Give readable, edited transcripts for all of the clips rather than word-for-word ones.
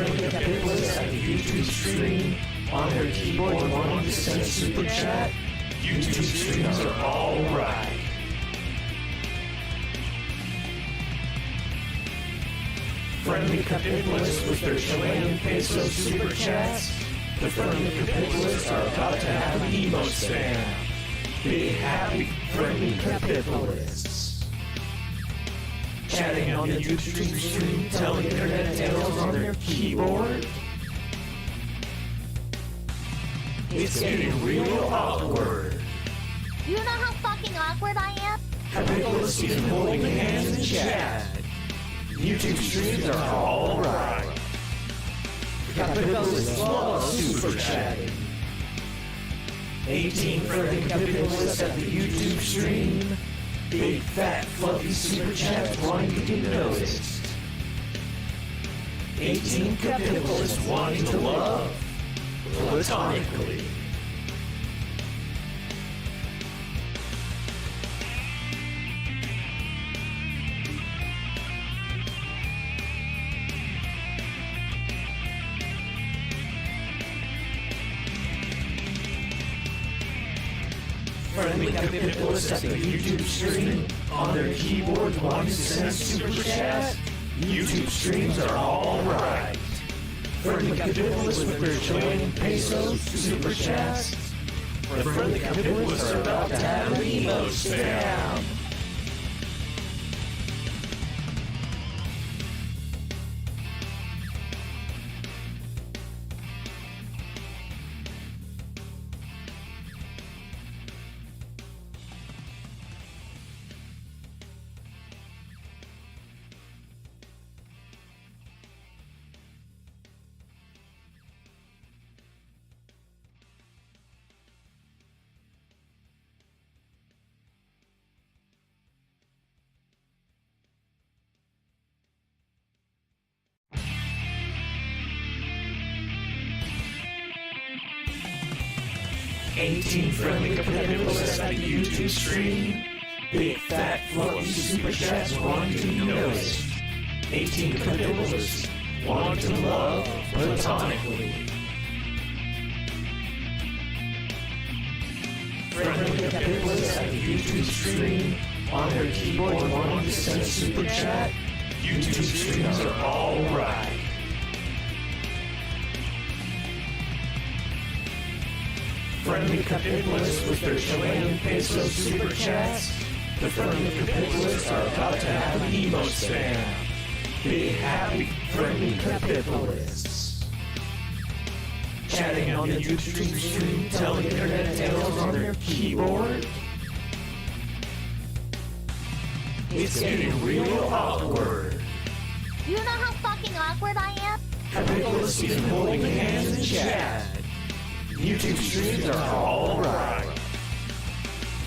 friendly epicless at the YouTube stream on their keyboard wanting to send a super chat. YouTube streams are alright. Friendly capitalists with their Chilean peso super chats. The friendly capitalists are about to have an emote spam. Be happy, friendly capitalists. Chatting on the YouTube stream, telling internet tales on their keyboard. It's getting real awkward. You know how fucking awkward I am? Capitalists even holding hands in chat. YouTube streams are alright. Capitalists love super chatting. 18 friendly capitalists at the YouTube stream. Big fat fluffy super chats wanting to be noticed. 18 capitalists wanting to love platonically. Friendly capitalists at the YouTube stream on their keyboard wanting to send super chat. YouTube streams are alright. Friendly capitalists with their Chilean pesos super chats. The friendly capitalists are about to have an emote spam. Friendly capitalists at the YouTube stream. Big fat fluffy super chats wanting to be noticed. 18 capitalists wanting to love platonically. Friendly capitalists at the YouTube stream on their keyboard wanting to send a super chat. YouTube streams are alright. Friendly capitalists with their Chilean peso super chats. The friendly capitalists are about to have an emote spam. Be happy, friendly capitalists. Chatting on the YouTube stream, telling internet tales on their keyboard. It's getting real awkward. You know how fucking awkward I am? Capitalists even holding hands in chat. YouTube streams are alright.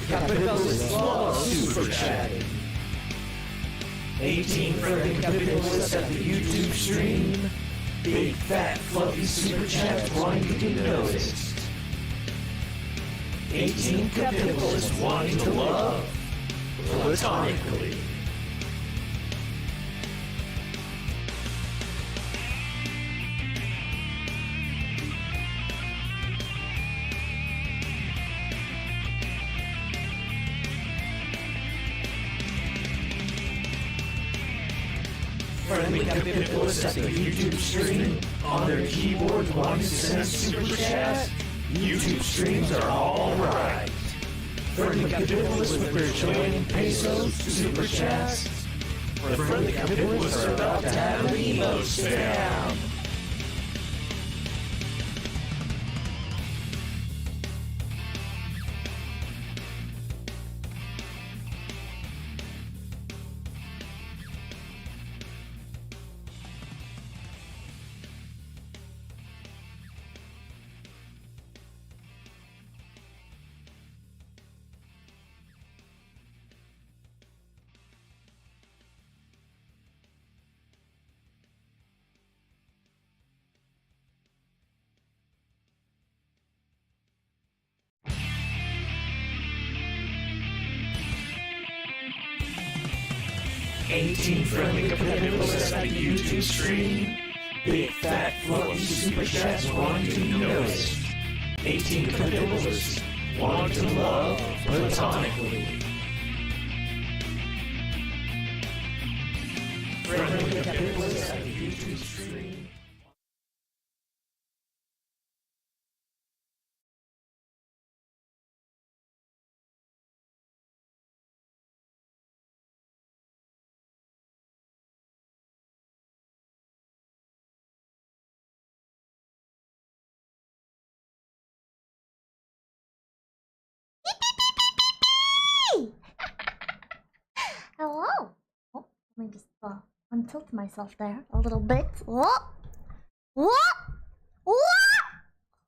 Capitalists love super chatting. 18 friendly capitalists at the YouTube stream. Big fat fluffy super chats wanting to be noticed. 18 capitalists wanting to love platonically. Friendly capitalists at the YouTube stream on their keyboard wanting to send a super chat. YouTube streams are alright. Friendly capitalists with their Chilean pesos super chats. The friendly capitalists are about to have an emote spam. 𝐴𝐡 friendly capitalists at the YouTube stream. Big fat fluffy super chats want to be noticed. 18 capitalists want to love platonically. Friendly capitalists at the YouTube stream. Hello. Oh, let me just untilt myself there a little bit. Whoa. Whoa. Whoa.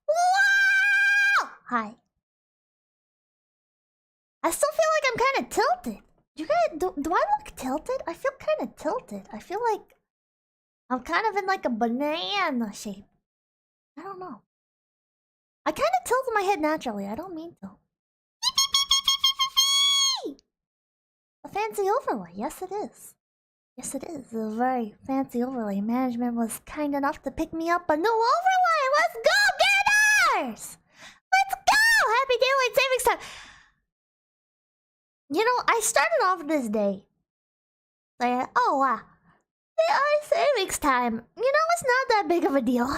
Whoa. Hi. I still feel like I'm kind of tilted. You guys, do I look tilted? I feel kind of tilted. I feel like I'm kind of in like a banana shape. I don't know. I kind of tilt my head naturally. I don't mean to. A fancy overlay. Yes, it is. Yes, it is. A very fancy overlay. Management was kind enough to pick me up a new overlay. Let's go, getters! Let's go! Happy daylight savings time. You know, I started off this day saying, oh, wow. Daylight savings time. You know, it's not that big of a deal.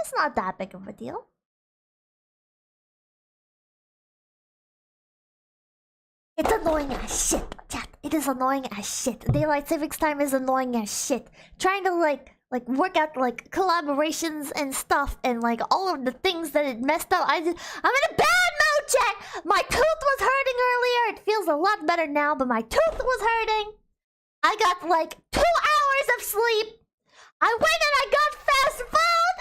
It's not that big of a deal. It's annoying as shit, chat. It is annoying as shit. Daylight savings time is annoying as shit. Trying to like work out like collaborations and stuff and like all of the things that it messed up. I'm in a bad mood, chat. My tooth was hurting earlier. It feels a lot better now, but my tooth was hurting. I got like 2 hours of sleep. I went and I got fast food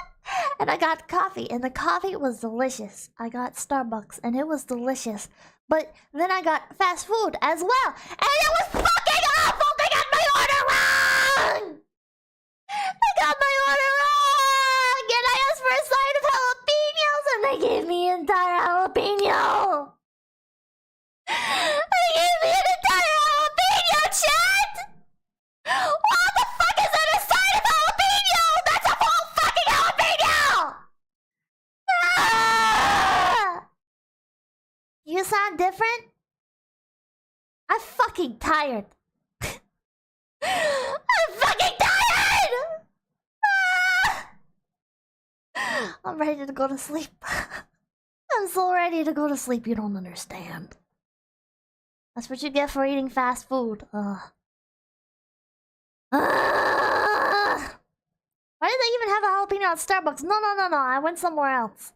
and I got coffee, and the coffee was delicious. I got Starbucks and it was delicious. But then I got fast food as well, and it was fucking awful! They got my order wrong! They got my order wrong! And I asked for a side of jalapenos, and they gave me an entire jalapeno! They gave me an entire jalapeno, chat! What the fuck is in a side of jalapeno? That's a full fucking jalapeno! Ah! You sound different? I'm fucking tired. I'm fucking tired! Ah! I'm ready to go to sleep. I'm so ready to go to sleep, you don't understand. That's what you get for eating fast food. Why did they even have a jalapeno at Starbucks? No. I went somewhere else.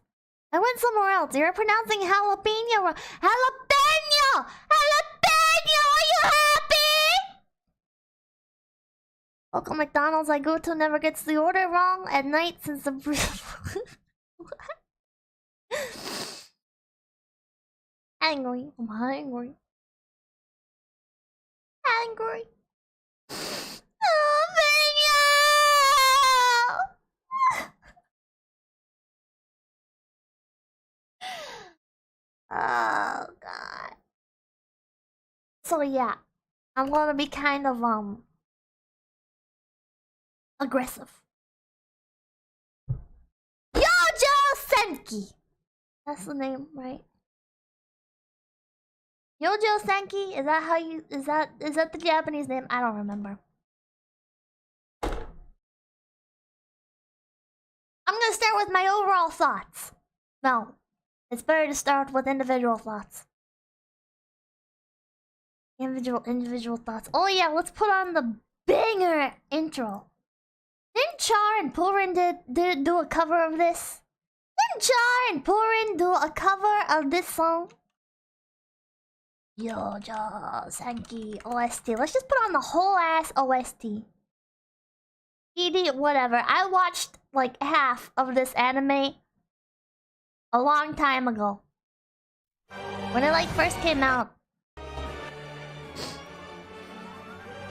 You're pronouncing jalapeno wrong. Jalapeno! Jalapeno! Are you happy? Local McDonald's I go to never gets the order wrong at night since the... Angry. I'm hungry. Angry. Jalapeno! Oh god. So yeah, I'm gonna be kind of aggressive. 𝐂𝐡𝐚𝐭. That's the name, right? 𝐂𝐡𝐚𝐭? Is that how you is that the Japanese name? I don't remember. I'm gonna start with my overall thoughts. No. It's better to start with individual thoughts. Individual thoughts. Oh yeah, let's put on the banger intro. Didn't Char and Purin do a cover of this? Didn't Char and Purin do a cover of this song? 𝐂𝐡𝐚𝐭 OST. Let's just put on the whole ass OST. ED, whatever. I watched like half of this anime a long time ago. When it like first came out.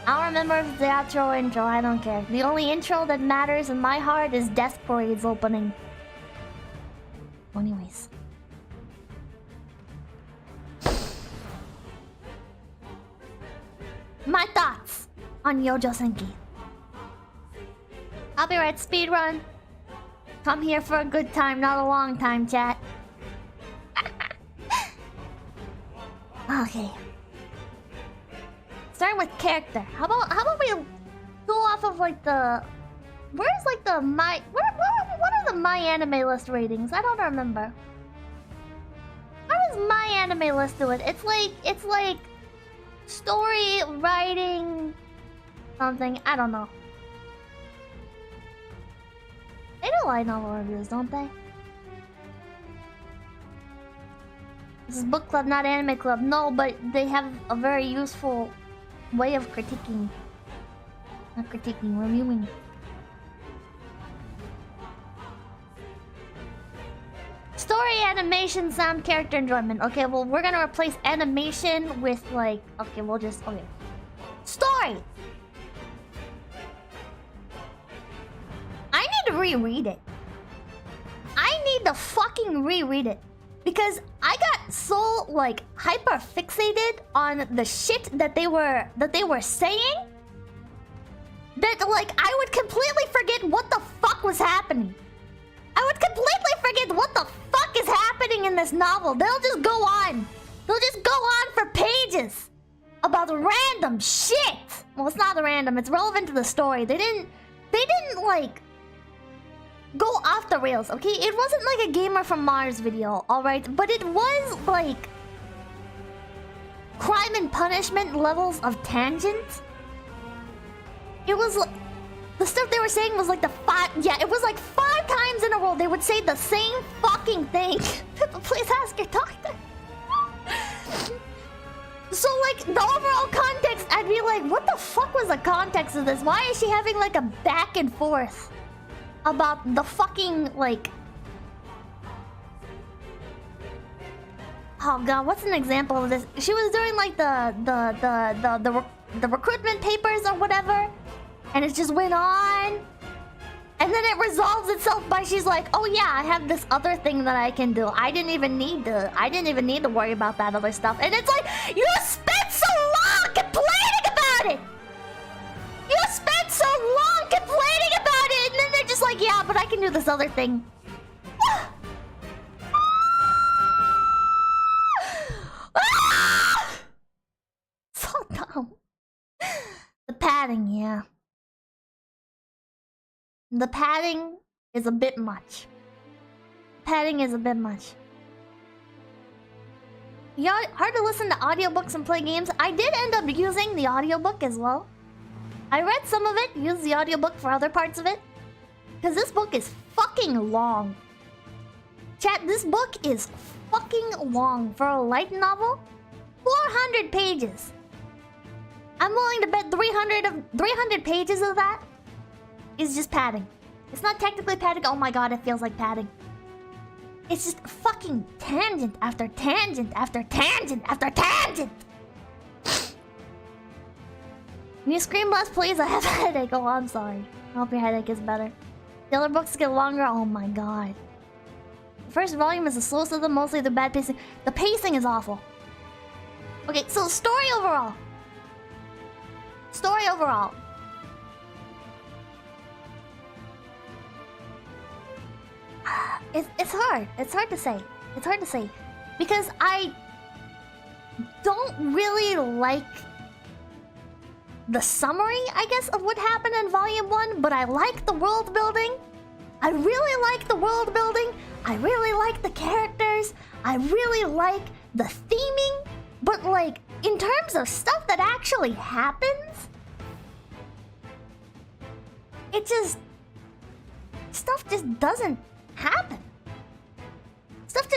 I don't remember if it's the outro or intro, I don't care. The only intro that matters in my heart is Death Parade's opening. Anyways. My thoughts on 𝐂𝐡𝐚𝐭. Copyright speedrun. Come here for a good time, not a long time, chat. Okay. Starting with character. How about we go off of like the... Where's like the my... What are the my anime list ratings? I don't remember. How does my anime list do it? It's like story, writing, something. I don't know. They do light novel reviews, don't they? This is book club, not anime club. No, but they have a very useful way of critiquing. Not critiquing, reviewing. Story, animation, sound, character enjoyment. Okay, well, we're gonna replace animation with like... Okay, we'll just... Okay. Story! I need to reread it. I need to fucking reread it. Because I got so, like, hyper fixated on the shit that they were saying that, like, I would completely forget what the fuck was happening. I would completely forget what the fuck is happening in this novel. They'll just go on. They'll just go on for pages about random shit. Well, it's not random. It's relevant to the story. They didn't like go off the rails, okay? It wasn't like a Gamer from Mars video, alright? But it was like crime and punishment levels of tangent. It was like the stuff they were saying was like it was like 5 times in a row they would say the same fucking thing. Please ask your doctor. So like the overall context, I'd be like, what the fuck was the context of this? Why is she having like a back and forth about the fucking like... Oh god, what's an example of this? She was doing like the recruitment papers or whatever, and it just went on, and then it resolves itself by she's like, oh yeah, I have this other thing that I can do. I didn't even need to worry about that other stuff. And it's like, you spent so long complaining about it. You spent so long complaining about it, and then they're just like, yeah, but I can do this other thing. So dumb. The padding, yeah. The padding is a bit much. Padding is a bit much. Yeah, hard to listen to audiobooks and play games. I did end up using the audiobook as well. I read some of it, used the audiobook for other parts of it. Because this book is fucking long. Chat, this book is fucking long for a light novel. 400 pages. I'm willing to bet 300 pages of that is just padding. It's not technically padding. Oh my god, it feels like padding. It's just fucking tangent after tangent after tangent after tangent. Can you scream less, please? I have a headache. Oh, I'm sorry. I hope your headache is better. The other books get longer. Oh my god. The first volume is the slowest of them, mostly the bad pacing. The pacing is awful. Okay, so story overall. Story overall. It's hard. It's hard to say. It's hard to say. Because I don't really like the summary, I guess, of what happened in Volume 1, but I like the world building. I really like the world building. I really like the characters. I really like the theming. But, like, in terms of stuff that actually happens, it just... Stuff just doesn't happen. Stuff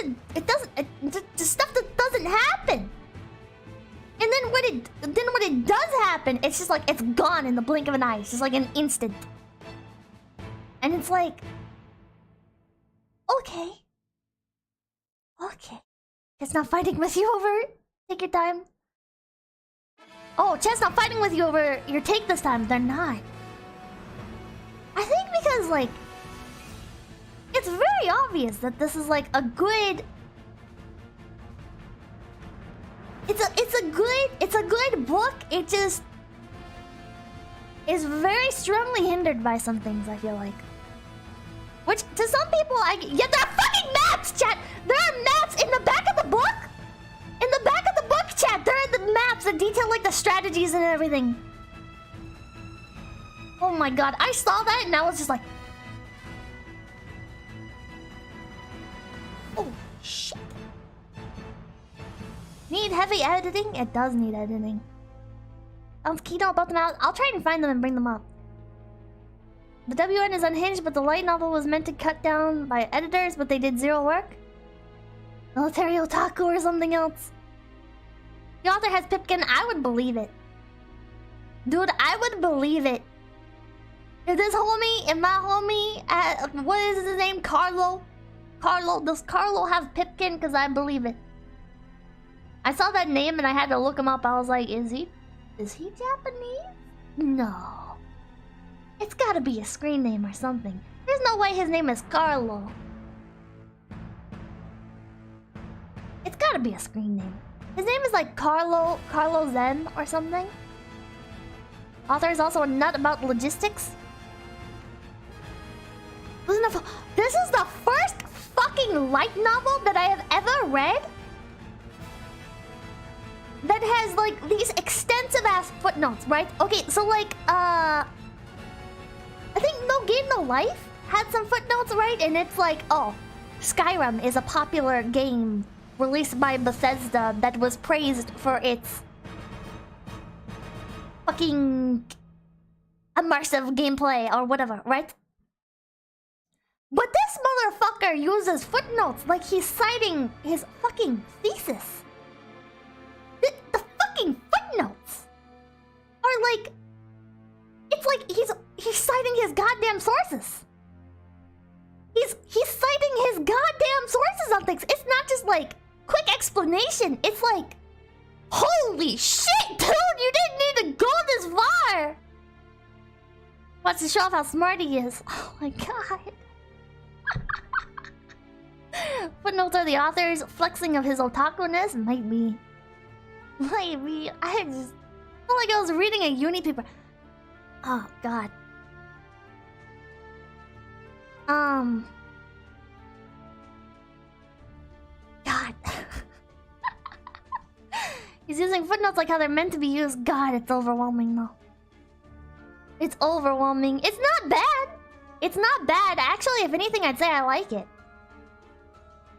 that doesn't happen. And then when it does happen, it's just like it's gone in the blink of an eye. It's just like an instant. And it's like, okay. It's not fighting with you over it. Take your time. Oh, Chet's not fighting with you over your take this time. They're not. I think because like it's very obvious that this is like a good... It's a good book. It is very strongly hindered by some things, I feel like. Which, to some people, yeah, there are fucking maps, chat! There are maps in the back of the book! In the back of the book, chat! There are the maps that detail, like, the strategies and everything. Oh my god, I saw that and I was just like... Oh, shit. Need heavy editing? It does need editing. Sounds keen about them out. I'll try and find them and bring them up. The WN is unhinged, but the light novel was meant to cut down by editors, but they did zero work. Military otaku or something else. The author has Pipkin. I would believe it. Dude, I would believe it. If this homie, if my homie, what is his name? Carlo? Does Carlo have Pipkin? Because I believe it. I saw that name and I had to look him up. I was like, is he Japanese? No. It's gotta be a screen name or something. There's no way his name is Carlo. It's gotta be a screen name. His name is like Carlo Zen or something. Author is also a nut about logistics. This is the first fucking light novel that I have ever read that has like these extensive ass footnotes, right? Okay, so like I think No Game No Life had some footnotes, right? And it's like, oh, Skyrim is a popular game released by Bethesda that was praised for its fucking immersive gameplay or whatever, right? But this motherfucker uses footnotes like he's citing his fucking thesis. The fucking footnotes are like... It's like he's citing his goddamn sources. He's citing his goddamn sources on things. It's not just like quick explanation. It's like, holy shit, dude, you didn't need to go this far. What's to show off how smart he is. Oh my god. Footnotes are the author's flexing of his otaku-ness? Might be. I just felt like I was reading a uni paper. Oh god. God. He's using footnotes like how they're meant to be used. God, it's overwhelming though. It's overwhelming. It's not bad. It's not bad. Actually, if anything, I'd say I like it.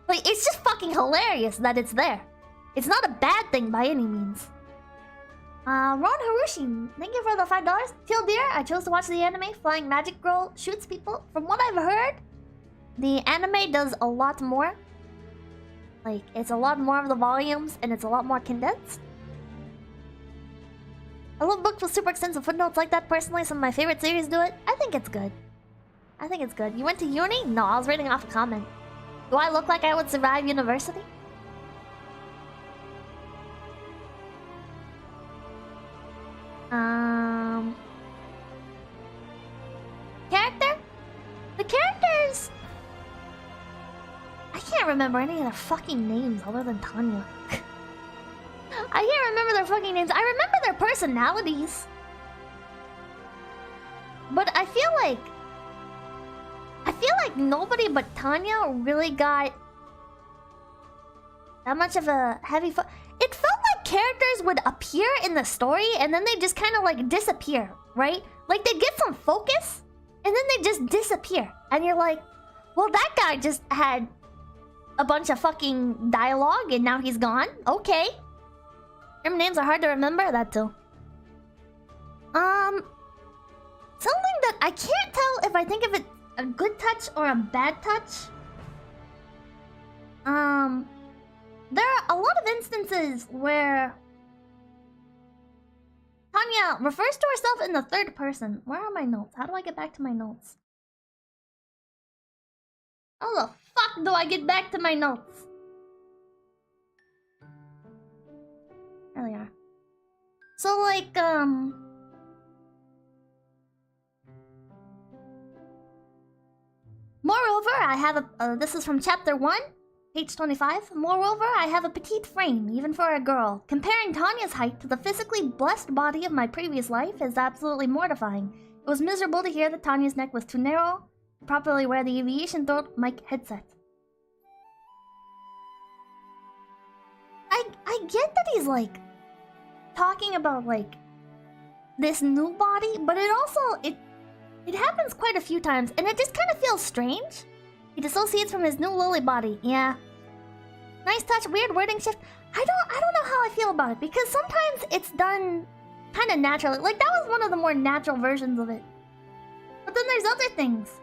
Like, it's just fucking hilarious that it's there. It's not a bad thing by any means. Ron Harushi, thank you for the $5. Teal Deer, I chose to watch the anime. Flying Magic Girl shoots people. From what I've heard, the anime does a lot more. Like, it's a lot more of the volumes, and it's a lot more condensed. I love books with super extensive footnotes like that personally. Some of my favorite series do it. I think it's good. I think it's good. You went to uni? No, I was reading off a comment. Do I look like I would survive university? Character? The characters... I can't remember any of their fucking names other than Tanya. I can't remember their fucking names. I remember their personalities. But I feel like nobody but Tanya really got that much of a heavy It felt like characters would appear in the story and then they just kind of like disappear, right? Like they get some focus and then they just disappear. And you're like, well, that guy just had a bunch of fucking dialogue and now he's gone. Okay. Them names are hard to remember, that too. Something that I can't tell if I think of it a good touch or a bad touch. There are a lot of instances where Tanya refers to herself in the third person. Where are my notes? How do I get back to my notes? How the fuck do I get back to my notes? There they are. So like, moreover, I have a... this is from chapter 1. Page 25. Moreover, I have a petite frame, even for a girl. Comparing Tanya's height to the physically blessed body of my previous life is absolutely mortifying. It was miserable to hear that Tanya's neck was too narrow to properly wear the aviation throat mic headset. I get that he's like talking about like this new body, but it also it happens quite a few times, and it just kind of feels strange. He dissociates from his new lily body. Yeah. Nice touch, weird wording shift. I don't know how I feel about it, because sometimes it's done kind of naturally. Like, that was one of the more natural versions of it. But then there's other things.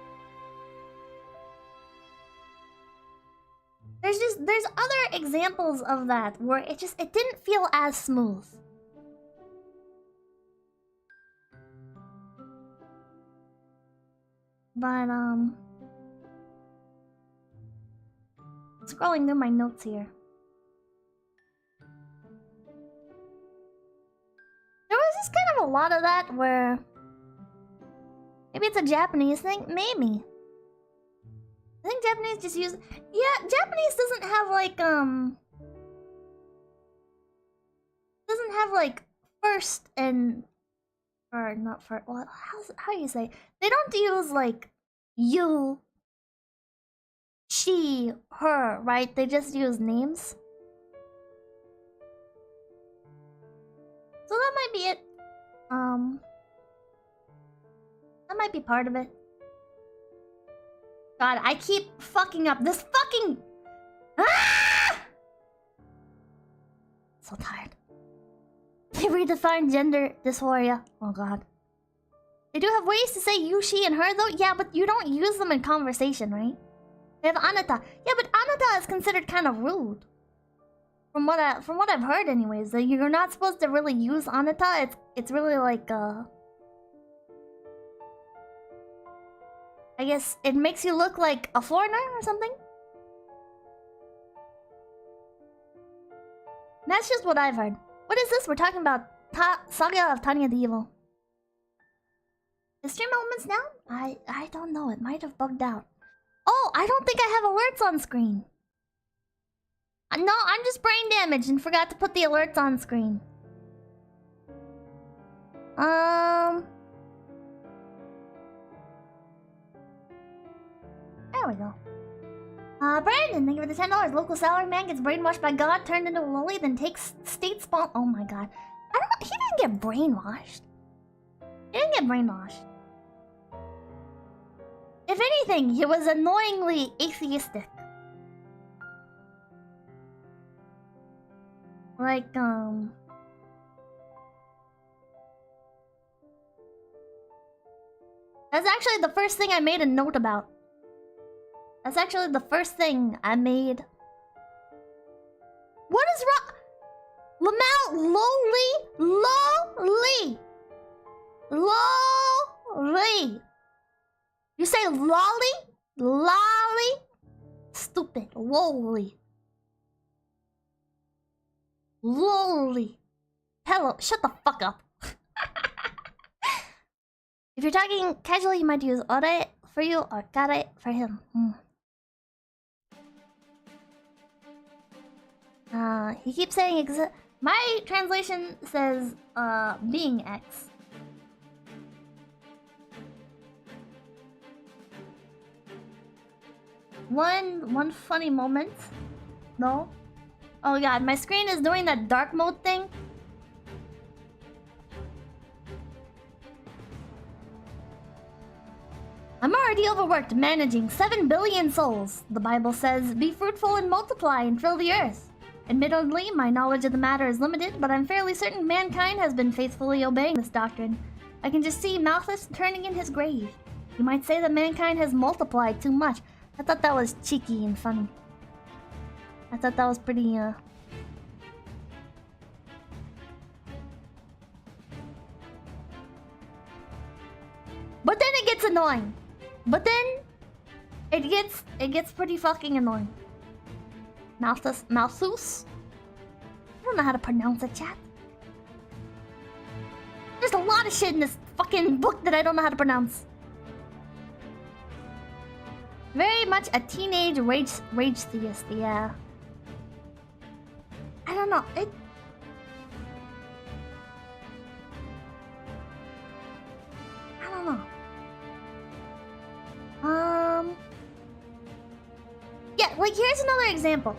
There's other examples of that where it didn't feel as smooth. But scrolling through my notes here. There was just kind of a lot of that where maybe it's a Japanese thing, maybe. I think Japanese just use... Yeah, Japanese doesn't have like doesn't have like first and... Or not first... Well, how do you say? They don't use like you, she, her, right? They just use names. So that might be it. That might be part of it. God, I keep fucking up this fucking... Ah! So tired. They redefine gender dysphoria. Oh god. They do have ways to say you, she, and her though. Yeah, but you don't use them in conversation, right? They have anata. Yeah, but anata is considered kind of rude. From what I've heard anyways, that you're not supposed to really use anata. It's really like I guess it makes you look like a foreigner or something. That's just what I've heard. What is this? We're talking about Saga of Tanya the Evil. Is stream elements down? I don't know. It might have bugged out. Oh, I don't think I have alerts on screen. No, I'm just brain damaged and forgot to put the alerts on screen. There we go. Brandon, thank you for the $10. Local salary man gets brainwashed by God, turned into a lolly, then takes state spawn. Oh my god. He didn't get brainwashed. He didn't get brainwashed. If anything, he was annoyingly atheistic. Like, that's actually the first thing I made a note about. That's actually the first thing I made. What is wrong? Lowly. You say lolly? Lolly? Stupid. Lowly. Lowly. Hello. Shut the fuck up. If you're talking casually, you might use ore for you or kare for him. He keeps saying my translation says being X. One funny moment. No? Oh god, my screen is doing that dark mode thing. I'm already overworked managing 7 billion souls. The Bible says, be fruitful and multiply and fill the earth. Admittedly, my knowledge of the matter is limited, but I'm fairly certain mankind has been faithfully obeying this doctrine. I can just see Malthus turning in his grave. You might say that mankind has multiplied too much. I thought that was cheeky and funny. I thought that was pretty, But then it gets annoying. But then it gets pretty fucking annoying. Malthus? I don't know how to pronounce it, chat. There's a lot of shit in this fucking book that I don't know how to pronounce. Very much a teenage rage theist, yeah. I don't know. I don't know. Yeah, like here's another example.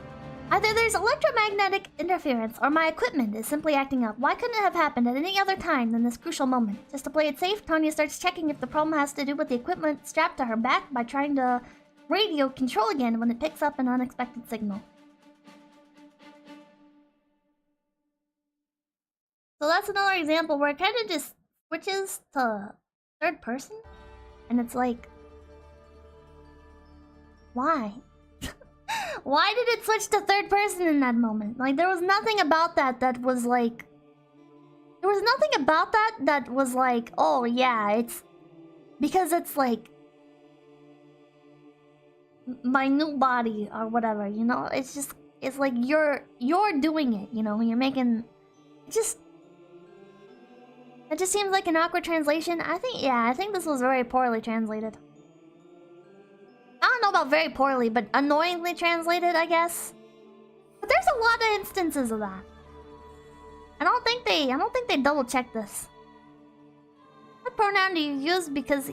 Either there's electromagnetic interference or my equipment is simply acting up. Why couldn't it have happened at any other time than this crucial moment? Just to play it safe, Tanya starts checking if the problem has to do with the equipment strapped to her back by trying to radio control again when it picks up an unexpected signal. So that's another example where it kind of just switches to third person. And it's like... Why? Why did it switch to third person in that moment? Like, there was nothing about that that was like... There was nothing about that that was like, oh yeah, it's... Because it's like... my new body or whatever, you know? It's just... It's like you're doing it, you know? You're making... It just seems like an awkward translation. I think this was very poorly translated. I don't know about very poorly, but annoyingly translated, I guess. But there's a lot of instances of that. I don't think they double checked this. What pronoun do you use because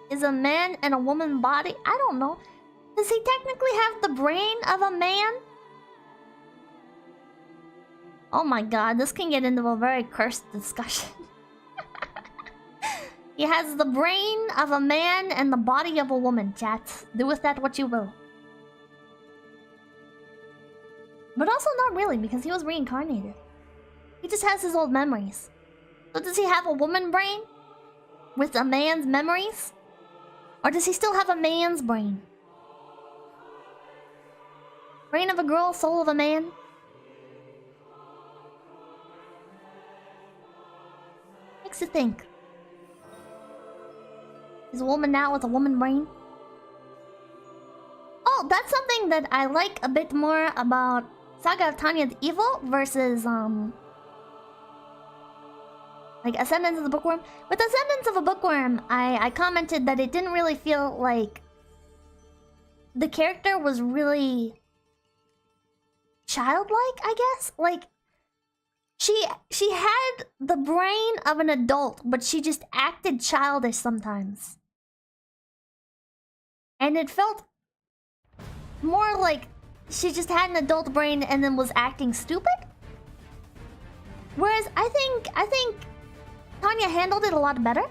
is a man and a woman body? I don't know. Does he technically have the brain of a man? Oh my god, this can get into a very cursed discussion. He has the brain of a man and the body of a woman, chat. Do with that what you will. But also not really, because he was reincarnated. He just has his old memories. So does he have a woman brain? With a man's memories? Or does he still have a man's brain? Brain of a girl, soul of a man? Makes you think. Is a woman now with a woman brain? Oh, that's something that I like a bit more about Saga of Tanya the Evil versus like Ascendance of the Bookworm. With Ascendance of a Bookworm, I commented that it didn't really feel like the character was really childlike, I guess. Like she had the brain of an adult, but she just acted childish sometimes. And it felt more like she just had an adult brain and then was acting stupid. Whereas I think Tanya handled it a lot better.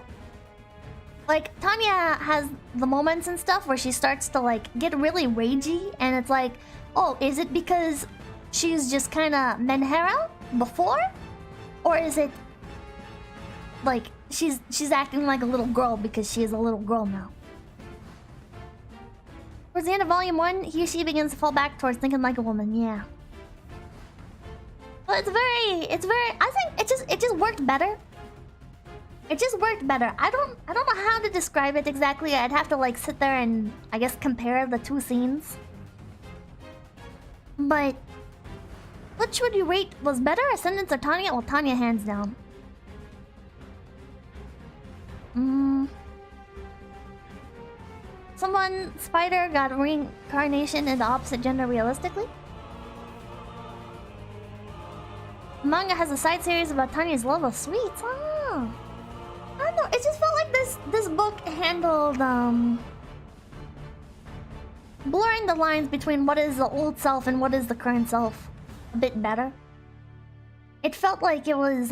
Like, Tanya has the moments and stuff where she starts to like get really ragey, and it's like, oh, is it because she's just kinda menhera before? Or is it like she's acting like a little girl because she is a little girl now? Towards the end of Volume 1, he or she begins to fall back towards thinking like a woman, yeah. But it's very I think it just worked better. It just worked better. I don't know how to describe it exactly. I'd have to like sit there and I guess compare the two scenes. But which would you rate was better, Ascendance or Tanya? Well, Tanya hands down. Someone Spider got reincarnation in the opposite gender realistically. Manga has a side series about Tanya's love of sweets. Oh. I don't know, it just felt like this book handled blurring the lines between what is the old self and what is the current self a bit better. It felt like it was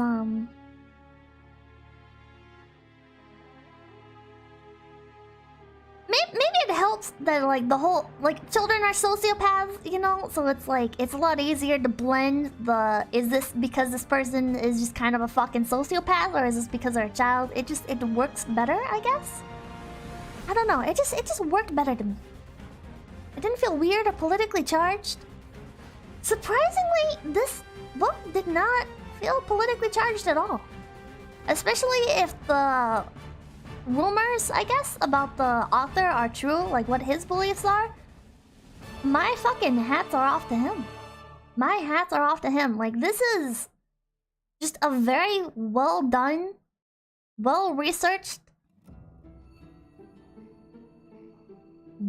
maybe it helps that like the whole like children are sociopaths, you know, so it's like it's a lot easier to blend the is this because this person is just kind of a fucking sociopath or is this because they're a child? It works better, I guess. I don't know. It just worked better to me. It didn't feel weird or politically charged. Surprisingly, this book did not feel politically charged at all. Especially if the rumors, I guess, about the author are true, like what his beliefs are. My fucking hats are off to him. My hats are off to him. Like, this is just a very well done, well researched,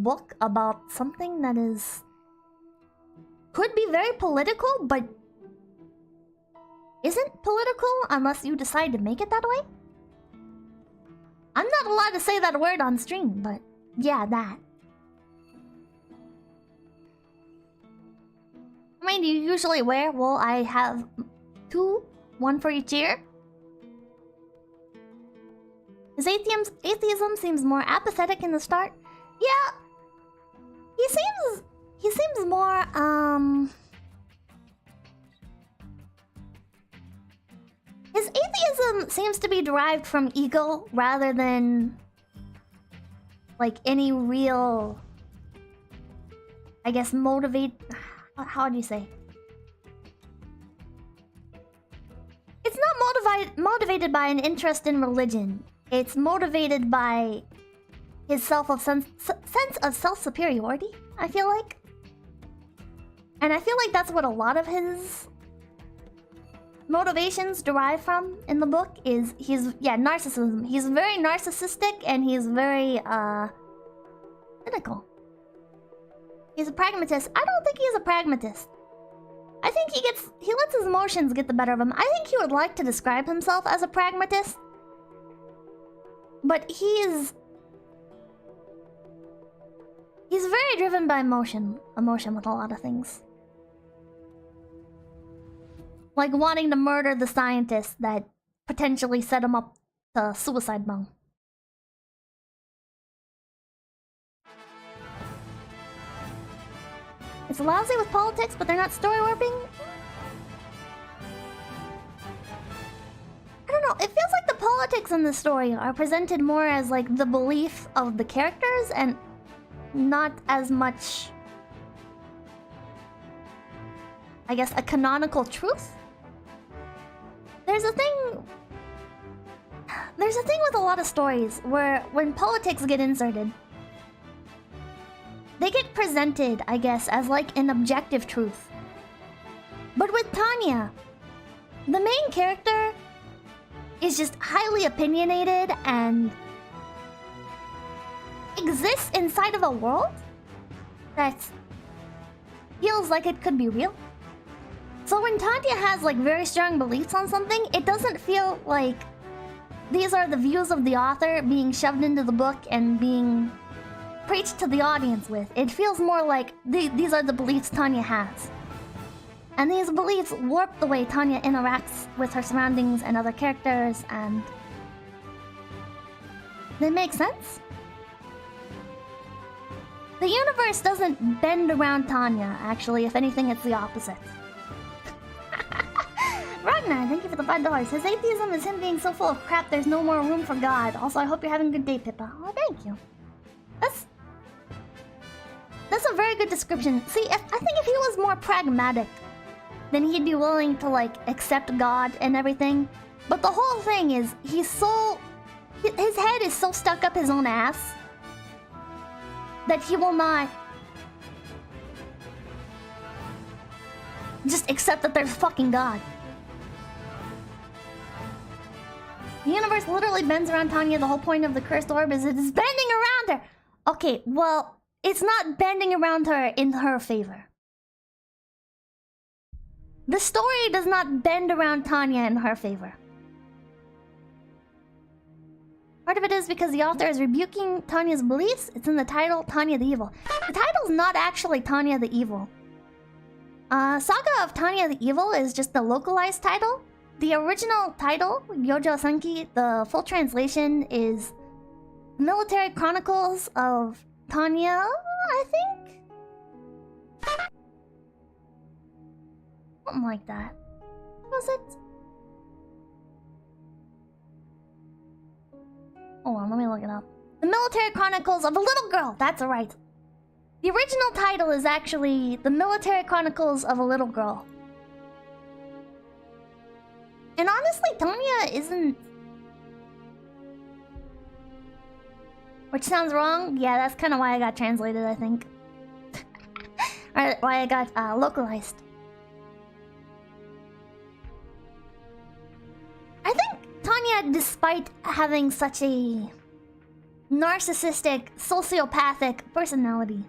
book about something that is... could be very political, but isn't political unless you decide to make it that way? I'm not allowed to say that word on stream, but yeah, that. How many do you usually wear? Well, I have 2, 1 for each ear. His atheism seems more apathetic in the start. Yeah, he seems more his atheism seems to be derived from ego rather than like any real, I guess, how do you say? It's not motivated by an interest in religion. It's motivated by his sense of self-superiority, I feel like. And I feel like that's what a lot of his motivations derive from in the book is narcissism. He's very narcissistic and he's very cynical. He's a pragmatist. I don't think he's a pragmatist. I think he lets his emotions get the better of him. I think he would like to describe himself as a pragmatist. But he's very driven by emotion with a lot of things. Like wanting to murder the scientist that potentially set him up to suicide bomb. It's lousy with politics, but they're not story warping. I don't know, it feels like the politics in the story are presented more as like the belief of the characters and not as much, I guess, a canonical truth. There's a thing with a lot of stories where when politics get inserted, they get presented, I guess, as like an objective truth. But with Tanya, the main character is just highly opinionated and exists inside of a world that feels like it could be real. So when Tanya has like very strong beliefs on something, it doesn't feel like these are the views of the author being shoved into the book and being preached to the audience with. It feels more like these are the beliefs Tanya has. And these beliefs warp the way Tanya interacts with her surroundings and other characters, and they make sense. The universe doesn't bend around Tanya, actually. If anything, it's the opposite. Ragnar, thank you for the $5. His atheism is him being so full of crap there's no more room for God. Also, I hope you're having a good day, Pippa. Oh, thank you. That's a very good description. See, I think if he was more pragmatic, then he'd be willing to, like, accept God and everything. But the whole thing is, his head is so stuck up his own ass that he will not just accept that there's fucking God. The universe literally bends around Tanya. The whole point of the cursed orb is it is bending around her. Okay, well, it's not bending around her in her favor. The story does not bend around Tanya in her favor. Part of it is because the author is rebuking Tanya's beliefs. It's in the title, Tanya the Evil. The title's not actually Tanya the Evil. Saga of Tanya the Evil is just the localized title. The original title, Yojo Senki, the full translation is Military Chronicles of Tanya, I think? Something like that. Was it? Hold on, let me look it up. The Military Chronicles of a Little Girl, that's right. The original title is actually The Military Chronicles of a Little Girl. And honestly, Tanya isn't... Which sounds wrong? Yeah, that's kind of why I got translated, I think. Or why I got localized. I think Tanya, despite having such a narcissistic, sociopathic personality.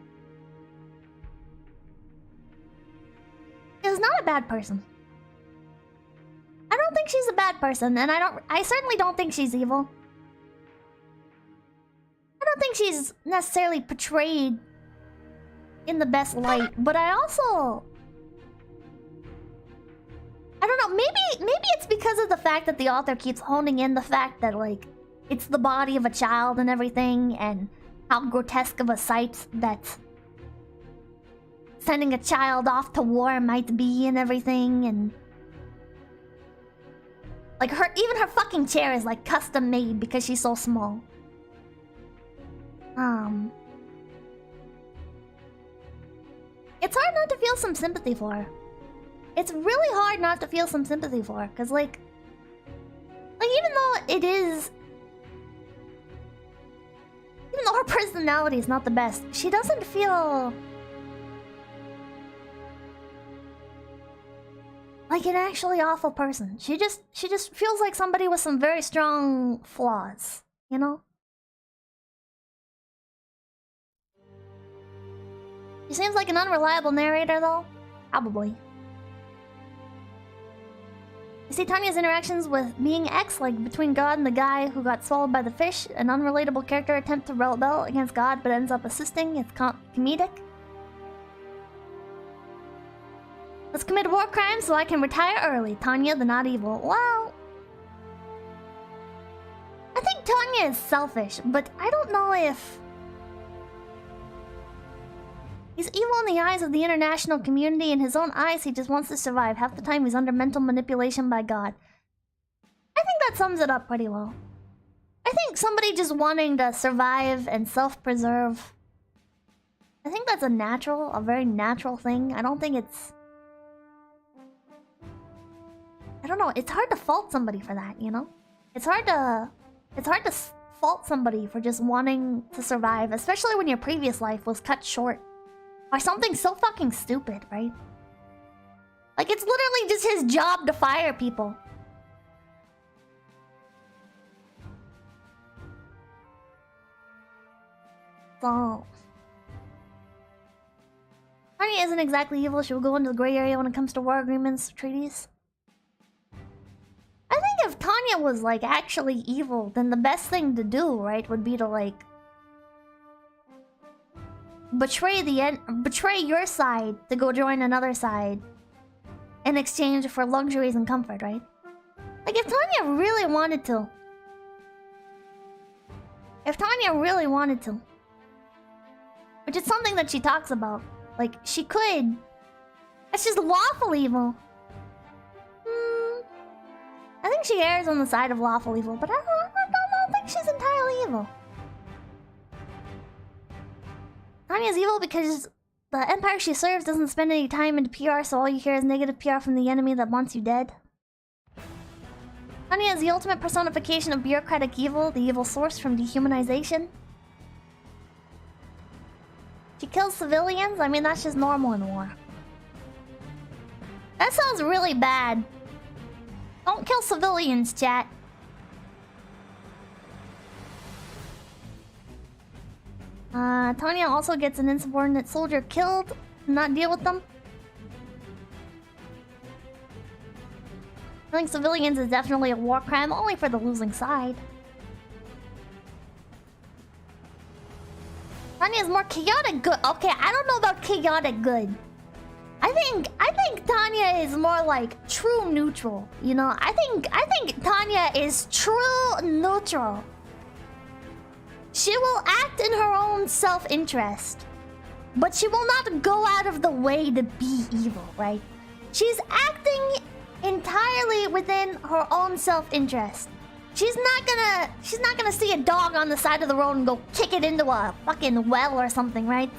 Is not a bad person. I don't think she's a bad person, and I certainly don't think she's evil. I don't think she's necessarily portrayed in the best light, but I also... I don't know, maybe it's because of the fact that the author keeps honing in the fact that, like, it's the body of a child and everything, and how grotesque of a sight that sending a child off to war might be and everything, and... Like, even her fucking chair is, like, custom made because she's so small. It's hard not to feel some sympathy for her. It's really hard not to feel some sympathy for her, because, like, even though it is... Even though her personality is not the best, she doesn't feel... like an actually awful person. She just feels like somebody with some very strong flaws, you know? She seems like an unreliable narrator, though. Probably. You see Tanya's interactions with being X, like between God and the guy who got swallowed by the fish, an unrelatable character attempt to rebel against God but ends up assisting. It's comedic. Let's commit war crimes so I can retire early. Tanya the not evil. Well... I think Tanya is selfish, but I don't know if... He's evil in the eyes of the international community. In his own eyes, he just wants to survive. Half the time, he's under mental manipulation by God. I think that sums it up pretty well. I think somebody just wanting to survive and self-preserve... I think that's a very natural thing. I don't think it's... I don't know, it's hard to fault somebody for that, you know? It's hard to fault somebody for just wanting to survive, especially when your previous life was cut short by something so fucking stupid, right? Like, it's literally just his job to fire people. So... Tanya isn't exactly evil. She will go into the gray area when it comes to war agreements, treaties. I think if Tanya was, like, actually evil, then the best thing to do, right, would be to, like... betray your side to go join another side in exchange for luxuries and comfort, right? Like, if Tanya really wanted to... which is something that she talks about, like, she could... That's just lawful evil. I think she errs on the side of lawful evil, but I don't think she's entirely evil. Tanya's evil because the empire she serves doesn't spend any time into PR, so all you hear is negative PR from the enemy that wants you dead. Tanya is the ultimate personification of bureaucratic evil, the evil source from dehumanization. She kills civilians? I mean, that's just normal in war. That sounds really bad. Don't kill civilians, chat. Tanya also gets an insubordinate soldier killed. Not deal with them. Killing civilians is definitely a war crime, only for the losing side. Tanya is more chaotic good. Okay, I don't know about chaotic good. I think Tanya is more like true neutral. You know, I think Tanya is true neutral. She will act in her own self-interest, but she will not go out of the way to be evil, right? She's acting entirely within her own self-interest. She's not gonna see a dog on the side of the road and go kick it into a fucking well or something, right?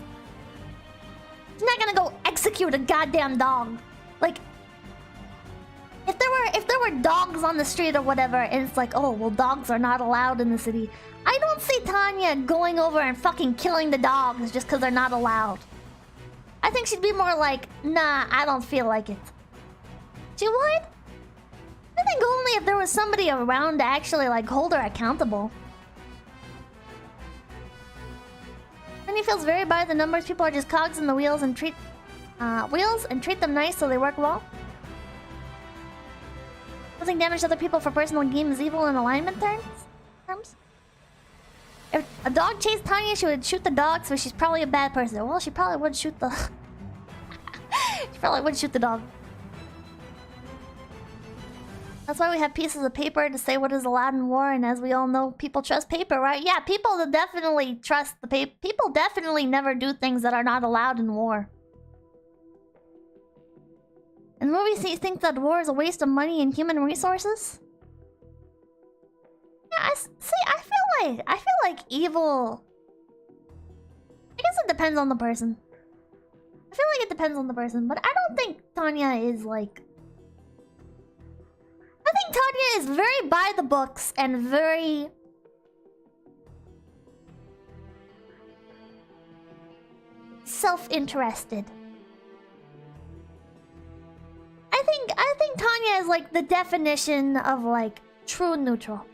She's not gonna go execute a goddamn dog. Like, if there were dogs on the street or whatever, and it's like, oh, well, dogs are not allowed in the city. I don't see Tanya going over and fucking killing the dogs just because they're not allowed. I think she'd be more like, nah, I don't feel like it. She would? I think only if there was somebody around to actually, like, hold her accountable. Tanya feels very by the numbers. People are just cogs in the wheels and treat them nice so they work well. Causing damage to other people for personal gain is evil in alignment terms. If a dog chased Tanya, she would shoot the dog, so she's probably a bad person. Well, she probably would shoot the... she probably would shoot the dog. That's why we have pieces of paper to say what is allowed in war, and as we all know, people trust paper, right? Yeah, people definitely trust the paper. People definitely never do things that are not allowed in war. And movies think that war is a waste of money and human resources? Yeah, I feel like evil... I guess it depends on the person. I feel like it depends on the person, but I don't think Tanya is like... I think Tanya is very by the books and very... self-interested. I think Tanya is like the definition of like true neutral.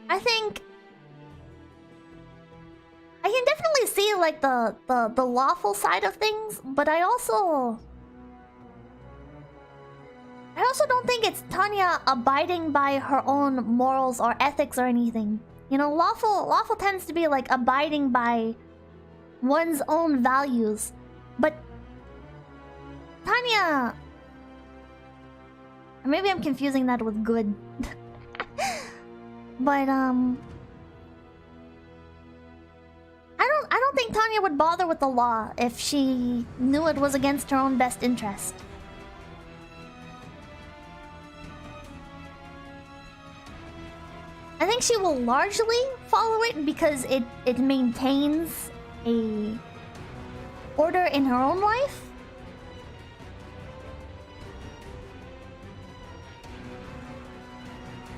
I think I can definitely see like the lawful side of things, but I also don't think it's Tanya abiding by her own morals or ethics or anything. You know, lawful tends to be like abiding by one's own values. But Tanya... Or maybe I'm confusing that with good. But I don't think Tanya would bother with the law if she knew it was against her own best interest. I think she will largely follow it because it maintains a order in her own life.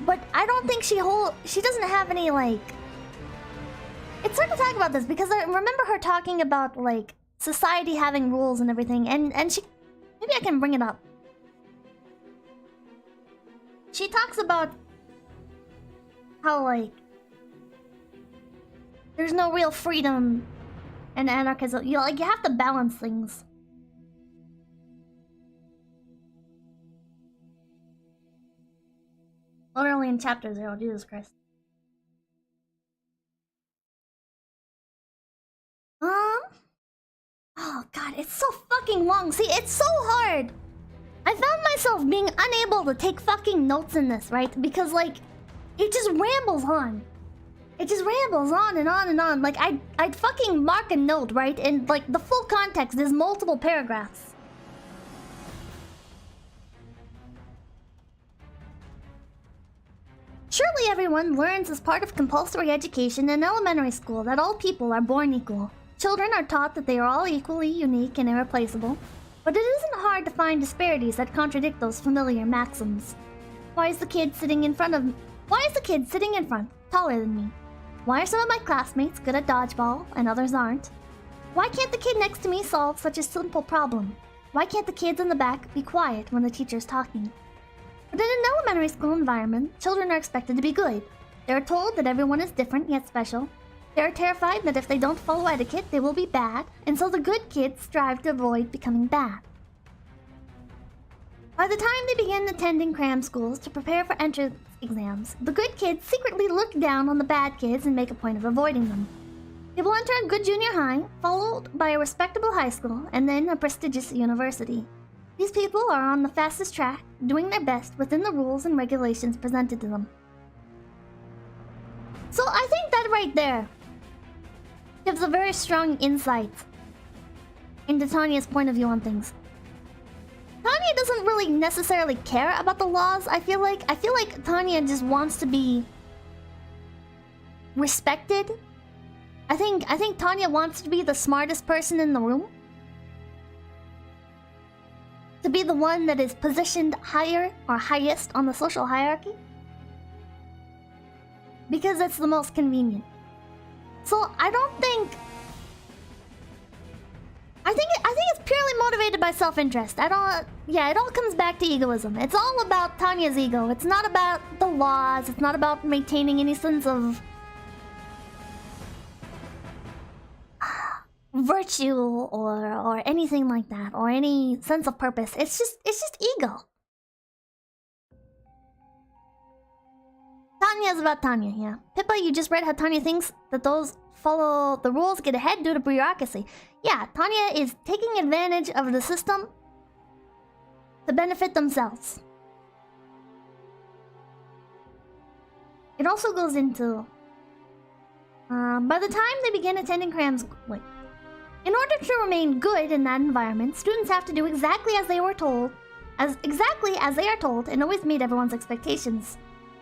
But I don't think she doesn't have any like... It's hard to talk about this because I remember her talking about like society having rules and everything, and she... Maybe I can bring it up. She talks about how like there's no real freedom and anarchism. You know, like you have to balance things. Literally in chapter 0, Jesus Christ. Oh god, it's so fucking long. See, it's so hard. I found myself being unable to take fucking notes in this, right? Because like, it just rambles on. It just rambles on and on and on. Like, I'd fucking mark a note, right? And like, the full context is multiple paragraphs. Surely everyone learns as part of compulsory education in elementary school that all people are born equal. Children are taught that they are all equally unique and irreplaceable. But it isn't hard to find disparities that contradict those familiar maxims. Why is the kid sitting in front, taller than me? Why are some of my classmates good at dodgeball and others aren't? Why can't the kid next to me solve such a simple problem? Why can't the kids in the back be quiet when the teacher's talking? But in an elementary school environment, children are expected to be good. They are told that everyone is different yet special. They are terrified that if they don't follow etiquette, they will be bad, and so the good kids strive to avoid becoming bad. By the time they begin attending cram schools to prepare for entrance exams, the good kids secretly look down on the bad kids and make a point of avoiding them. They will enter a good junior high, followed by a respectable high school, and then a prestigious university. These people are on the fastest track, doing their best within the rules and regulations presented to them. So I think that right there gives a very strong insight into Tanya's point of view on things. Tanya doesn't really necessarily care about the laws. I feel like Tanya just wants to be respected. I think Tanya wants to be the smartest person in the room. To be the one that is positioned higher or highest on the social hierarchy. Because it's the most convenient. So I don't think I think it's purely motivated by self-interest. Yeah, it all comes back to egoism. It's all about Tanya's ego. It's not about the laws. It's not about maintaining any sense of virtue or anything like that, or any sense of purpose. It's just ego. Tanya is about Tanya, yeah. Pippa, you just read how Tanya thinks that those follow the rules get ahead due to bureaucracy. Yeah, Tanya is taking advantage of the system to benefit themselves. It also goes into by the time they begin attending crams, wait. In order to remain good in that environment, students have to do exactly as they are told, and always meet everyone's expectations.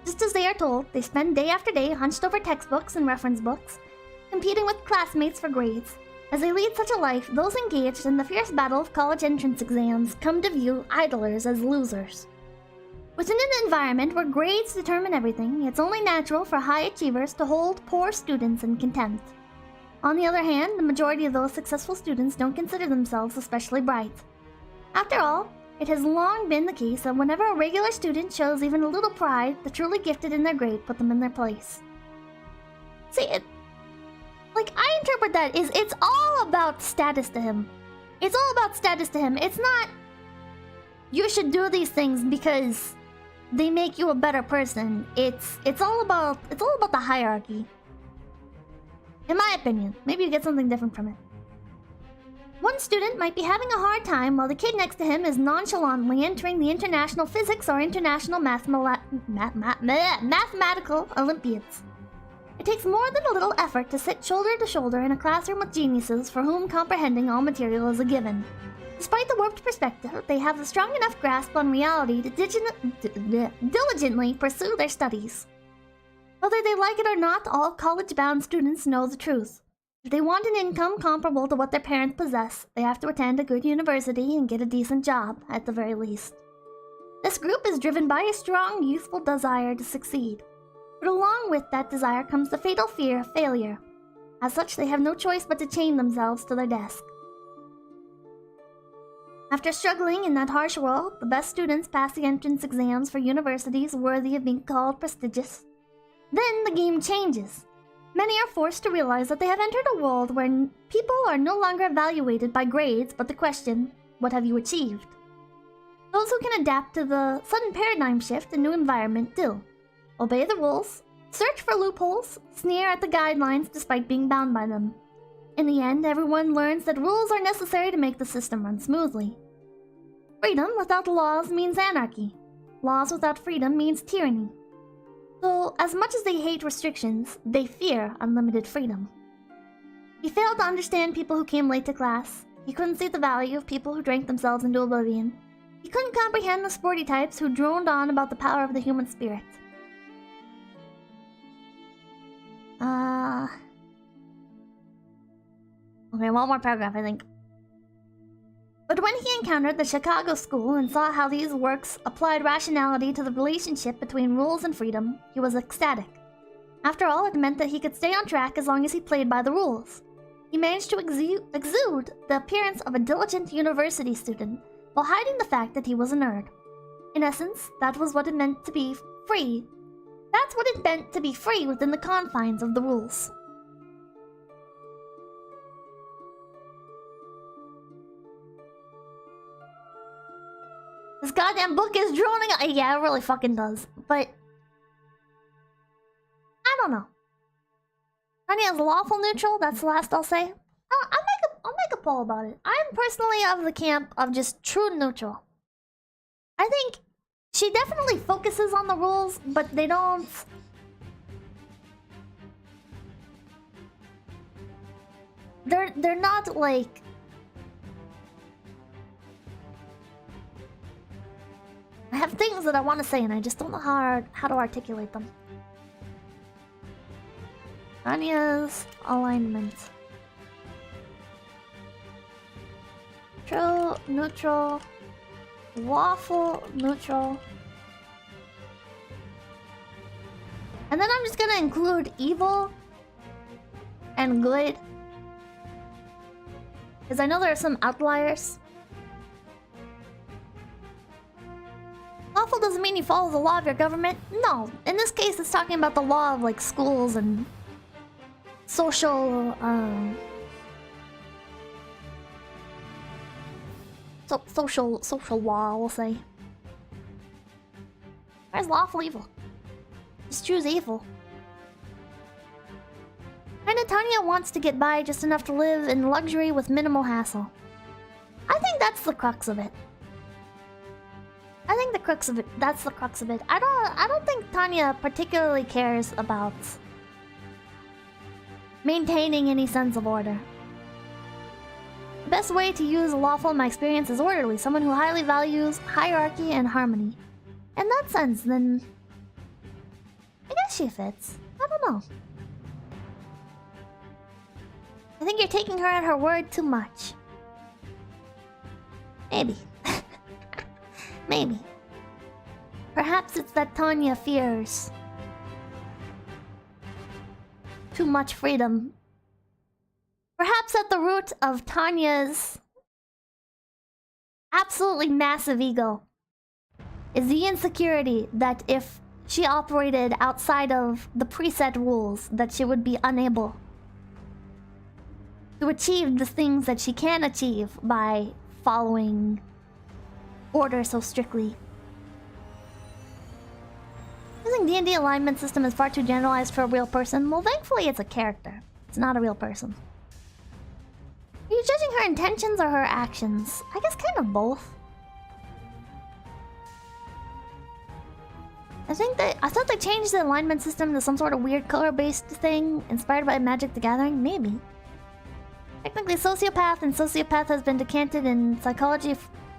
Just as they are told, they spend day after day hunched over textbooks and reference books, competing with classmates for grades. As they lead such a life, those engaged in the fierce battle of college entrance exams come to view idlers as losers. Within an environment where grades determine everything, it's only natural for high achievers to hold poor students in contempt. On the other hand, the majority of those successful students don't consider themselves especially bright. After all, it has long been the case that whenever a regular student shows even a little pride, the truly gifted in their grade put them in their place. See, like, I interpret that is it's all about status to him. It's all about status to him. It's not, you should do these things because they make you a better person. It's all about the hierarchy. In my opinion, maybe you get something different from it. One student might be having a hard time while the kid next to him is nonchalantly entering the international physics or international mathematical Olympiads. It takes more than a little effort to sit shoulder to shoulder in a classroom with geniuses for whom comprehending all material is a given. Despite the warped perspective, they have a strong enough grasp on reality to diligently pursue their studies. Whether they like it or not, all college-bound students know the truth. If they want an income comparable to what their parents possess, they have to attend a good university and get a decent job, at the very least. This group is driven by a strong, youthful desire to succeed. But along with that desire comes the fatal fear of failure. As such, they have no choice but to chain themselves to their desk. After struggling in that harsh world, the best students pass the entrance exams for universities worthy of being called prestigious. Then the game changes. Many are forced to realize that they have entered a world where people are no longer evaluated by grades, but the question, what have you achieved? Those who can adapt to the sudden paradigm shift and new environment do. Obey the rules, search for loopholes, sneer at the guidelines despite being bound by them. In the end, everyone learns that rules are necessary to make the system run smoothly. Freedom without laws means anarchy. Laws without freedom means tyranny. So, as much as they hate restrictions, they fear unlimited freedom. He failed to understand people who came late to class. He couldn't see the value of people who drank themselves into oblivion. He couldn't comprehend the sporty types who droned on about the power of the human spirit. Okay, one more paragraph, I think. But when he encountered the Chicago school and saw how these works applied rationality to the relationship between rules and freedom, he was ecstatic. After all, it meant that he could stay on track as long as he played by the rules. He managed to exude the appearance of a diligent university student while hiding the fact that he was a nerd. In essence, that was what it meant to be free. That's what it meant to be free within the confines of the rules. This goddamn book is droning out. Yeah, it really fucking does. But I don't know. Tanya is lawful neutral. That's the last I'll say. I'll make a poll about it. I'm personally of the camp of just true neutral. I think she definitely focuses on the rules, but they don't. They're not like. I have things that I want to say and I just don't know how to articulate them. Tanya's alignment. Neutral, neutral, lawful, neutral. And then I'm just gonna include evil and good. Because I know there are some outliers. Lawful doesn't mean you follow the law of your government. No, in this case, it's talking about the law of like schools and social, social law, we'll say. Where's lawful evil? Just choose evil. Kinda Tanya wants to get by just enough to live in luxury with minimal hassle. I think that's the crux of it. I think the crux of it, that's the crux of it. I don't think Tanya particularly cares about maintaining any sense of order. The best way to use lawful in my experience is orderly, someone who highly values hierarchy and harmony. In that sense, then I guess she fits. I don't know. I think you're taking her at her word too much. Maybe. Maybe. Perhaps it's that Tanya fears too much freedom. Perhaps at the root of Tanya's absolutely massive ego is the insecurity that if she operated outside of the preset rules, that she would be unable to achieve the things that she can achieve by following order so strictly. Using D&D alignment system is far too generalized for a real person. Well, thankfully it's a character. It's not a real person. Are you judging her intentions or her actions? I guess kind of both. I thought they changed the alignment system to some sort of weird color-based thing inspired by Magic the Gathering? Maybe. Technically, sociopath and sociopath has been decanted in psychology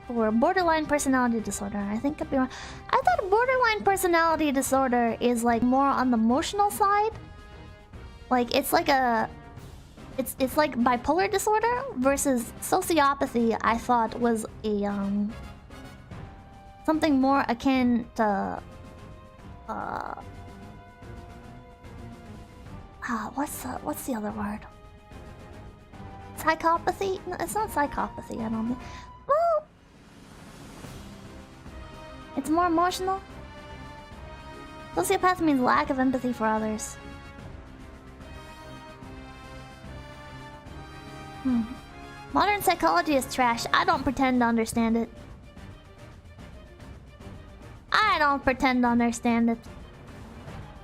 for borderline personality disorder. I think I could be wrong. I thought borderline personality disorder is like more on the emotional side. Like it's like bipolar disorder versus sociopathy. I thought was a something more akin to what's the other word? Psychopathy? No, it's not psychopathy, I don't think. Well, it's more emotional. Sociopath means lack of empathy for others. Modern psychology is trash. I don't pretend to understand it. I don't pretend to understand it.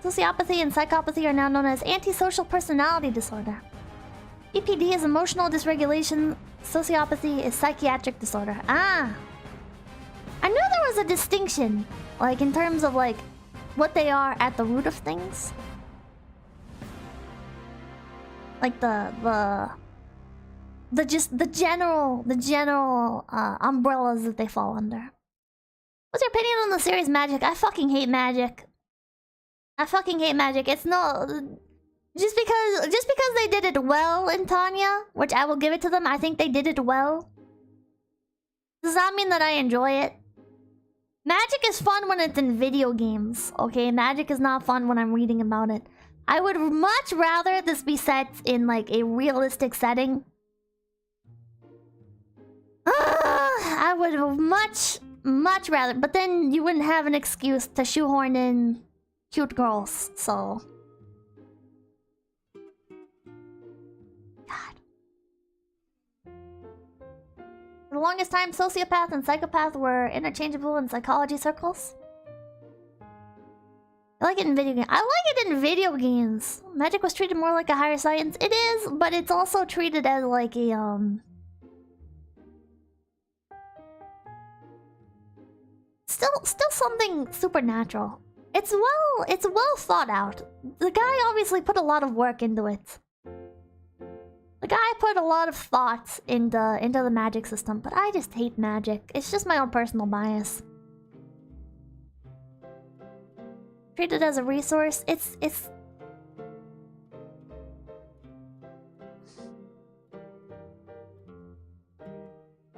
Sociopathy and psychopathy are now known as antisocial personality disorder. EPD is emotional dysregulation. Sociopathy is psychiatric disorder. Ah! I knew there was a distinction, like in terms of like what they are at the root of things. Like the general umbrellas that they fall under. What's your opinion on the series Magic? I fucking hate Magic. I fucking hate Magic. It's no... Just because they did it well in Tanya, which I will give it to them, I think they did it well, does not mean that I enjoy it. Magic is fun when it's in video games, okay? Magic is not fun when I'm reading about it. I would much rather this be set in like a realistic setting. I would much rather, but then you wouldn't have an excuse to shoehorn in cute girls, so... God. For the longest time, sociopath and psychopath were interchangeable in psychology circles. I like it in video games. I like it in video games. Magic was treated more like a higher science. It is, but it's also treated as like a still something supernatural. It's well thought out. The guy obviously put a lot of work into it. The guy put a lot of thought into the magic system, but I just hate magic. It's just my own personal bias. Treated as a resource, it's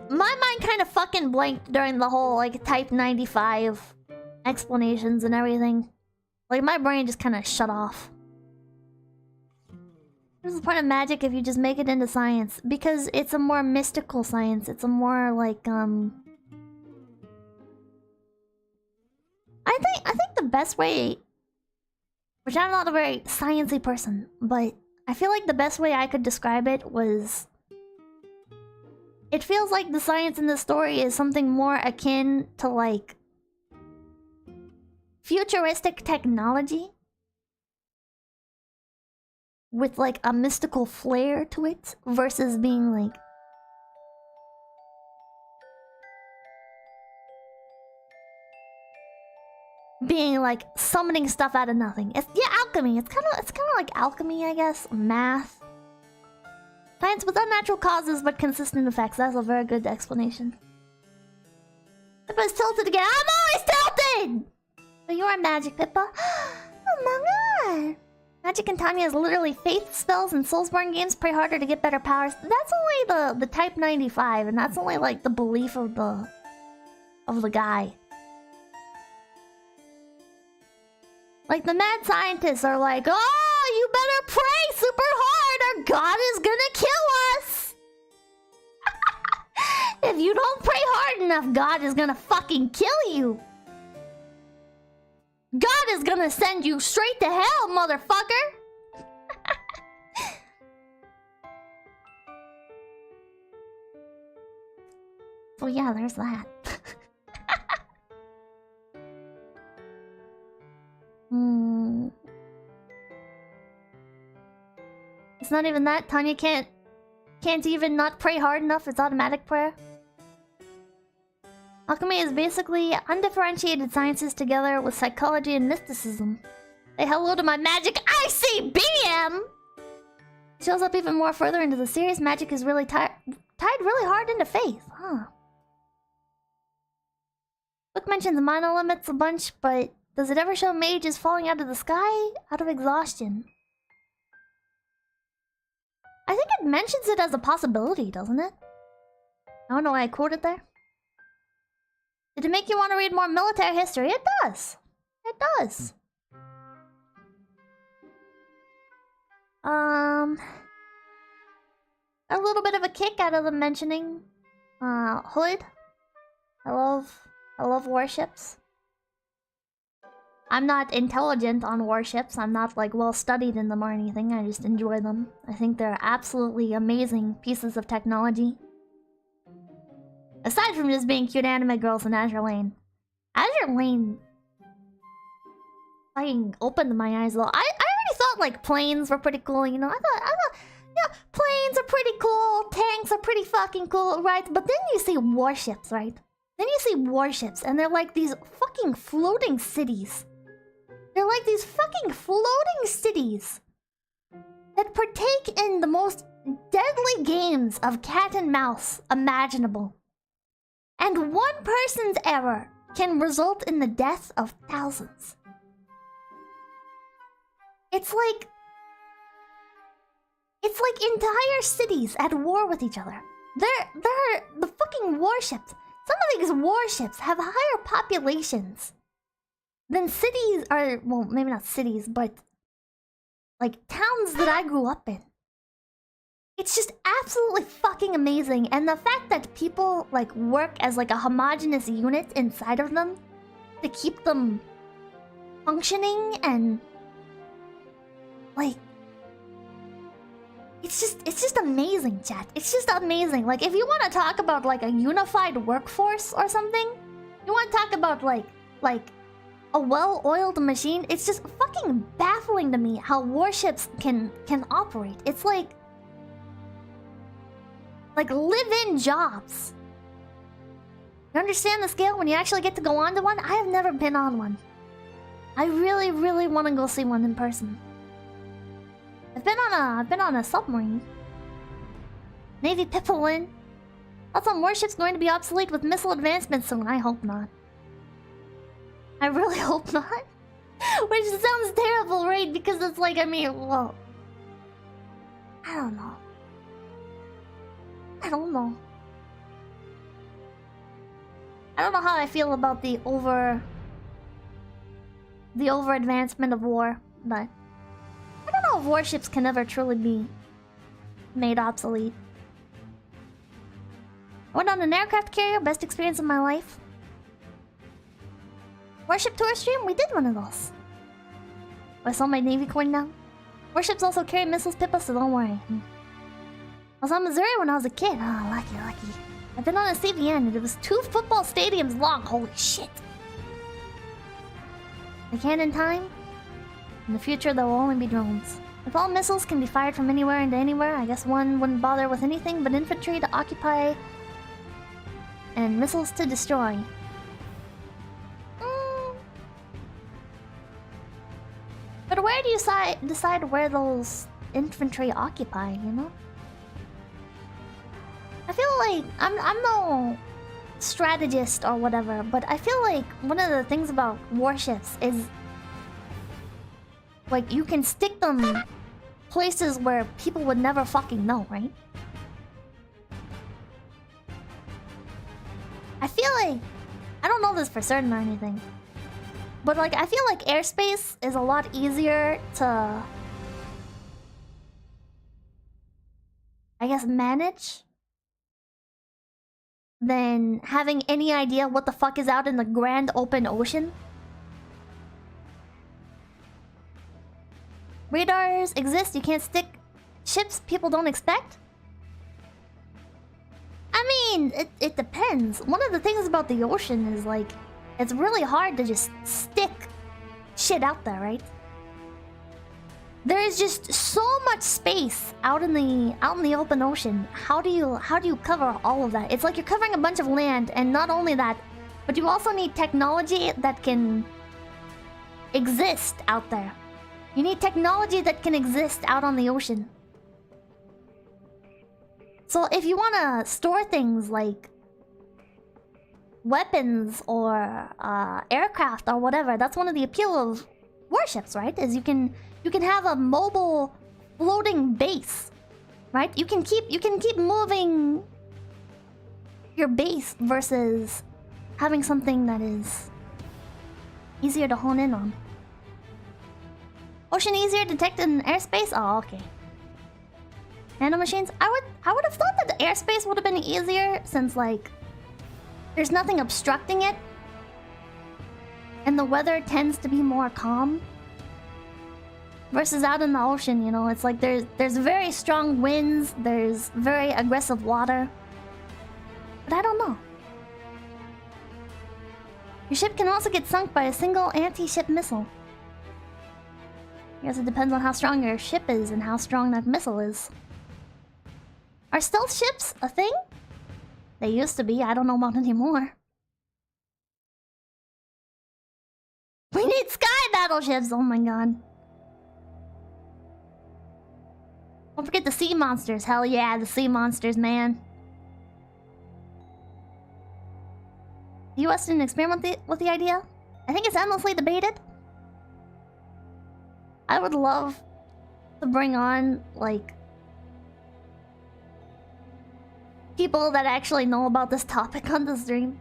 my mind kind of fucking blanked during the whole like Type 95 explanations and everything. Like my brain just kind of shut off. What's the point of magic if you just make it into science? Because it's a more mystical science. It's a more like I think the best way, which I'm not a very sciencey person, but I feel like the best way I could describe it was, it feels like the science in this story is something more akin to like futuristic technology with like a mystical flair to it versus being like summoning stuff out of nothing. It's alchemy. It's kind of like alchemy, I guess. Math. Science with unnatural causes but consistent effects. That's a very good explanation. Pippa's tilted again. I'm always tilted! So you are magic, Pippa. Oh my god. Magic in Tanya is literally faith spells and Soulsborne games. Pray harder to get better powers. That's only the Type 95, and that's only like the belief of the guy. Like the mad scientists are like, oh, you better pray super hard or God is gonna kill us. If you don't pray hard enough, God is gonna fucking kill you. God is gonna send you straight to hell, motherfucker! So yeah, there's that. It's not even that. Tanya can't even not pray hard enough. It's automatic prayer. Alchemy is basically undifferentiated sciences together with psychology and mysticism. Say hello to my magic ICBM! Shows up even more further into the series. Magic is really tied really hard into faith, huh? Book mentions mana limits a bunch, but does it ever show mages falling out of the sky out of exhaustion? I think it mentions it as a possibility, doesn't it? I don't know why I quoted there. Did it make you want to read more military history? It does. It does. A little bit of a kick out of them mentioning Hood. I love warships. I'm not intelligent on warships. I'm not like well studied in them or anything. I just enjoy them. I think they're absolutely amazing pieces of technology. Aside from just being cute anime girls in Azure Lane. Azure Lane fucking opened my eyes though. I already thought like planes were pretty cool, you know. I thought yeah, planes are pretty cool, tanks are pretty fucking cool, right? But then you see warships, right? Then you see warships and they're like these fucking floating cities. They're like these fucking floating cities that partake in the most deadly games of cat and mouse imaginable. And one person's error can result in the death of thousands. It's like entire cities at war with each other. They're the fucking warships. Some of these warships have higher populations than cities, or well, maybe not cities, but like towns that I grew up in. It's just absolutely fucking amazing, and the fact that people like work as like a homogeneous unit inside of them to keep them functioning and like it's just amazing, chat. It's just amazing. Like if you want to talk about like a unified workforce or something, you want to talk about like a well-oiled machine, it's just fucking baffling to me how warships can operate. It's like live-in jobs. You understand the scale when you actually get to go on to one? I have never been on one. I really, really want to go see one in person. I've been on a submarine. Navy Pippa win. Thoughts on warships going to be obsolete with missile advancements soon? I hope not. I really hope not. Which sounds terrible, right? Because it's like, I mean, well, I don't know. I don't know how I feel about the over advancement of war, but I don't know. know if warships can ever truly be made obsolete. I went on an aircraft carrier, best experience of my life. Warship tour stream, we did one of those. I saw my Navy coin now. Warships also carry missiles, Pippa, so don't worry. I was on Missouri when I was a kid. Oh, lucky, lucky. I've been on a CVN and it was 2 football stadiums long. Holy shit. The cannon time? In the future, there will only be drones. If all missiles can be fired from anywhere into anywhere, I guess one wouldn't bother with anything but infantry to occupy and missiles to destroy. But where do you decide where those infantry occupy, you know? I feel like I'm no strategist or whatever, but I feel like one of the things about warships is like you can stick them places where people would never fucking know, right? I feel like I don't know this for certain or anything, but like I feel like airspace is a lot easier to, I guess, manage than having any idea what the fuck is out in the grand open ocean. Radars exist, you can't stick ships people don't expect? I mean, it depends. One of the things about the ocean is like, it's really hard to just stick shit out there, right? There is just so much space out in the open ocean. How do you cover all of that? It's like you're covering a bunch of land, and not only that, but you also need technology that can exist out there. You need technology that can exist out on the ocean. So if you want to store things like weapons or aircraft or whatever, that's one of the appeal of warships, right? Is you can have a mobile floating base, right? You can keep moving your base versus having something that is easier to hone in on. Ocean easier to detect in airspace? Oh, okay. Nanomachines? I would have thought that the airspace would have been easier since like there's nothing obstructing it. And the weather tends to be more calm. Versus out in the ocean, you know, it's like there's very strong winds, there's very aggressive water. But I don't know. Your ship can also get sunk by a single anti-ship missile. I guess it depends on how strong your ship is and how strong that missile is. Are stealth ships a thing? They used to be, I don't know about anymore. We need sky battleships, oh my god. Don't forget the sea monsters. Hell yeah, the sea monsters, man. The US didn't experiment with the idea. I think it's endlessly debated. I would love to bring on, like, people that actually know about this topic on the stream.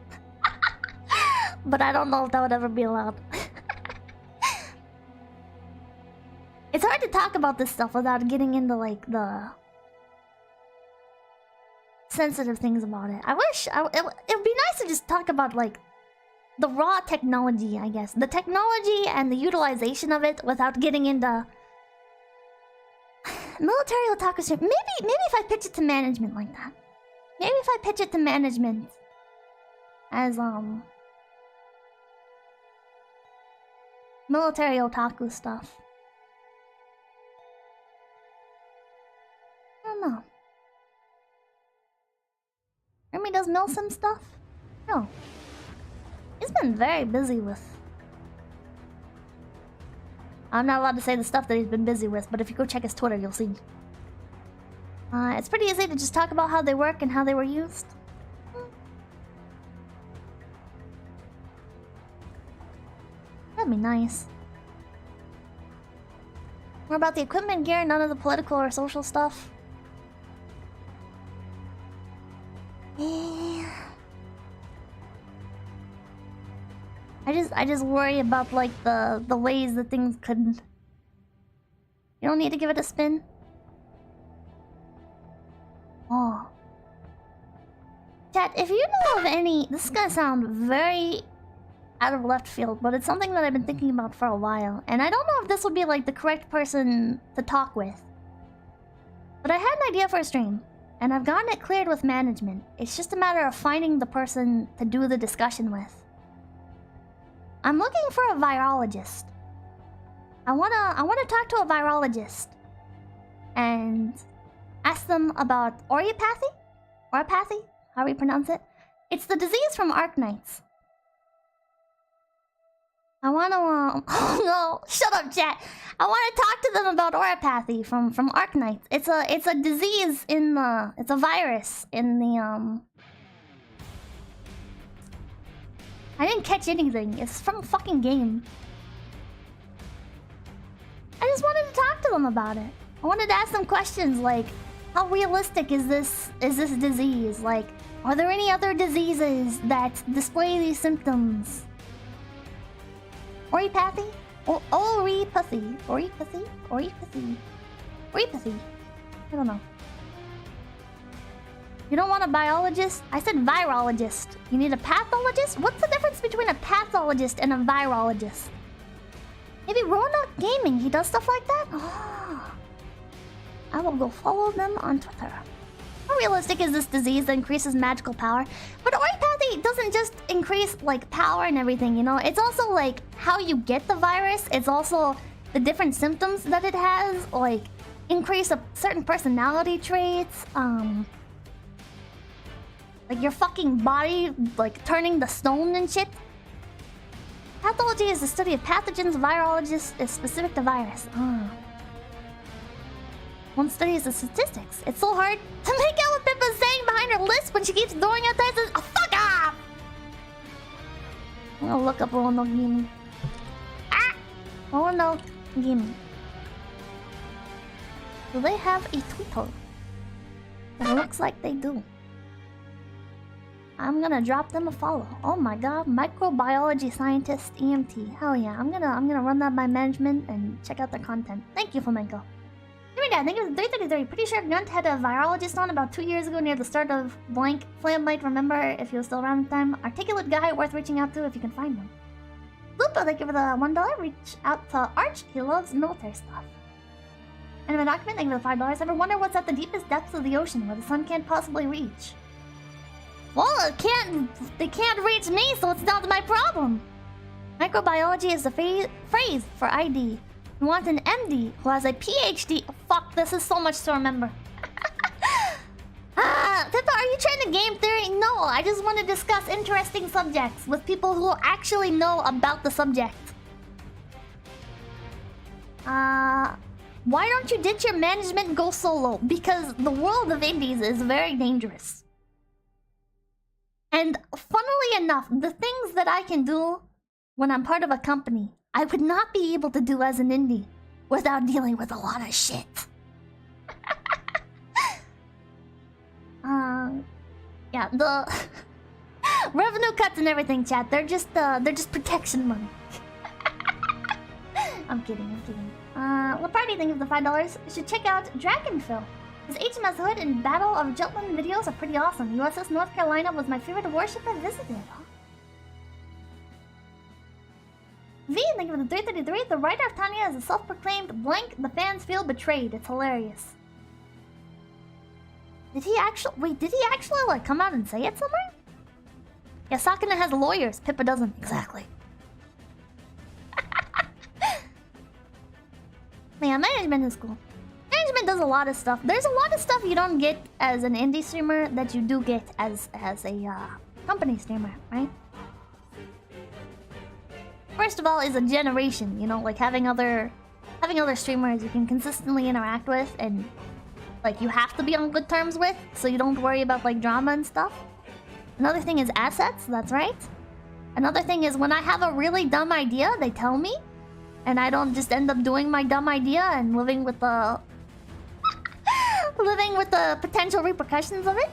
But I don't know if that would ever be allowed. It's hard to talk about this stuff without getting into, like, the sensitive things about it. I wish... it would be nice to just talk about, like, the raw technology, I guess. The technology and the utilization of it without getting into... military otaku. Maybe if I pitch it to management like that. Maybe if I pitch it to management as, military otaku stuff. I don't know. Remy does Milsim stuff? No. He's been very busy with... I'm not allowed to say the stuff that he's been busy with, but if you go check his Twitter, you'll see. It's pretty easy to just talk about how they work and how they were used. That'd be nice. More about the equipment gear, none of the political or social stuff. Yeah. I just worry about like the ways that things could You don't need to give it a spin. Oh. Chat, if you know of any... This is gonna sound very out of left field, but it's something that I've been thinking about for a while. And I don't know if this would be like the correct person to talk with. But I had an idea for a stream, and I've gotten it cleared with management. It's just a matter of finding the person to do the discussion with. I'm looking for a virologist. I wanna talk to a virologist and ask them about Oreopathy? Oreopathy? How do we pronounce it? It's the disease from Arknights. I wanna oh no, shut up, chat. I wanna talk to them about Oreopathy from Arknights. It's a disease in the... It's a virus in the I didn't catch anything. It's from a fucking game. I just wanted to talk to them about it. I wanted to ask them questions like, how realistic is this disease? Like, are there any other diseases that display these symptoms? Oreopathy? Oreopathy? Oreopathy? Oreopathy? Oreopathy? I don't know. You don't want a biologist? I said virologist. You need a pathologist? What's the difference between a pathologist and a virologist? Maybe Roanoke Gaming, he does stuff like that? Oh. I will go follow them on Twitter. How realistic is this disease that increases magical power? But Oreopathy doesn't just increase, like, power and everything, you know? It's also, like, how you get the virus. It's also the different symptoms that it has, like, increase of certain personality traits, like your fucking body, like, turning to stone and shit. Pathology is the study of pathogens. Virologist is specific to virus. One studies the statistics. It's so hard to make out what Pippa's saying behind her lisp when she keeps throwing out titles. Oh, fuck off! I'm gonna look up Roanoke Gaming. Ah! Roanoke Gaming. Do they have a Twitter? It looks like they do. I'm gonna drop them a follow. Oh my god, microbiology scientist EMT. Hell yeah, I'm gonna run that by management and check out their content. Thank you, Flamenco. Here I think it was 333. Pretty sure Grunt had a virologist on about 2 years ago near the start of blank. Flam might remember if he was still around at the time. Articulate guy worth reaching out to if you can find him. Lupa, thank you for the $1. Reach out to Arch. He loves military stuff. Anime document, thank you for the $5. Ever wonder what's at the deepest depths of the ocean where the sun can't possibly reach? Well, they can't reach me, so it's not my problem. Microbiology is the phrase for ID. You want an MD who has a PhD. Oh, fuck, this is so much to remember. Pippa, are you trying to game theory? No, I just want to discuss interesting subjects with people who actually know about the subject. Why don't you ditch your management and go solo? Because the world of indies is very dangerous. And funnily enough, the things that I can do when I'm part of a company, I would not be able to do as an indie without dealing with a lot of shit. Yeah, the revenue cuts and everything, chat. They're just protection money. I'm kidding. Lepardi, thank you for the $5. You should check out Dragonfill. His HMS Hood and Battle of Jutland videos are pretty awesome. USS North Carolina was my favorite warship I visited. V, thank you for the 333. The writer of Tanya is a self-proclaimed blank. The fans feel betrayed. It's hilarious. Did he actually like come out and say it somewhere? Yeah, Sakuna has lawyers. Pippa doesn't. Exactly. Yeah, management is cool. Management does a lot of stuff. There's a lot of stuff you don't get as an indie streamer that you do get as a company streamer, right? First of all is a generation, you know, like having other streamers you can consistently interact with and like you have to be on good terms with, so you don't worry about like drama and stuff. Another thing is assets, that's right. Another thing is when I have a really dumb idea, they tell me, and I don't just end up doing my dumb idea and living with the potential repercussions of it.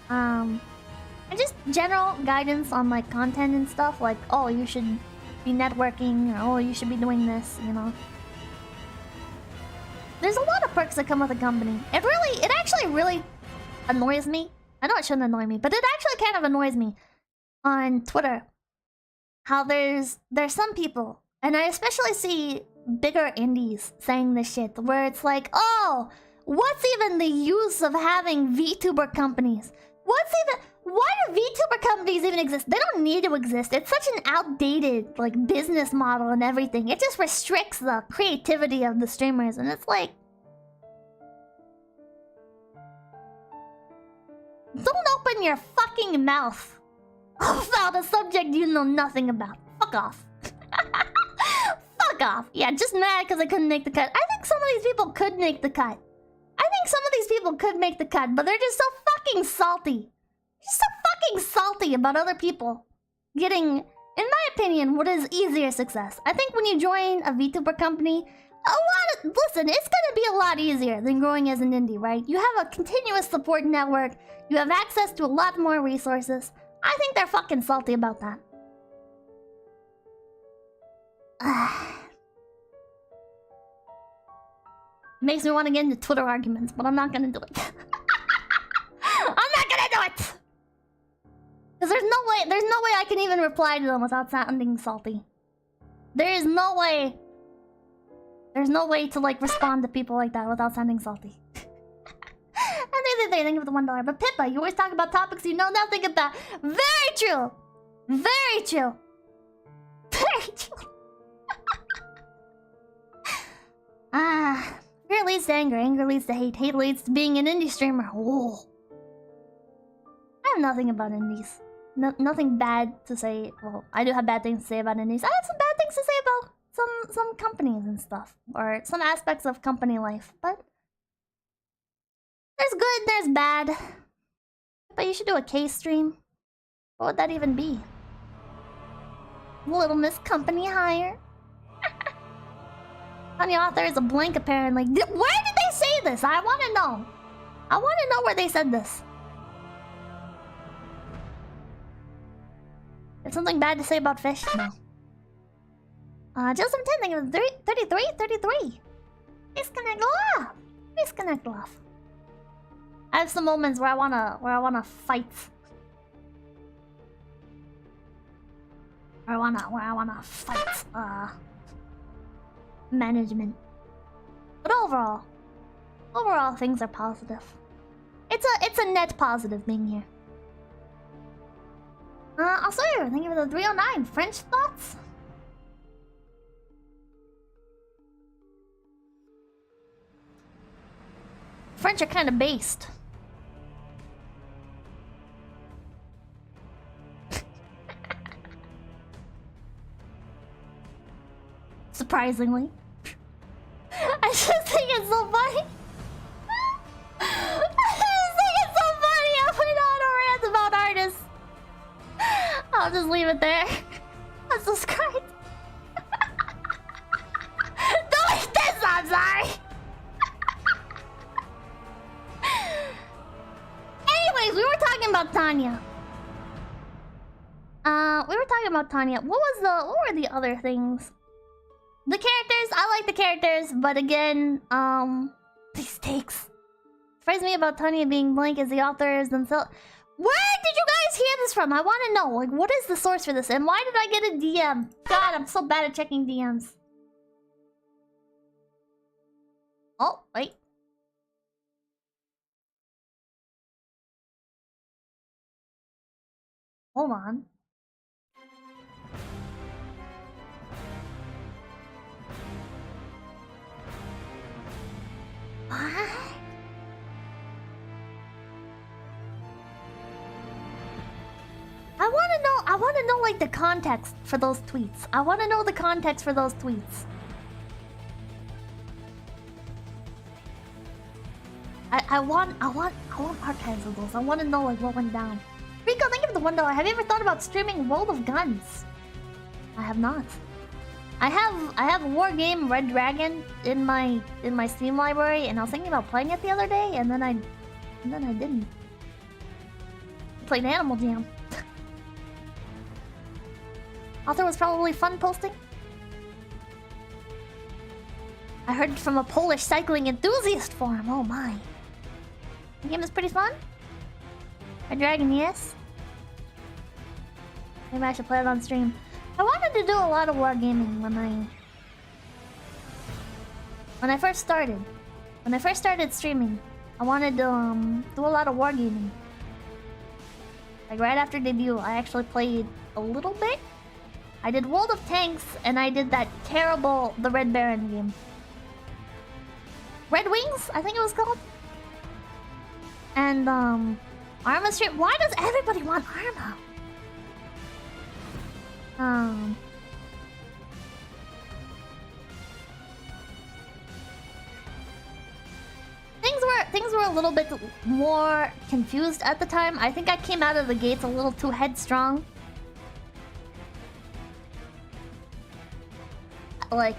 And just general guidance on like content and stuff, like, oh, you should be networking, or oh, you should be doing this, you know. There's a lot of perks that come with a company. It actually really annoys me. I know it shouldn't annoy me, but it actually kind of annoys me on Twitter. How there's some people, and I especially see bigger indies saying this shit, where it's like, oh, what's even the use of having VTuber companies? Why do VTuber companies even exist? They don't need to exist. It's such an outdated, like, business model and everything. It just restricts the creativity of the streamers, and it's like... Don't open your fucking mouth about a subject you know nothing about. Fuck off. Fuck off. Yeah, just mad because I couldn't make the cut. I think some of these people could make the cut. But they're just so fucking salty. Just so fucking salty about other people getting, in my opinion, what is easier success. I think when you join a VTuber company, listen, it's gonna be a lot easier than growing as an indie, right? You have a continuous support network, you have access to a lot more resources. I think they're fucking salty about that. Makes me want to get into Twitter arguments, but I'm not gonna do it. I'm not gonna do it! Because there's no way I can even reply to them without sounding salty. There's no way to, like, respond to people like that without sounding salty. And they think of the $1. But Pippa, you always talk about topics you know nothing about. Very true! Very true! Very true! Fear leads to anger, anger leads to hate, hate leads to being an indie streamer. Whoa. I have nothing about indies. Nothing bad to say. Well, I do have bad things to say about indies. I have some bad things to say about some companies and stuff. Or some aspects of company life. But there's good, there's bad. But you should do a case stream. What would that even be? Little Miss Company Hire. Funny author is a blank apparently. Where did they say this? I want to know. I want to know where they said this. There's something bad to say about fish? No. Just some 10, 33. Disconnect off. Disconnect off. I have some moments where I wanna fight. Where I wanna fight management. But overall things are positive. It's a net positive being here. Also, thank you for the 309. French thoughts? French are kind of based. Surprisingly. I just think it's so funny. I just think it's so funny. I went on a rant about artists. I'll just leave it there. Unsubscribe. Don't eat this, I'm sorry. Anyways, we were talking about Tanya. What were the other things? The characters, I like the characters, but again, these takes. Surprised me about Tanya being blank as the authors themselves. Where did you guys hear this from? I want to know, like, what is the source for this? And why did I get a DM? God, I'm so bad at checking DMs. Oh, wait. Hold on. What? I want to know like the context for those tweets. I want to know the context for those tweets. I want archives of those. I want to know like what went down. Rico, thank you for the $1. Have you ever thought about streaming World of Guns? I have not. I have War Game Red Dragon in my Steam library, and I was thinking about playing it the other day, and then I didn't. I played Animal Jam. Author was probably fun posting. I heard from a Polish cycling enthusiast forum. Oh my. The game is pretty fun. A dragon, yes. Maybe I should play it on stream. I wanted to do a lot of wargaming when I first started. When I first started streaming, I wanted to do a lot of wargaming. Like right after debut, I actually played a little bit. I did World of Tanks and I did that terrible The Red Baron game. Red Wings, I think it was called. And Arma Stream. Why does everybody want Arma? Things were a little bit more confused at the time. I think I came out of the gates a little too headstrong. Like,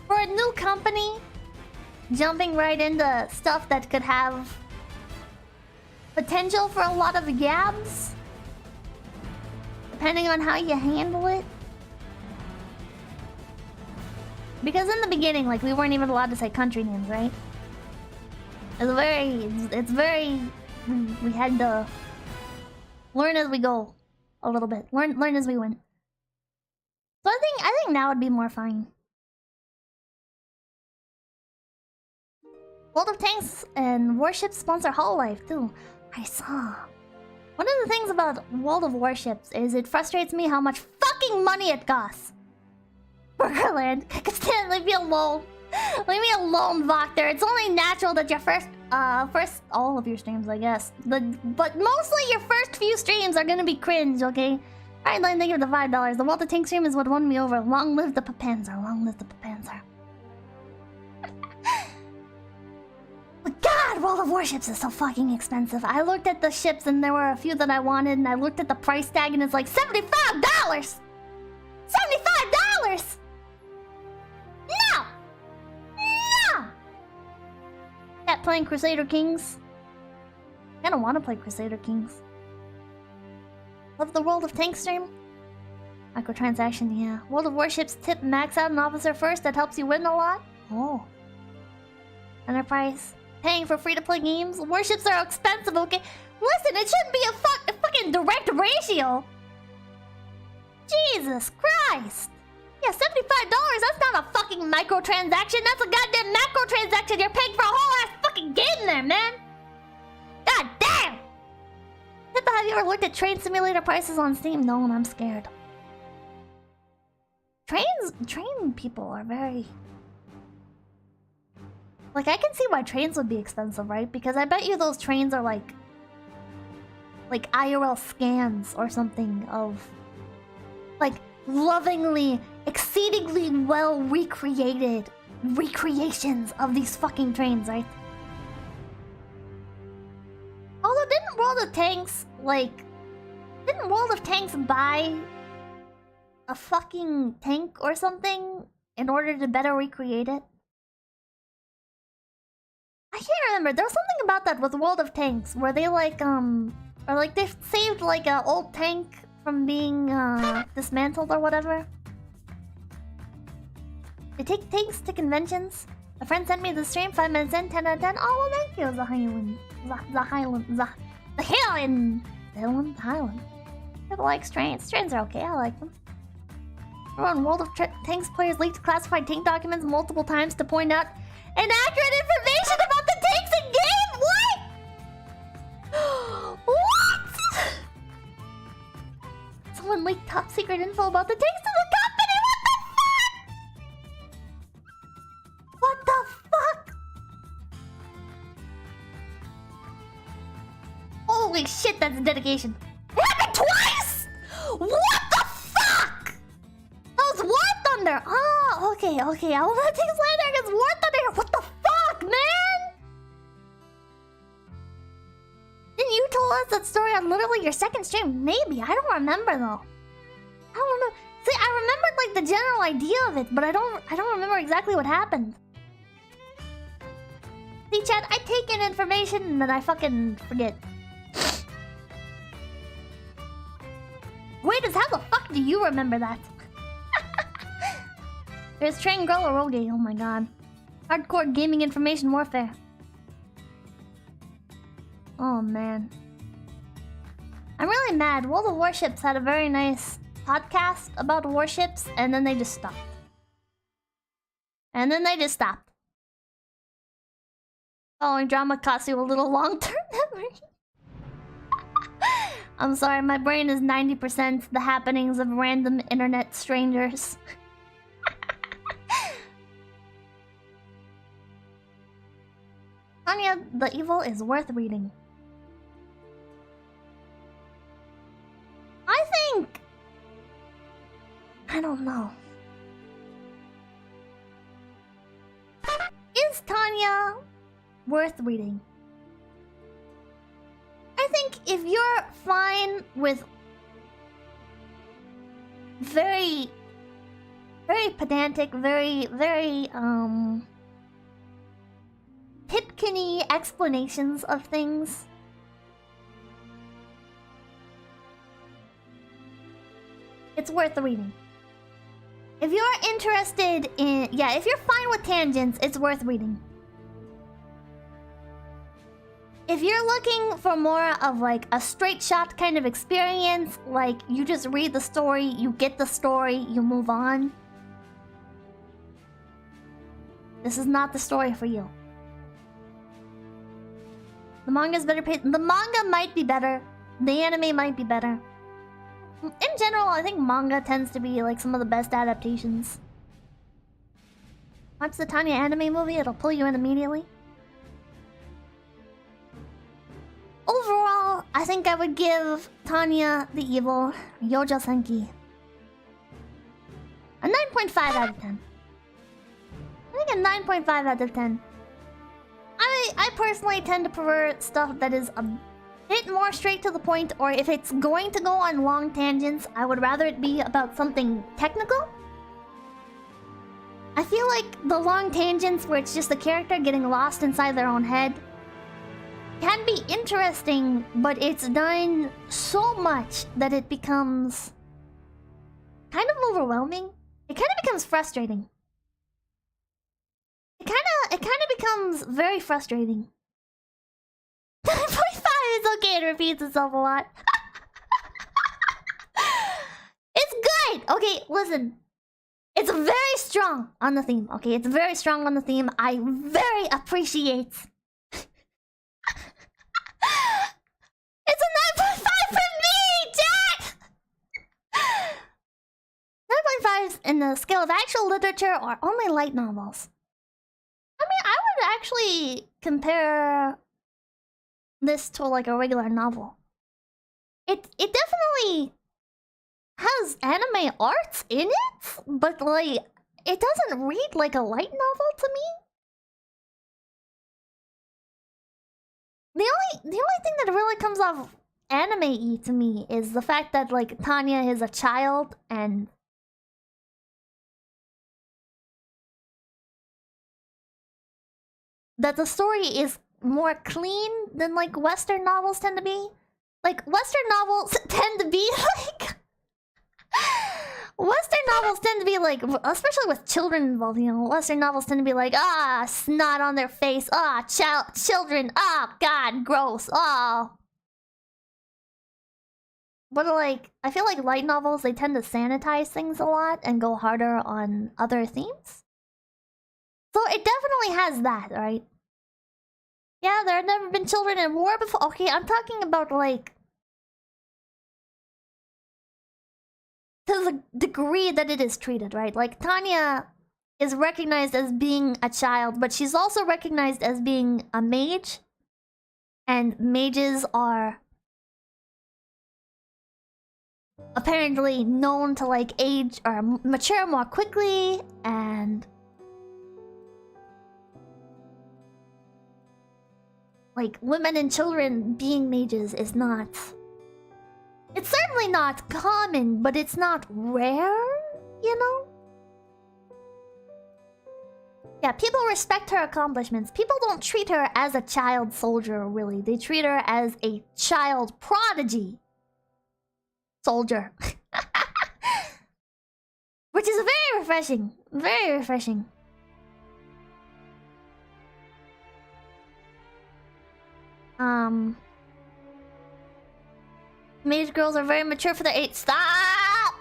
for a new company, jumping right into stuff that could have potential for a lot of yabs, depending on how you handle it. Because in the beginning, like, we weren't even allowed to say country names, right? It's very... We had to learn as we go a little bit. Learn as we went. So I think now would be more fine. World of Tanks and Warships sponsor Hololive too. I saw. One of the things about World of Warships is it frustrates me how much fucking money it costs. Burgerland, I could stand, leave me alone. Leave me alone, Voctor. It's only natural that your first all of your streams, I guess. But mostly your first few streams are gonna be cringe, okay? Alright, then thank you for the $5. The World of Tanks stream is what won me over. Long live the Papanzer. Long live the Papanzer. But God, World of Warships is so fucking expensive. I looked at the ships and there were a few that I wanted, and I looked at the price tag and it's like $75! $75! No! No! Cat playing Crusader Kings. I don't want to play Crusader Kings. Love the World of Tanks stream. Microtransaction, yeah. World of Warships tip max out an officer first. That helps you win a lot. Oh. Enterprise. Paying for free-to-play games. Warships are expensive, okay? Listen, it shouldn't be a fucking direct ratio. Jesus Christ. Yeah, $75, that's not a fucking microtransaction. That's a goddamn macrotransaction. You're paying for a whole ass fucking game there, man. God damn. Pippa, have you ever looked at train simulator prices on Steam? No, and I'm scared. Train people are very... Like, I can see why trains would be expensive, right? Because I bet you those trains are like IRL scans or something of... Like, lovingly, exceedingly well recreated recreations of these fucking trains, right? Although, didn't World of Tanks, like... Didn't World of Tanks buy a fucking tank or something in order to better recreate it? I can't remember. There was something about that with World of Tanks where they like or like they saved like an old tank from being dismantled or whatever. They take tanks to conventions. A friend sent me the stream 5 minutes in, 10 out of 10. Oh, well, thank you, the Highland. People like trains. Trains are okay. I like them. Everyone, World of Tanks players leaked classified tank documents multiple times to point out inaccurate information about the tanks in game. What? What? Someone leaked top secret info about the tanks to the company. What the fuck? Holy shit, that's dedication. It happened twice? What the fuck? That was War Thunder. Oh, okay. I will not take slander against War Thunder. What the fuck, man? Didn't you tell us that story on literally your second stream? Maybe. I don't remember though. I don't remember. See, I remembered like the general idea of it, but I don't remember exactly what happened. See, chat, I take in information and then I fucking forget. Wait, how the fuck do you do remember that. There's Train Girl Oroge, oh my god. Hardcore gaming information warfare. Oh man. I'm really mad. World of Warships had a very nice podcast about warships, and then they just stopped. Following drama costs you a little long-term memory. I'm sorry, my brain is 90% the happenings of random internet strangers. Tanya the Evil is worth reading. I don't know. Is Tanya worth reading? I think if you're fine with very pedantic, very Pipkin-y explanations of things, it's worth reading. If you're interested in... yeah, if you're fine with tangents, it's worth reading. If you're looking for more of like a straight shot kind of experience, like you just read the story, you get the story, you move on, this is not the story for you. The manga's better paid. The manga might be better. The anime might be better. In general, I think manga tends to be like some of the best adaptations. Watch the Tanya anime movie, it'll pull you in immediately. Overall, I think I would give Tanya the Evil Yojo Senki a 9.5 out of 10. I think a 9.5 out of 10. I personally tend to prefer stuff that is a bit more straight to the point, or if it's going to go on long tangents, I would rather it be about something technical. I feel like the long tangents where it's just the character getting lost inside their own head can be interesting, but it's done so much that it becomes kind of overwhelming. It kind of becomes frustrating. It kind of becomes very frustrating. 9.5 is okay, it repeats itself a lot. It's good! Okay, listen. It's very strong on the theme, okay? It's very strong on the theme. I very appreciate... It's a 9.5 for me, chat! 9.5s in the scale of actual literature or only light novels. I mean, I would actually compare this to like a regular novel. It definitely has anime arts in it, but like it doesn't read like a light novel to me. The only thing that really comes off anime-y to me is the fact that like Tanya is a child and that the story is more clean than like Western novels tend to be. Like Western novels tend to be like Western novels tend to be like, especially with children involved, you know, Western novels tend to be like, ah, snot on their face, ah, children, ah, God, gross, ah. But like, I feel like light novels, they tend to sanitize things a lot and go harder on other themes. So it definitely has that, right? Yeah, there have never been children in war before. Okay, I'm talking about like to the degree that it is treated, right? Like Tanya is recognized as being a child, but she's also recognized as being a mage. And mages are apparently known to like age or mature more quickly, and like women and children being mages is not... It's certainly not common, but it's not rare, you know? Yeah, people respect her accomplishments. People don't treat her as a child soldier, really. They treat her as a child prodigy soldier. Which is very refreshing. Very refreshing. Mage girls are very mature for their age. Stop!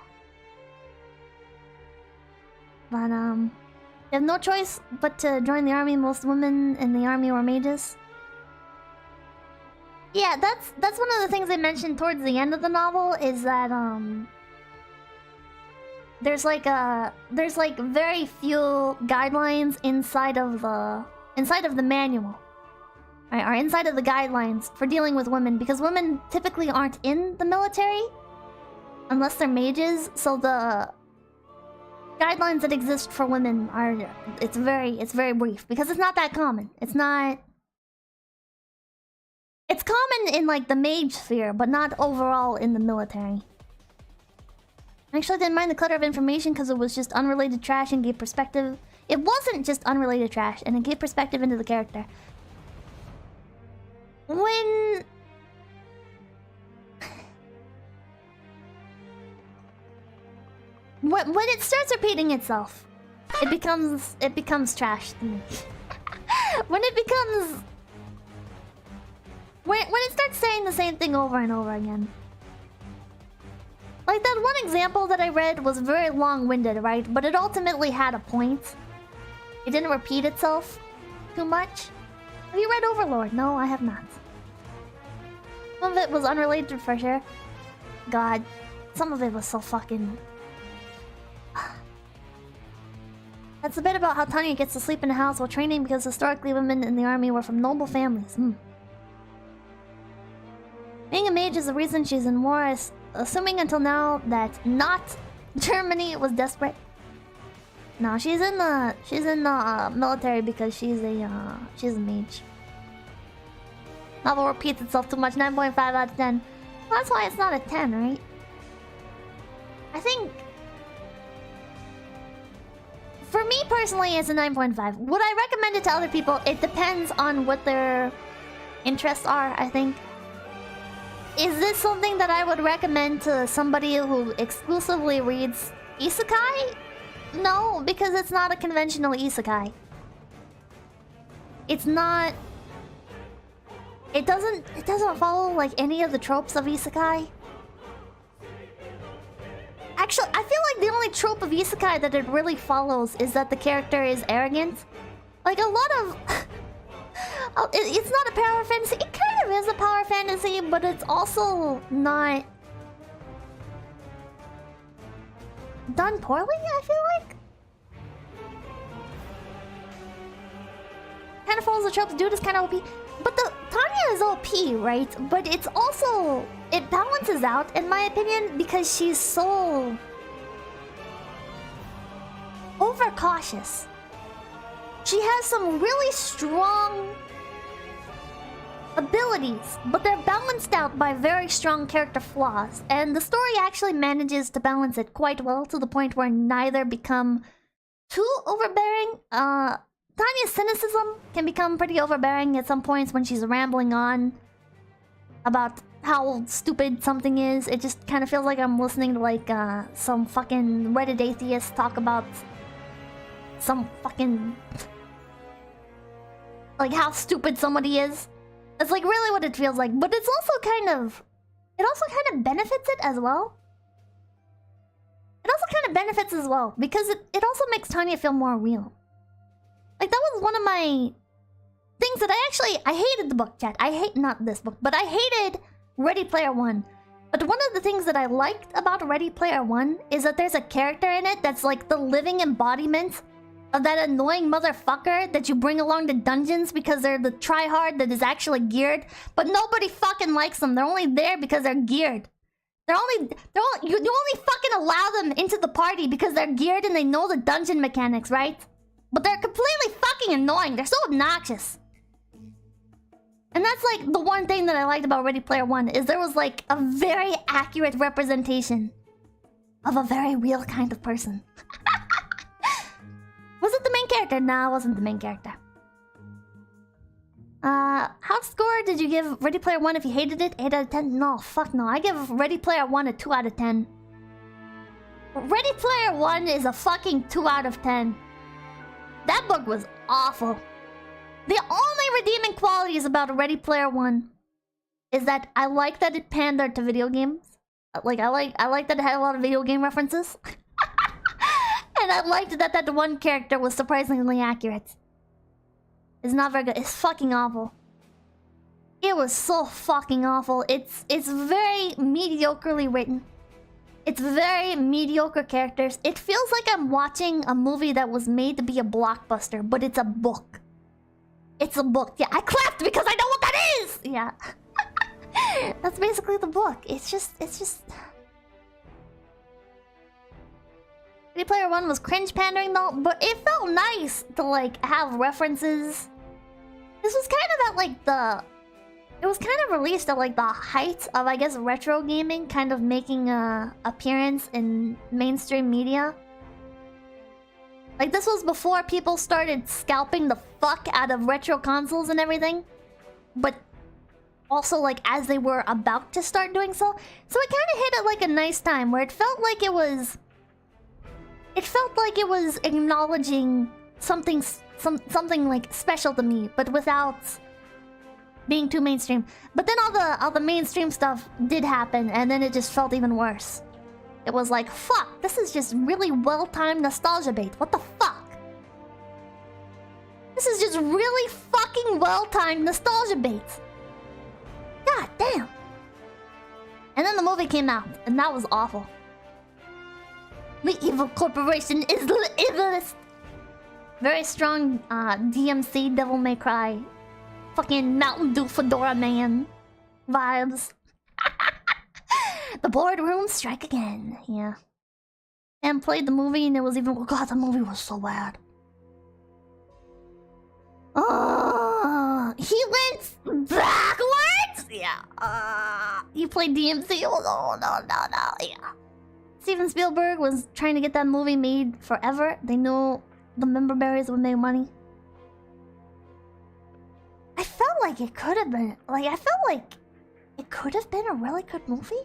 But, they have no choice but to join the army. Most women in the army were mages. Yeah, that's one of the things they mentioned towards the end of the novel, is that, there's like very few guidelines inside of the manual. Right, or inside of the guidelines for dealing with women, because women typically aren't in the military unless they're mages, so the guidelines that exist for women are it's very brief, because it's not that common. It's common in like the mage sphere, but not overall in the military. I actually didn't mind the clutter of information because it was just unrelated trash and gave perspective. It wasn't just unrelated trash, and it gave perspective into the character. When it starts repeating itself, it becomes trash to me. when it starts saying the same thing over and over again. Like that one example that I read was very long-winded, right? But it ultimately had a point. It didn't repeat itself too much. Have you read Overlord? No, I have not. Some of it was unrelated for sure. God, some of it was so fucking... That's the bit about how Tanya gets to sleep in a house while training because historically women in the army were from noble families. Being a mage is the reason she's in war, assuming until now that not Germany was desperate. No, she's in the military because she's a mage. Novel repeats itself too much. 9.5 out of 10. Well, that's why it's not a 10, right? I think for me personally, it's a 9.5. Would I recommend it to other people? It depends on what their interests are, I think. Is this something that I would recommend to somebody who exclusively reads isekai? No, because it's not a conventional isekai. It's not... It doesn't follow like any of the tropes of isekai. Actually, I feel like the only trope of isekai that it really follows is that the character is arrogant. Like a lot of... it's not a power fantasy. It kind of is a power fantasy, but it's also not... done poorly, I feel like? Kind of follows the tropes. Dude is kind of OP. But the Tanya is OP, right? But it's also... it balances out, in my opinion, because she's so... overcautious. She has some really strong abilities, but they're balanced out by very strong character flaws. And the story actually manages to balance it quite well, to the point where neither become too overbearing. Tanya's cynicism can become pretty overbearing at some points when she's rambling on about how stupid something is. It just kind of feels like I'm listening to like some fucking Reddit atheist talk about some fucking... like how stupid somebody is. That's like really what it feels like. But it's also kind of... it also kind of benefits it as well. It also kind of benefits as well, because it also makes Tanya feel more real. Like, that was one of my things that I hated the book, chat. Not this book, but I hated Ready Player One. But one of the things that I liked about Ready Player One is that there's a character in it that's like the living embodiment of that annoying motherfucker that you bring along to dungeons because they're the tryhard that is actually geared, but nobody fucking likes them. They're only there because they're geared. You only fucking allow them into the party because they're geared and they know the dungeon mechanics, right? But they're completely fucking annoying. They're so obnoxious. And that's like the one thing that I liked about Ready Player One, is there was like a very accurate representation of a very real kind of person. Was it the main character? No, it wasn't the main character. How score did you give Ready Player One if you hated it? 8 out of 10? No, fuck no. I give Ready Player One a 2 out of 10. Ready Player One is a fucking 2 out of 10. That book was awful. The only redeeming qualities about Ready Player One is that I like that it pandered to video games. Like I like that it had a lot of video game references. And I liked that that one character was surprisingly accurate. It's not very good. It's fucking awful. It was so fucking awful. It's very mediocrely written. It's very mediocre characters. It feels like I'm watching a movie that was made to be a blockbuster, but it's a book. It's a book. Yeah, I clapped because I know what that is! Yeah. That's basically the book. It's just... Ready Player One was cringe pandering though, but it felt nice to like have references. This was kind of at like the... It was kind of released at like the height of, I guess, retro gaming kind of making a appearance in mainstream media. Like this was before people started scalping the fuck out of retro consoles and everything. But also like as they were about to start doing so. So it kind of hit at like a nice time where it felt like it was... It felt like it was acknowledging something like special to me, but without being too mainstream. But then all the mainstream stuff did happen, and then it just felt even worse. It was like, fuck, this is just really well-timed nostalgia bait. What the fuck? This is just really fucking well-timed nostalgia bait. God damn. And then the movie came out, and that was awful. The evil corporation is the evilest. Very strong DMC Devil May Cry. Fucking Mountain Dew Fedora Man vibes. The boardroom strike again. Yeah. And played the movie and it was even... Oh god, the movie was so bad. He went backwards? Yeah. You played DMC? Oh, no. Yeah. Steven Spielberg was trying to get that movie made forever. They knew the member berries would make money. I felt like it could have been... Like, I felt like it could have been a really good movie.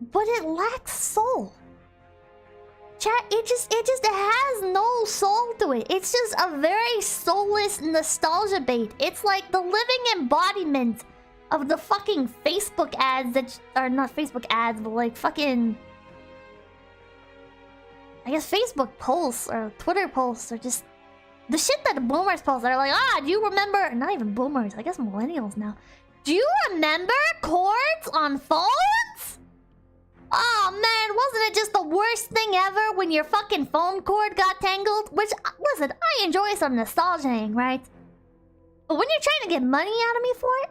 But it lacks soul. Chat, it just has no soul to it. It's just a very soulless nostalgia bait. It's like the living embodiment of the fucking Facebook ads that... Or not Facebook ads, but like fucking... I guess Facebook posts or Twitter posts or just... The shit that the boomers post that are like, do you remember... Not even boomers, I guess millennials now. Do you remember cords on phones? Oh man, wasn't it just the worst thing ever when your fucking phone cord got tangled? Which, listen, I enjoy some nostalgia, right? But when you're trying to get money out of me for it,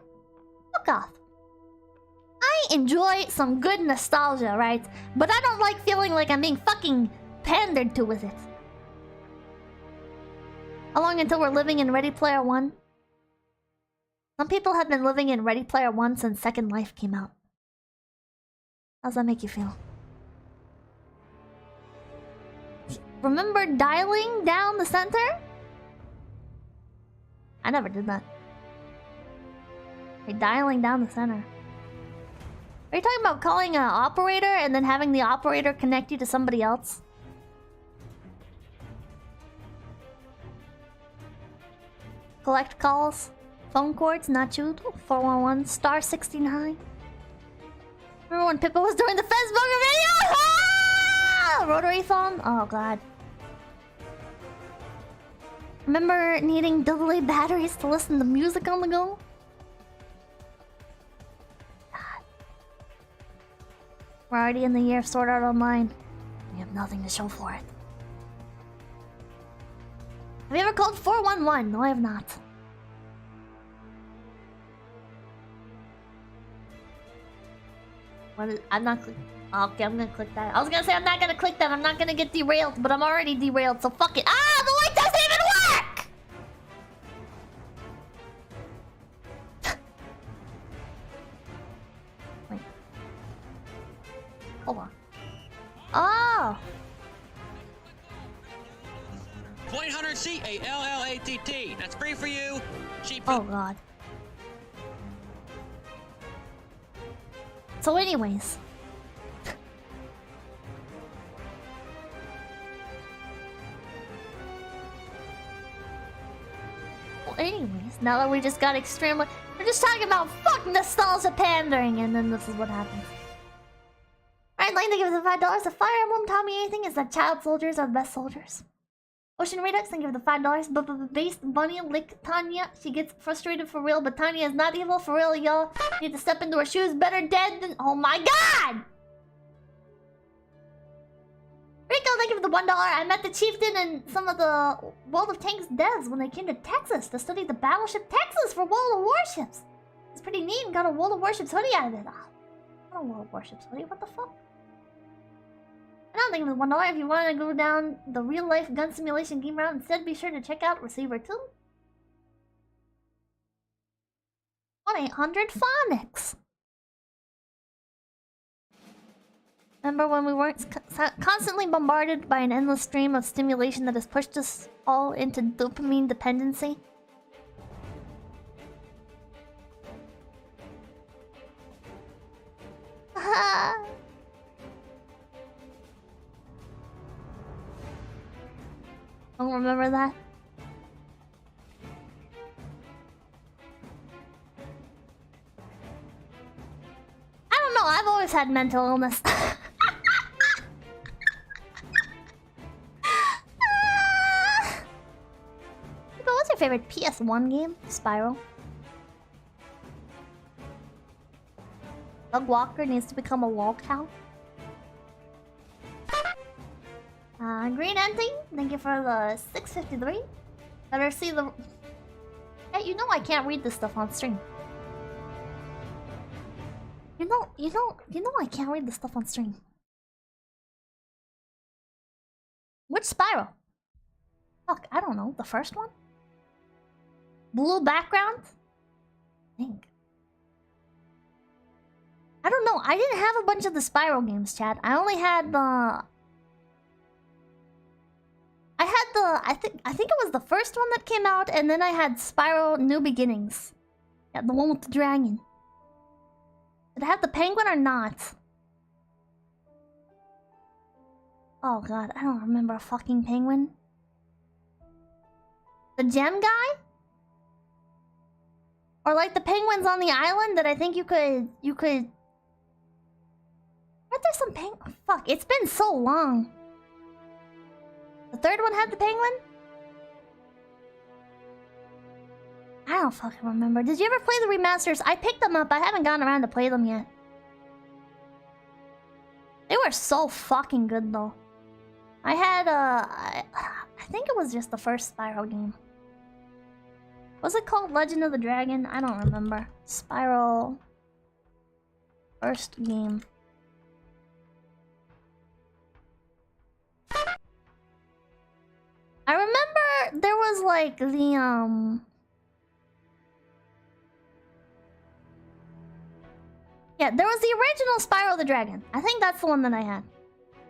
fuck off. I enjoy some good nostalgia, right? But I don't like feeling like I'm being fucking pandered to with it. How long until we're living in Ready Player One? Some people have been living in Ready Player One since Second Life came out. How's that make you feel? Remember dialing down the center? I never did that. Wait, dialing down the center. Are you talking about calling an operator and then having the operator connect you to somebody else? Collect calls. Phone cords, not chewed. 411 star 69. Remember when Pippa was doing the Facebook video? Ah! Rotary phone? Oh god. Remember needing AA batteries to listen to music on the go? God. We're already in the year of Sword Art Online. We have nothing to show for it. Have you ever called 411? No, I have not. What is... I'm not clicking... Okay, I'm gonna click that. I was gonna say I'm not gonna click that. I'm not gonna get derailed, but I'm already derailed, so fuck it. Ah! The light doesn't even work! Wait. Hold on. Oh! Point Hunter CALLATT. That's free for you. Cheap. Oh god. So anyways. anyways, now that we just got extremely... We're just talking about fuck nostalgia pandering, and then this is what happens. Alright, Lane, they give us the $5. The Fire Emblem taught me anything is that child soldiers are the best soldiers. Ocean Redux, thank you for the $5. But based Bunny lick Tanya. She gets frustrated for real, but Tanya is not evil for real, y'all. Need to step into her shoes. Better dead than... Oh my god! Rico, thank you for the $1. I met the chieftain and some of the World of Tanks devs when they came to Texas to study the battleship Texas for World of Warships. It's pretty neat and got a World of Warships hoodie out of it. Oh, not a World of Warships hoodie, what the fuck? I don't think it was $1. If you want to go down the real-life gun simulation game route instead, be sure to check out Receiver 2. 1-800-PHONICS. Remember when we weren't constantly bombarded by an endless stream of stimulation that has pushed us all into dopamine dependency? I don't remember that. I don't know, I've always had mental illness. What's your favorite PS1 game? Spyro. Doug Walker needs to become a wall cow. Green Ending, thank you for the 653. Better see the... Hey, you know I can't read this stuff on stream. You know I can't read this stuff on stream. Which Spyro? Fuck, I don't know. The first one? Blue background? I think. I don't know. I didn't have a bunch of the Spyro games, Chad. I only had the... I think it was the first one that came out, and then I had Spyro New Beginnings. Yeah, the one with the dragon. Did I have the penguin or not? Oh god, I don't remember a fucking penguin. The gem guy? Or like the penguins on the island that I think you could... Weren't there some penguin? Fuck, it's been so long. The third one had the penguin? I don't fucking remember. Did you ever play the remasters? I picked them up. I haven't gotten around to play them yet. They were so fucking good though. I had I think it was just the first Spyro game. Was it called Legend of the Dragon? I don't remember. Spyro first game. I remember there was like the yeah, there was the original Spyro the Dragon. I think that's the one that I had.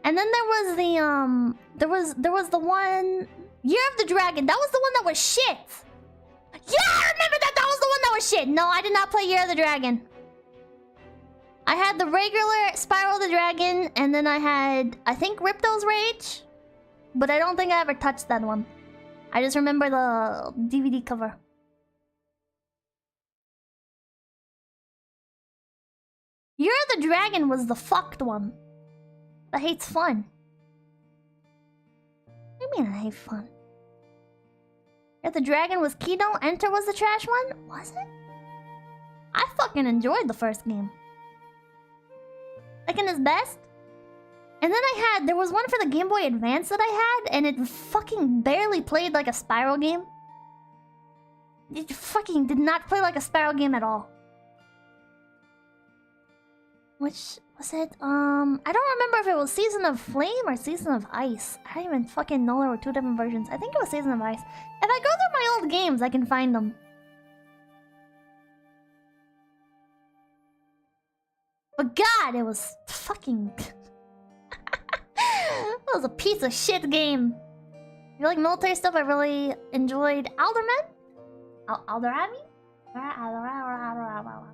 And then there was the there was the one Year of the Dragon. That was the one that was shit. Yeah, I remember that. That was the one that was shit. No, I did not play Year of the Dragon. I had the regular Spyro the Dragon, and then I had, I think, Ripto's Rage. But I don't think I ever touched that one. I just remember the DVD cover. Year of the Dragon was the fucked one. That hates fun. What do you mean I hate fun? Year of the Dragon was Kino, Enter was the trash one? Was it? I fucking enjoyed the first game. Like in his best? And then there was one for the Game Boy Advance that I had, and it fucking barely played like a Spyro game. It fucking did not play like a Spyro game at all. Which was it? I don't remember if it was Season of Flame or Season of Ice. I don't even fucking know there were two different versions. I think it was Season of Ice. If I go through my old games, I can find them. But god, it was fucking... That was a piece of shit game. If you like military stuff, I really enjoyed Alderman? Alderami? Well,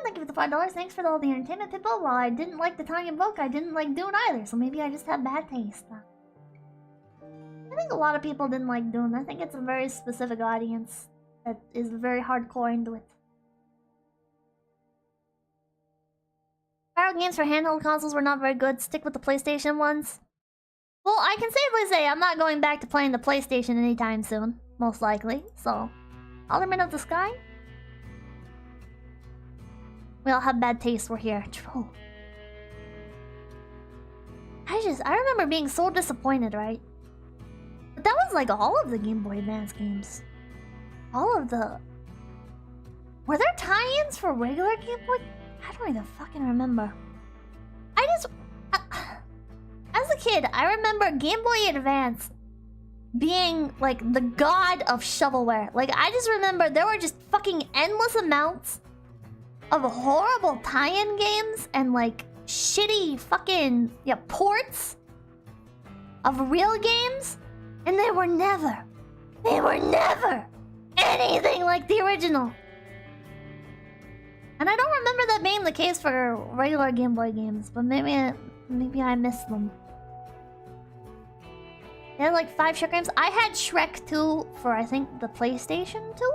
thank you for the $5. Thanks for all the entertainment, people. While I didn't like the Tanya book, I didn't like Dune either, so maybe I just have bad taste. think a lot of people didn't like Dune. I think it's a very specific audience that is very hardcore into it. Viral games for handheld consoles were not very good. Stick with the PlayStation ones. Well, I can safely say I'm not going back to playing the PlayStation anytime soon. Most likely. So, Alderman of the Sky? We all have bad taste. We're here. True. I remember being so disappointed, right? But that was like all of the Game Boy Advance games. All of the... Were there tie-ins for regular Game Boy? I don't even fucking remember. As a kid, I remember Game Boy Advance being like the god of shovelware. Like, I just remember there were just fucking endless amounts of horrible tie-in games and like shitty fucking ports of real games, and they were never anything like the original. And I don't remember that being the case for regular Game Boy games, but maybe I missed them. They had like 5 Shrek games. I had Shrek 2 for, I think, the PlayStation 2?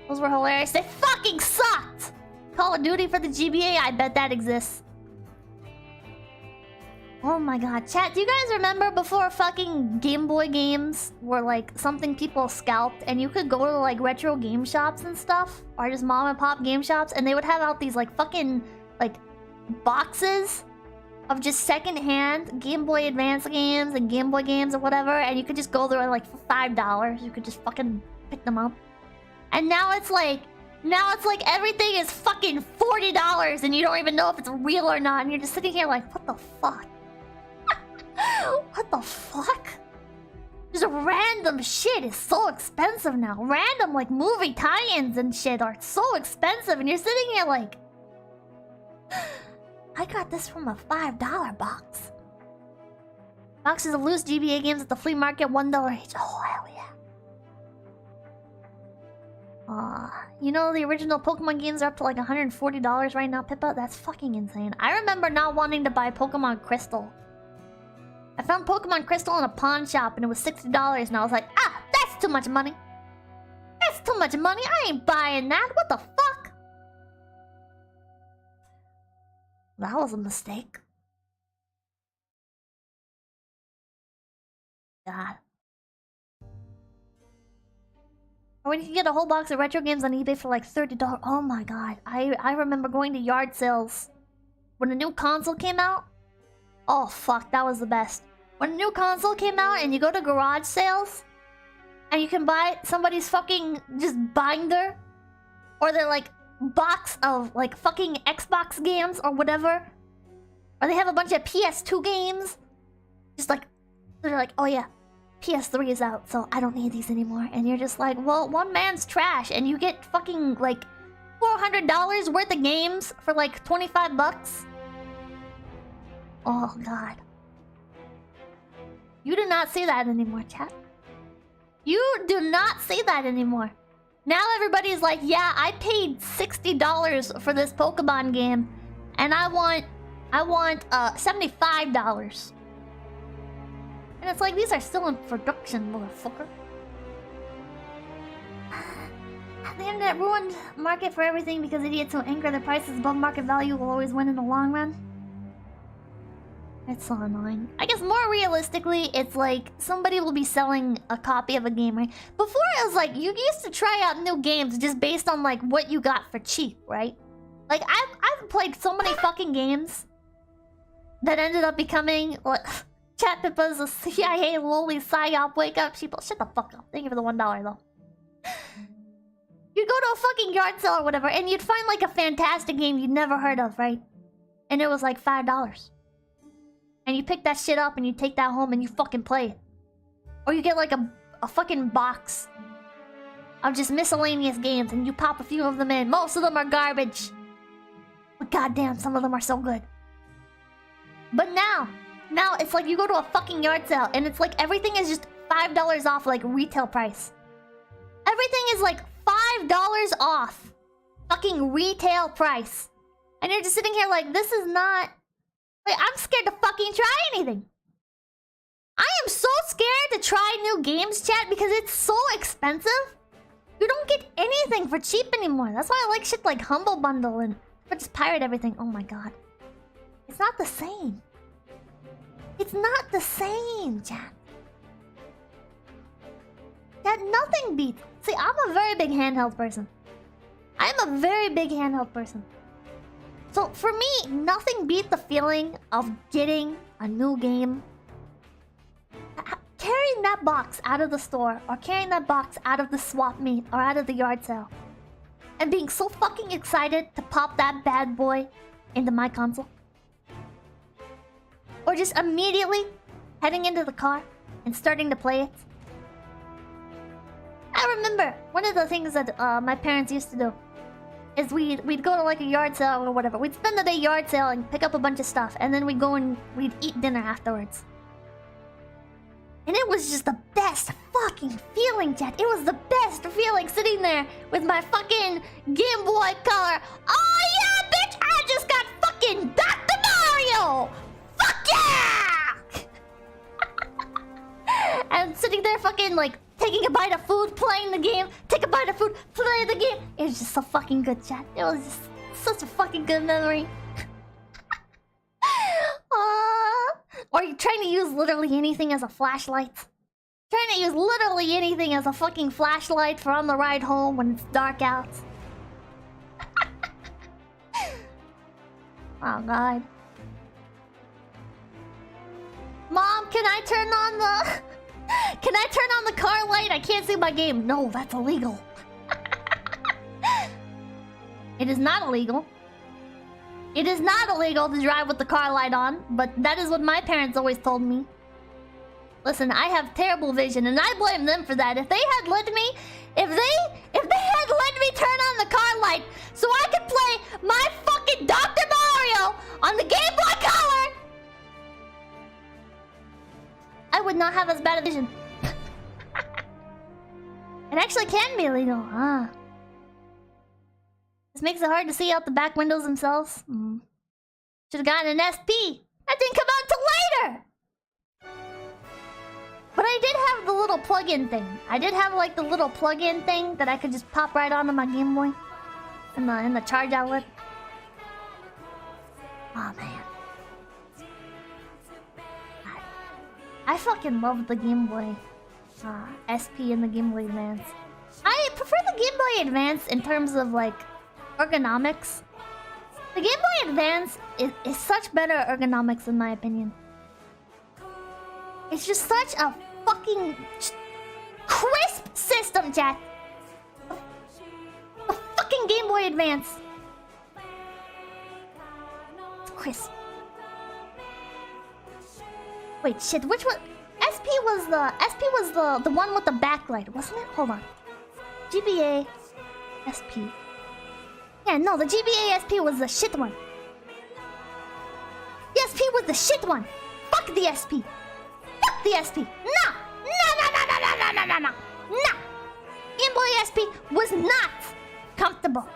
Those were hilarious. They fucking sucked! Call of Duty for the GBA, I bet that exists. Oh my god. Chat, do you guys remember before fucking Game Boy games were like something people scalped, and you could go to like retro game shops and stuff? Or just mom and pop game shops, and they would have out these like fucking like boxes of just secondhand Game Boy Advance games and Game Boy games or whatever, and you could just go there like for $5. You could just fucking pick them up. And now it's like everything is fucking $40 and you don't even know if it's real or not, and you're just sitting here like, what the fuck? What the fuck? Just random shit is so expensive now. Random like movie tie-ins and shit are so expensive, and you're sitting here like, I got this from a $5 box. Boxes of loose GBA games at the flea market, $1 each. Oh, hell yeah. You know the original Pokemon games are up to like $140 right now, Pippa? That's fucking insane. I remember not wanting to buy Pokemon Crystal. I found Pokemon Crystal in a pawn shop and it was $60, and I was like, ah, that's too much money. That's too much money. I ain't buying that. What the fuck? That was a mistake. God. Or when you can get a whole box of retro games on eBay for like $30. Oh my god. I remember going to yard sales when a new console came out. Oh fuck, that was the best. When a new console came out and you go to garage sales and you can buy somebody's fucking just binder or their like box of like fucking Xbox games or whatever, or they have a bunch of PS2 games, just like they're like, oh yeah, PS3 is out, so I don't need these anymore. And you're just like, well, one man's trash, and you get fucking like $400 worth of games for like 25 bucks. Oh god. You do not see that anymore, chat. You do not see that anymore. Now everybody's like, yeah, I paid $60 for this Pokemon game, and I want $75. And it's like, these are still in production, motherfucker. The internet ruined market for everything because idiots who anchor their prices above market value will always win in the long run. It's so annoying. I guess more realistically, it's like somebody will be selling a copy of a game, right? Before it was like, you used to try out new games just based on like what you got for cheap, right? Like, I've played so many fucking games that ended up becoming like Chat Pippa's a CIA lowly psyop. Wake up, sheeple. Shut the fuck up. Thank you for the $1 though. You'd go to a fucking yard sale or whatever, and you'd find like a fantastic game you'd never heard of, right? And it was like $5. And you pick that shit up and you take that home and you fucking play it. Or you get like a fucking box of just miscellaneous games and you pop a few of them in. Most of them are garbage. But goddamn, some of them are so good. But now it's like you go to a fucking yard sale and it's like everything is just $5 off like retail price. Everything is like $5 off fucking retail price. And you're just sitting here like, this is not... Like, I'm scared to fucking try anything. I am so scared to try new games, chat, because it's so expensive. You don't get anything for cheap anymore. That's why I like shit like Humble Bundle and but just pirate everything. Oh my god. It's not the same. It's not the same, chat. That nothing beats. See, I'm a very big handheld person. I'm a very big handheld person. So for me, nothing beats the feeling of getting a new game. Carrying that box out of the store, or carrying that box out of the swap meet, or out of the yard sale. And being so fucking excited to pop that bad boy into my console. Or just immediately heading into the car and starting to play it. I remember one of the things that my parents used to do is we'd go to like a yard sale or whatever. We'd spend the day yard sale and pick up a bunch of stuff, and then we'd go and we'd eat dinner afterwards. And it was just the best fucking feeling, chat. It was the best feeling sitting there with my fucking Game Boy Color. Oh yeah, bitch! I just got fucking Dr. Mario! Fuck yeah! And sitting there fucking like taking a bite of food, playing the game, take a bite of food, play the game. It was just so fucking good, chat. It was just such a fucking good memory. Or you're trying to use literally anything as a flashlight. Trying to use literally anything as a fucking flashlight for on the ride home when it's dark out. Oh god. Mom, can I turn on the... Can I turn on the car light? I can't see my game. No, that's illegal. It is not illegal. It is not illegal to drive with the car light on, but that is what my parents always told me. Listen, I have terrible vision, and I blame them for that. If they had let me... If they had let me turn on the car light so I could play my fucking Dr. Mario on the Game Boy Color, I would not have as bad a vision. It actually can be illegal, huh? This makes it hard to see out the back windows themselves. Should have gotten an SP. That didn't come out until later. But I did have the little plug-in thing. I did have like the little plug-in thing that I could just pop right onto my Game Boy in the charge outlet. Oh man, I fucking love the Game Boy SP and the Game Boy Advance. I prefer the Game Boy Advance in terms of like ergonomics. The Game Boy Advance is such better ergonomics in my opinion. It's just such a fucking crisp system, chat. The fucking Game Boy Advance. It's crisp. Wait, shit, which one? SP was the one with the backlight, wasn't it? Hold on. GBA SP. Yeah, no, the GBA SP was the shit one. The SP was the shit one. Fuck the SP. Fuck the SP. No! No. Game Boy SP was not comfortable.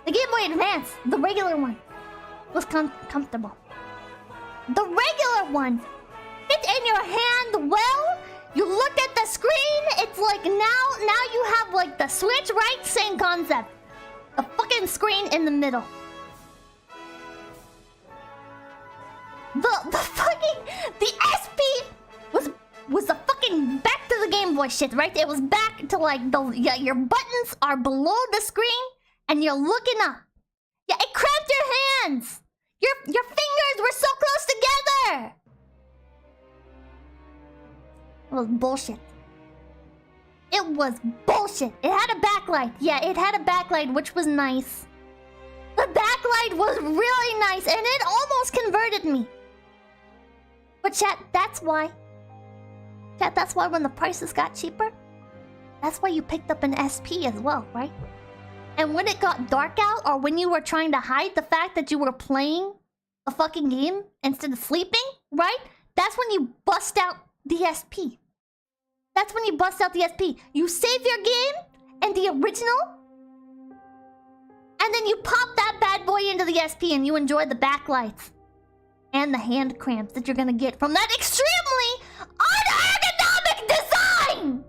The Game Boy Advance, the regular one, was comfortable. The regular one fit in your hand well. You looked at the screen. It's like now you have like the Switch, right? Same concept. The fucking screen in the middle. The SP was the fucking back to the Game Boy shit, right? It was back to like your buttons are below the screen and you're looking up. Yeah, it cramped your hands. Your fingers were so close together. It was bullshit. It was bullshit. It had a backlight. Yeah, it had a backlight, which was nice. The backlight was really nice, and it almost converted me. But chat, that's why. Chat, that's why when the prices got cheaper, that's why you picked up an SP as well, right? And when it got dark out, or when you were trying to hide the fact that you were playing a fucking game instead of sleeping, right? That's when you bust out the SP. That's when you bust out the SP. You save your game and the original, and then you pop that bad boy into the SP and you enjoy the backlights. And the hand cramps that you're gonna get from that extremely unergonomic design!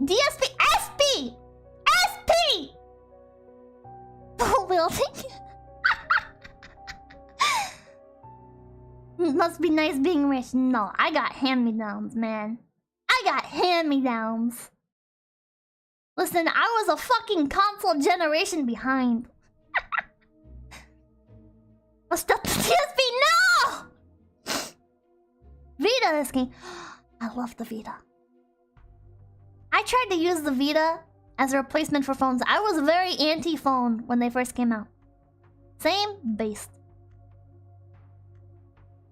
DSP SP! SP! Oh, Will, thank you. Must be nice being rich. No, I got hand-me-downs, man. I got hand-me-downs. Listen, I was a fucking console generation behind. What's up, TSP? No! Vita is king. I love the Vita. I tried to use the Vita as a replacement for phones. I was very anti-phone when they first came out. Same based.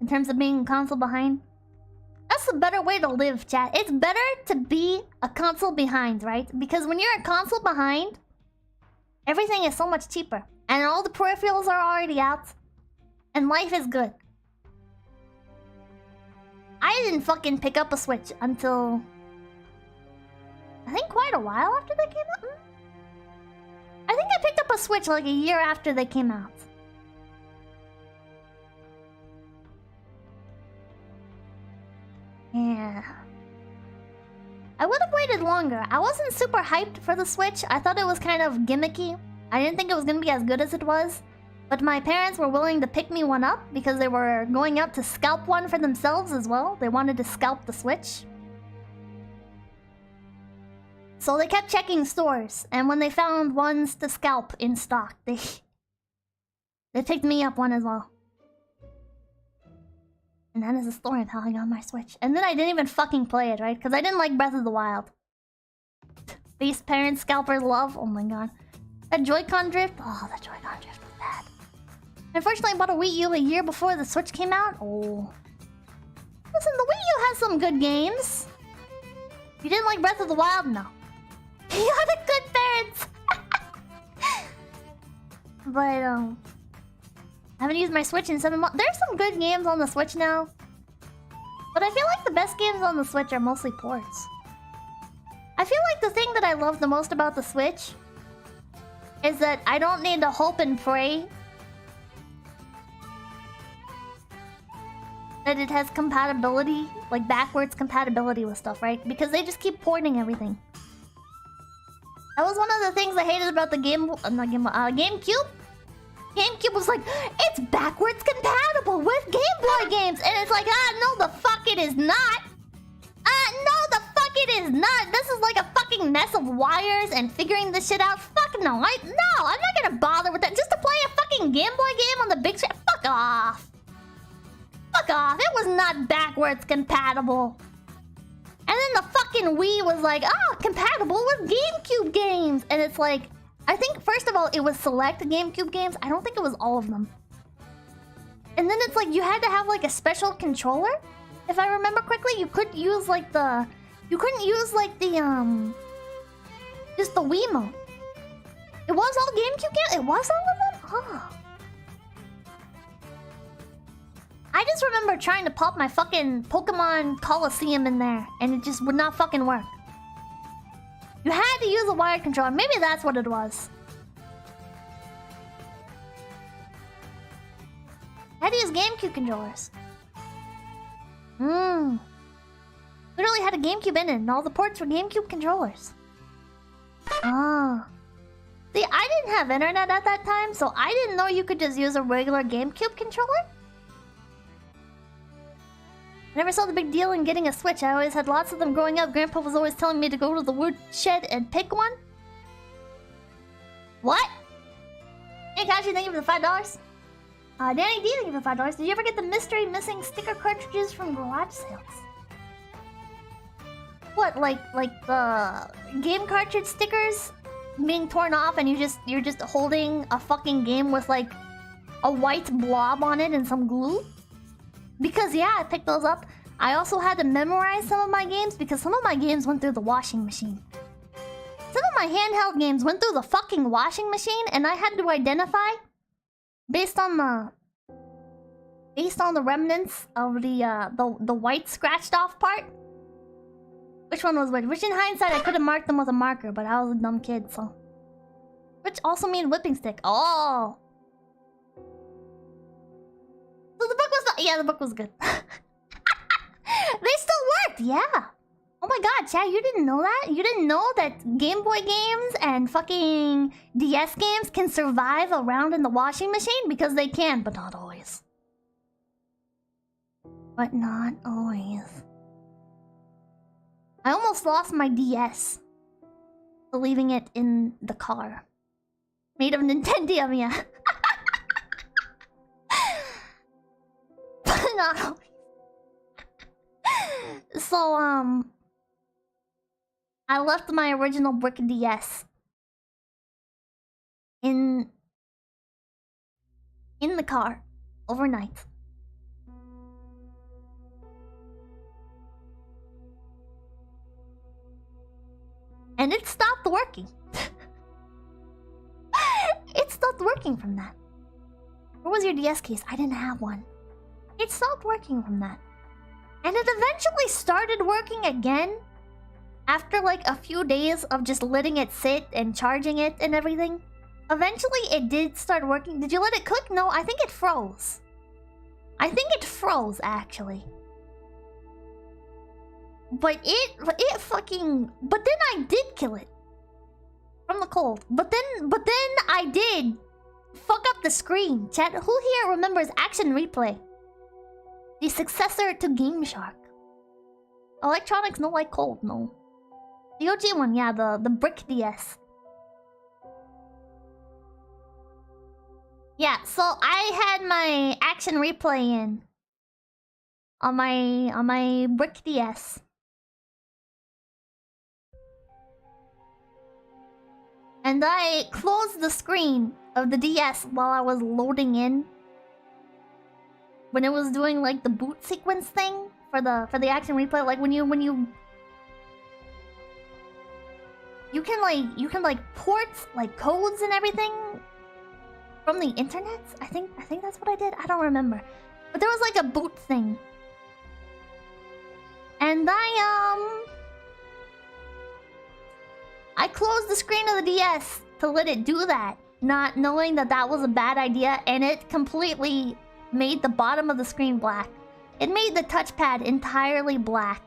In terms of being console behind. That's a better way to live, chat. It's better to be a console behind, right? Because when you're a console behind, everything is so much cheaper. And all the peripherals are already out. And life is good. I didn't fucking pick up a Switch until... I think quite a while after they came out. I think I picked up a Switch like a year after they came out. Yeah. I would have waited longer. I wasn't super hyped for the Switch. I thought it was kind of gimmicky. I didn't think it was gonna be as good as it was. But my parents were willing to pick me one up because they were going out to scalp one for themselves as well. They wanted to scalp the Switch. So they kept checking stores, and when they found ones to scalp in stock, they picked me up one as well. And that is the story of how I got my Switch. And then I didn't even fucking play it, right? Because I didn't like Breath of the Wild. Base parent scalper love. Oh my god. That Joy-Con drift. Oh, that Joy-Con drift was bad. Unfortunately, I bought a Wii U a year before the Switch came out. Oh. Listen, the Wii U has some good games. You didn't like Breath of the Wild? No. You are the good parents. But, I haven't used my Switch in 7 months. There's some good games on the Switch now. But I feel like the best games on the Switch are mostly ports. I feel like the thing that I love the most about the Switch is that I don't need to hope and pray that it has compatibility, like backwards compatibility with stuff, right? Because they just keep porting everything. That was one of the things I hated about the GameCube. GameCube was like, it's backwards compatible with Game Boy games. And it's like, no the fuck it is not. No the fuck it is not. This is like a fucking mess of wires and figuring this shit out. Fuck no. I'm not gonna bother with that. Just to play a fucking Game Boy game on the big screen. Fuck off. Fuck off. It was not backwards compatible. And then the fucking Wii was like, compatible with GameCube games. And it's like, I think, first of all, it was select GameCube games. I don't think it was all of them. And then it's like, you had to have, like, a special controller. If I remember correctly, you couldn't use, like, the... You couldn't use, like, the, just the Wiimote. It was all GameCube games? It was all of them? Oh. I just remember trying to pop my fucking Pokemon Coliseum in there, and it just would not fucking work. You had to use a wired controller. Maybe that's what it was. I had to use GameCube controllers. Literally had a GameCube in it, and all the ports were GameCube controllers. Oh. See, I didn't have internet at that time, so I didn't know you could just use a regular GameCube controller. I never saw the big deal in getting a Switch. I always had lots of them growing up. Grandpa was always telling me to go to the woodshed and pick one. What? Hey, Kashi, thank you for the $5. Danny D, thank you for the $5. Did you ever get the mystery missing sticker cartridges from garage sales? What, like the game cartridge stickers being torn off and you're just holding a fucking game with like a white blob on it and some glue? Because yeah, I picked those up. I also had to memorize some of my games because some of my games went through the washing machine. Some of my handheld games went through the fucking washing machine, and I had to identify based on the remnants of the white scratched off part. Which one was which in hindsight I could have marked them with a marker, but I was a dumb kid, so. Which also means whipping stick. Oh, Yeah, the book was good. They still worked, yeah. Oh my god, chat, you didn't know that? You didn't know that Game Boy games and fucking DS games can survive around in the washing machine? Because they can, but not always. But not always. I almost lost my DS. Leaving it in the car. Made of Nintendo, yeah. But not always. So, I left my original brick DS in the car overnight. And it stopped working. It stopped working from that. Where was your DS case? I didn't have one. It stopped working from that. And it eventually started working again after like a few days of just letting it sit and charging it and everything. Eventually it did start working. Did you let it cook? No, I think it froze. I think it froze actually. But it fucking... But then I did kill it. From the cold. But then I did fuck up the screen. Chat, who here remembers Action Replay? The successor to Game Shark. Electronics no like cold, no. The OG one, yeah, the brick DS. Yeah, so I had my Action Replay in. On my brick DS. And I closed the screen of the DS while I was loading in. When it was doing like the boot sequence thing for the Action Replay, like when you can port like codes and everything from the internet. I think that's what I did. I don't remember, but there was like a boot thing, and I closed the screen of the DS to let it do that, not knowing that that was a bad idea, and it completely made the bottom of the screen black. It made the touchpad entirely black.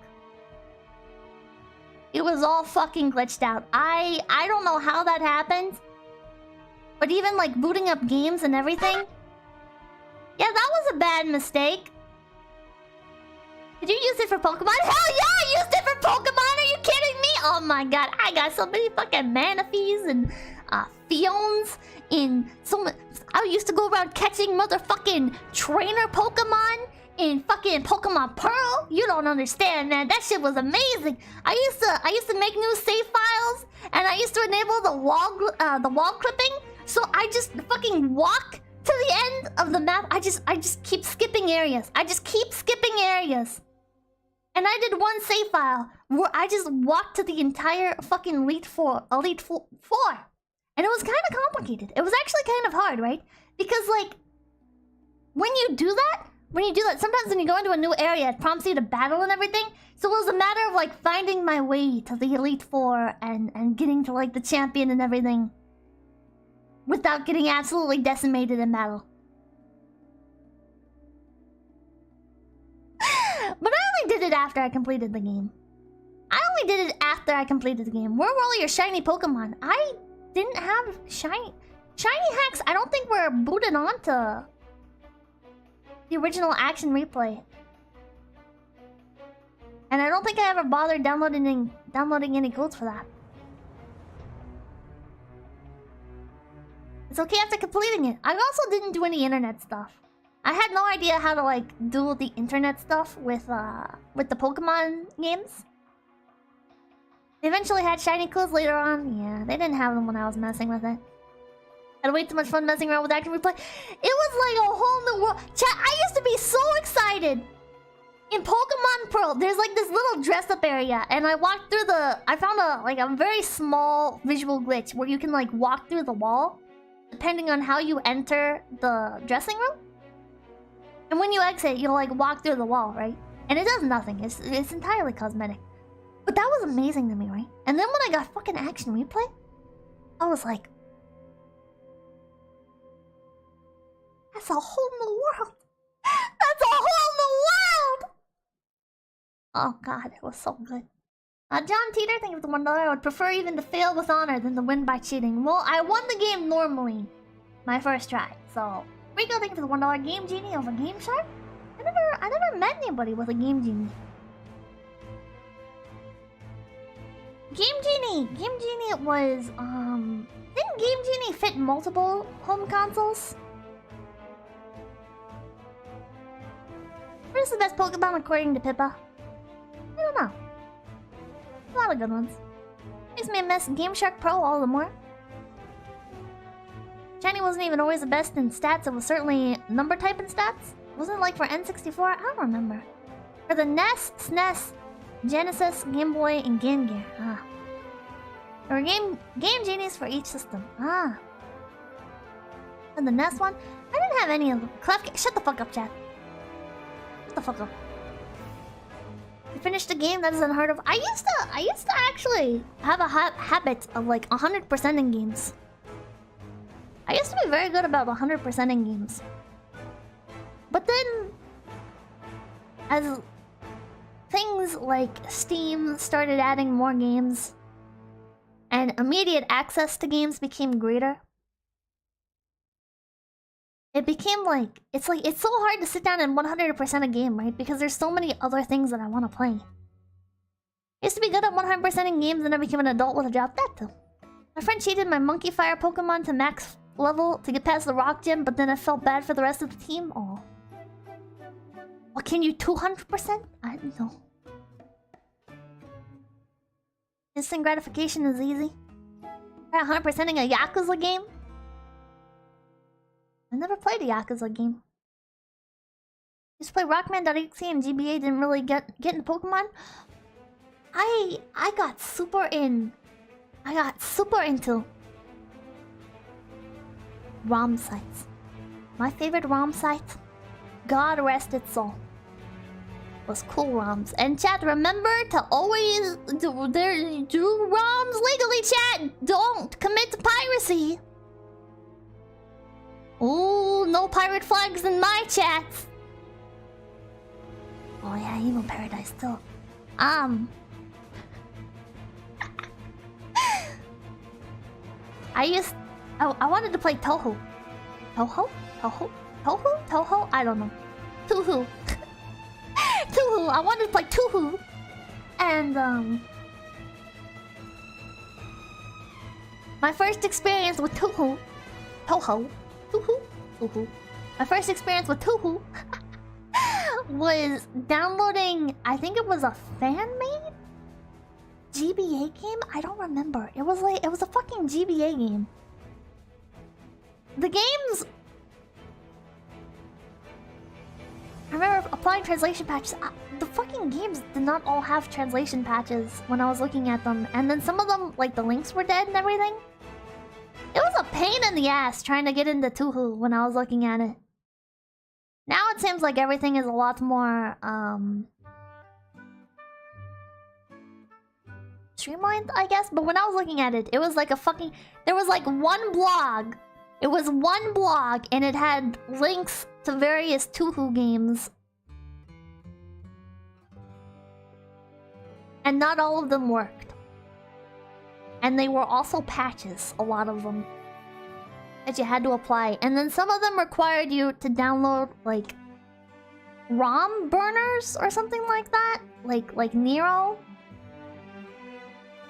It was all fucking glitched out. I don't know how that happened, but even like booting up games and everything, yeah, that was a bad mistake. Did you use it for Pokemon? Hell yeah, I used it for Pokemon! Are you kidding me? Oh my god, I got so many fucking Manaphies and Fiones in so much. I used to go around catching motherfucking trainer Pokemon in fucking Pokemon Pearl. You don't understand, man. That shit was amazing. I used to make new save files, and I used to enable the wall clipping. So I just fucking walk to the end of the map. I just keep skipping areas. And I did one save file where I just walked to the entire fucking Elite Four. And it was kind of complicated. It was actually kind of hard, right? Because, like, when you do that, sometimes when you go into a new area, it prompts you to battle and everything. So it was a matter of, like, finding my way to the Elite Four and getting to, like, the champion and everything without getting absolutely decimated in battle. But I only did it after I completed the game. Where were all your shiny Pokemon? I didn't have shiny hacks. I don't think we're booted onto the original Action Replay, and I don't think I ever bothered downloading any codes for that. It's okay after completing it. I also didn't do any internet stuff. I had no idea how to like do the internet stuff with the Pokemon games. They eventually had shiny codes later on. Yeah, they didn't have them when I was messing with it. Had way too much fun messing around with Action Replay. It was like a whole new world. Chat, I used to be so excited. In Pokemon Pearl, there's like this little dress-up area, and I walked through I found a very small visual glitch where you can like walk through the wall, depending on how you enter the dressing room. And when you exit, you'll like walk through the wall, right? And it does nothing. It's entirely cosmetic. But that was amazing to me, right? And then when I got fucking Action Replay, I was like, that's a whole new world. That's a whole Oh god, it was so good. John Teeter, thank you for the $1. I would prefer even to fail with honor than to win by cheating. Well, I won the game normally. My first try. So, Rico, thank you for the $1. Game Genie over Game Shark? I never met anybody with a Game Genie. Game Genie was, didn't Game Genie fit multiple home consoles? What is the best Pokemon according to Pippa? I don't know. A lot of good ones. Makes me miss Game Shark Pro all the more. Shiny wasn't even always the best in stats, it was certainly number type in stats. Wasn't it like for N64? I don't remember. For the NES, SNES, Genesis, Game Boy, and Game Gear. Ah. There were game genies for each system. Ah. And the NES one? I didn't have any of them. Shut the fuck up, chat. Shut the fuck up. You finished a game that is unheard of. I used to actually have a habit of like 100% in games. I used to be very good about 100% in games. But then, as things like Steam started adding more games, and immediate access to games became greater, it became like, it's so hard to sit down and 100% a game, right? Because there's so many other things that I want to play. I used to be good at 100% in games, and I became an adult with a job. That too. My friend cheated my Monkey Fire Pokemon to max level to get past the Rock Gym, but then I felt bad for the rest of the team. Oh. Well, can you 200%? I don't know. Instant gratification is easy. 100%ing a Yakuza game? I never played a Yakuza game. Used to play Rockman.exe and GBA, didn't really get into Pokemon. I got super into ROM sites. My favorite ROM site, God rest its soul, was Cool ROMs. And chat, remember to always do ROMs legally, chat! Don't commit piracy! Ooh, no pirate flags in my chat! Oh yeah, Evil Paradise too. I wanted to play Toho. Toho? I don't know. Touhou. Touhou. I wanted to play Touhou. And, my first experience with Touhou. My first experience with Touhou was downloading, I think it was a fan-made GBA game? I don't remember. It was a fucking GBA game. The games... I remember applying translation patches. The fucking games did not all have translation patches when I was looking at them. And then some of them, like, the links were dead and everything. It was a pain in the ass trying to get into Touhou when I was looking at it. Now it seems like everything is a lot more, streamlined, I guess? But when I was looking at it, it was like a fucking... There was like one blog. It was one blog, and it had links to various Touhou games. And not all of them worked. And they were also patches, a lot of them, that you had to apply. And then some of them required you to download, like, ROM burners or something like that. Like Nero.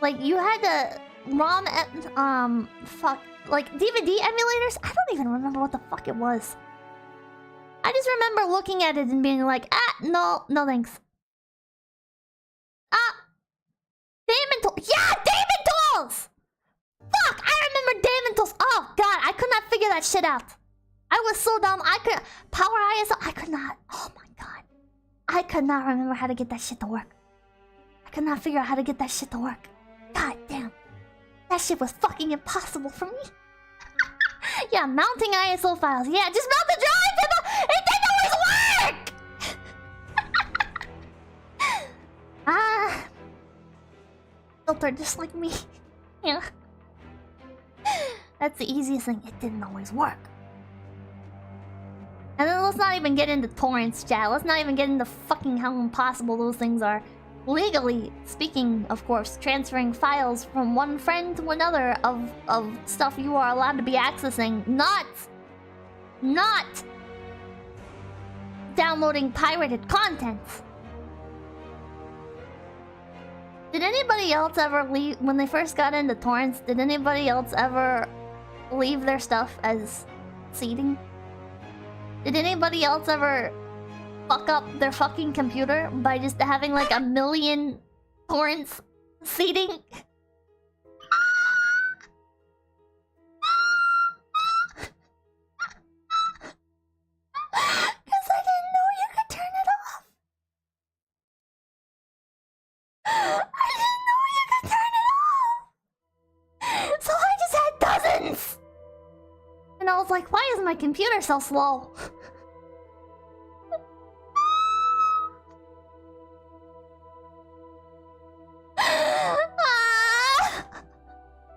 Like, you had to ROM... like, DVD emulators? I don't even remember what the fuck it was. I just remember looking at it and being like, no thanks. Damon Tools! Yeah, Damon Tools! Fuck, I remember Damon Tools! Oh, God, I could not figure that shit out. I was so dumb, Power ISO, I could not... Oh my God. I could not remember how to get that shit to work. I could not figure out how to get that shit to work. God damn. That shit was fucking impossible for me. Yeah, mounting ISO files. Yeah, just mount the drive, Pippa! It didn't always work! Filter just like me. Yeah. That's the easiest thing. It didn't always work. And then let's not even get into torrents, chat. Let's not even get into fucking how impossible those things are. legally speaking, of course, transferring files from one friend to another of stuff you are allowed to be accessing, not downloading pirated content. Did anybody else ever leave when they first got into torrents? Did anybody else ever leave their stuff as seeding? Did anybody else ever fuck up their fucking computer by just having like 1,000,000 torrents seeding? Because I didn't know you could turn it off. I didn't know you could turn it off. So I just had dozens. And I was like, why is my computer so slow?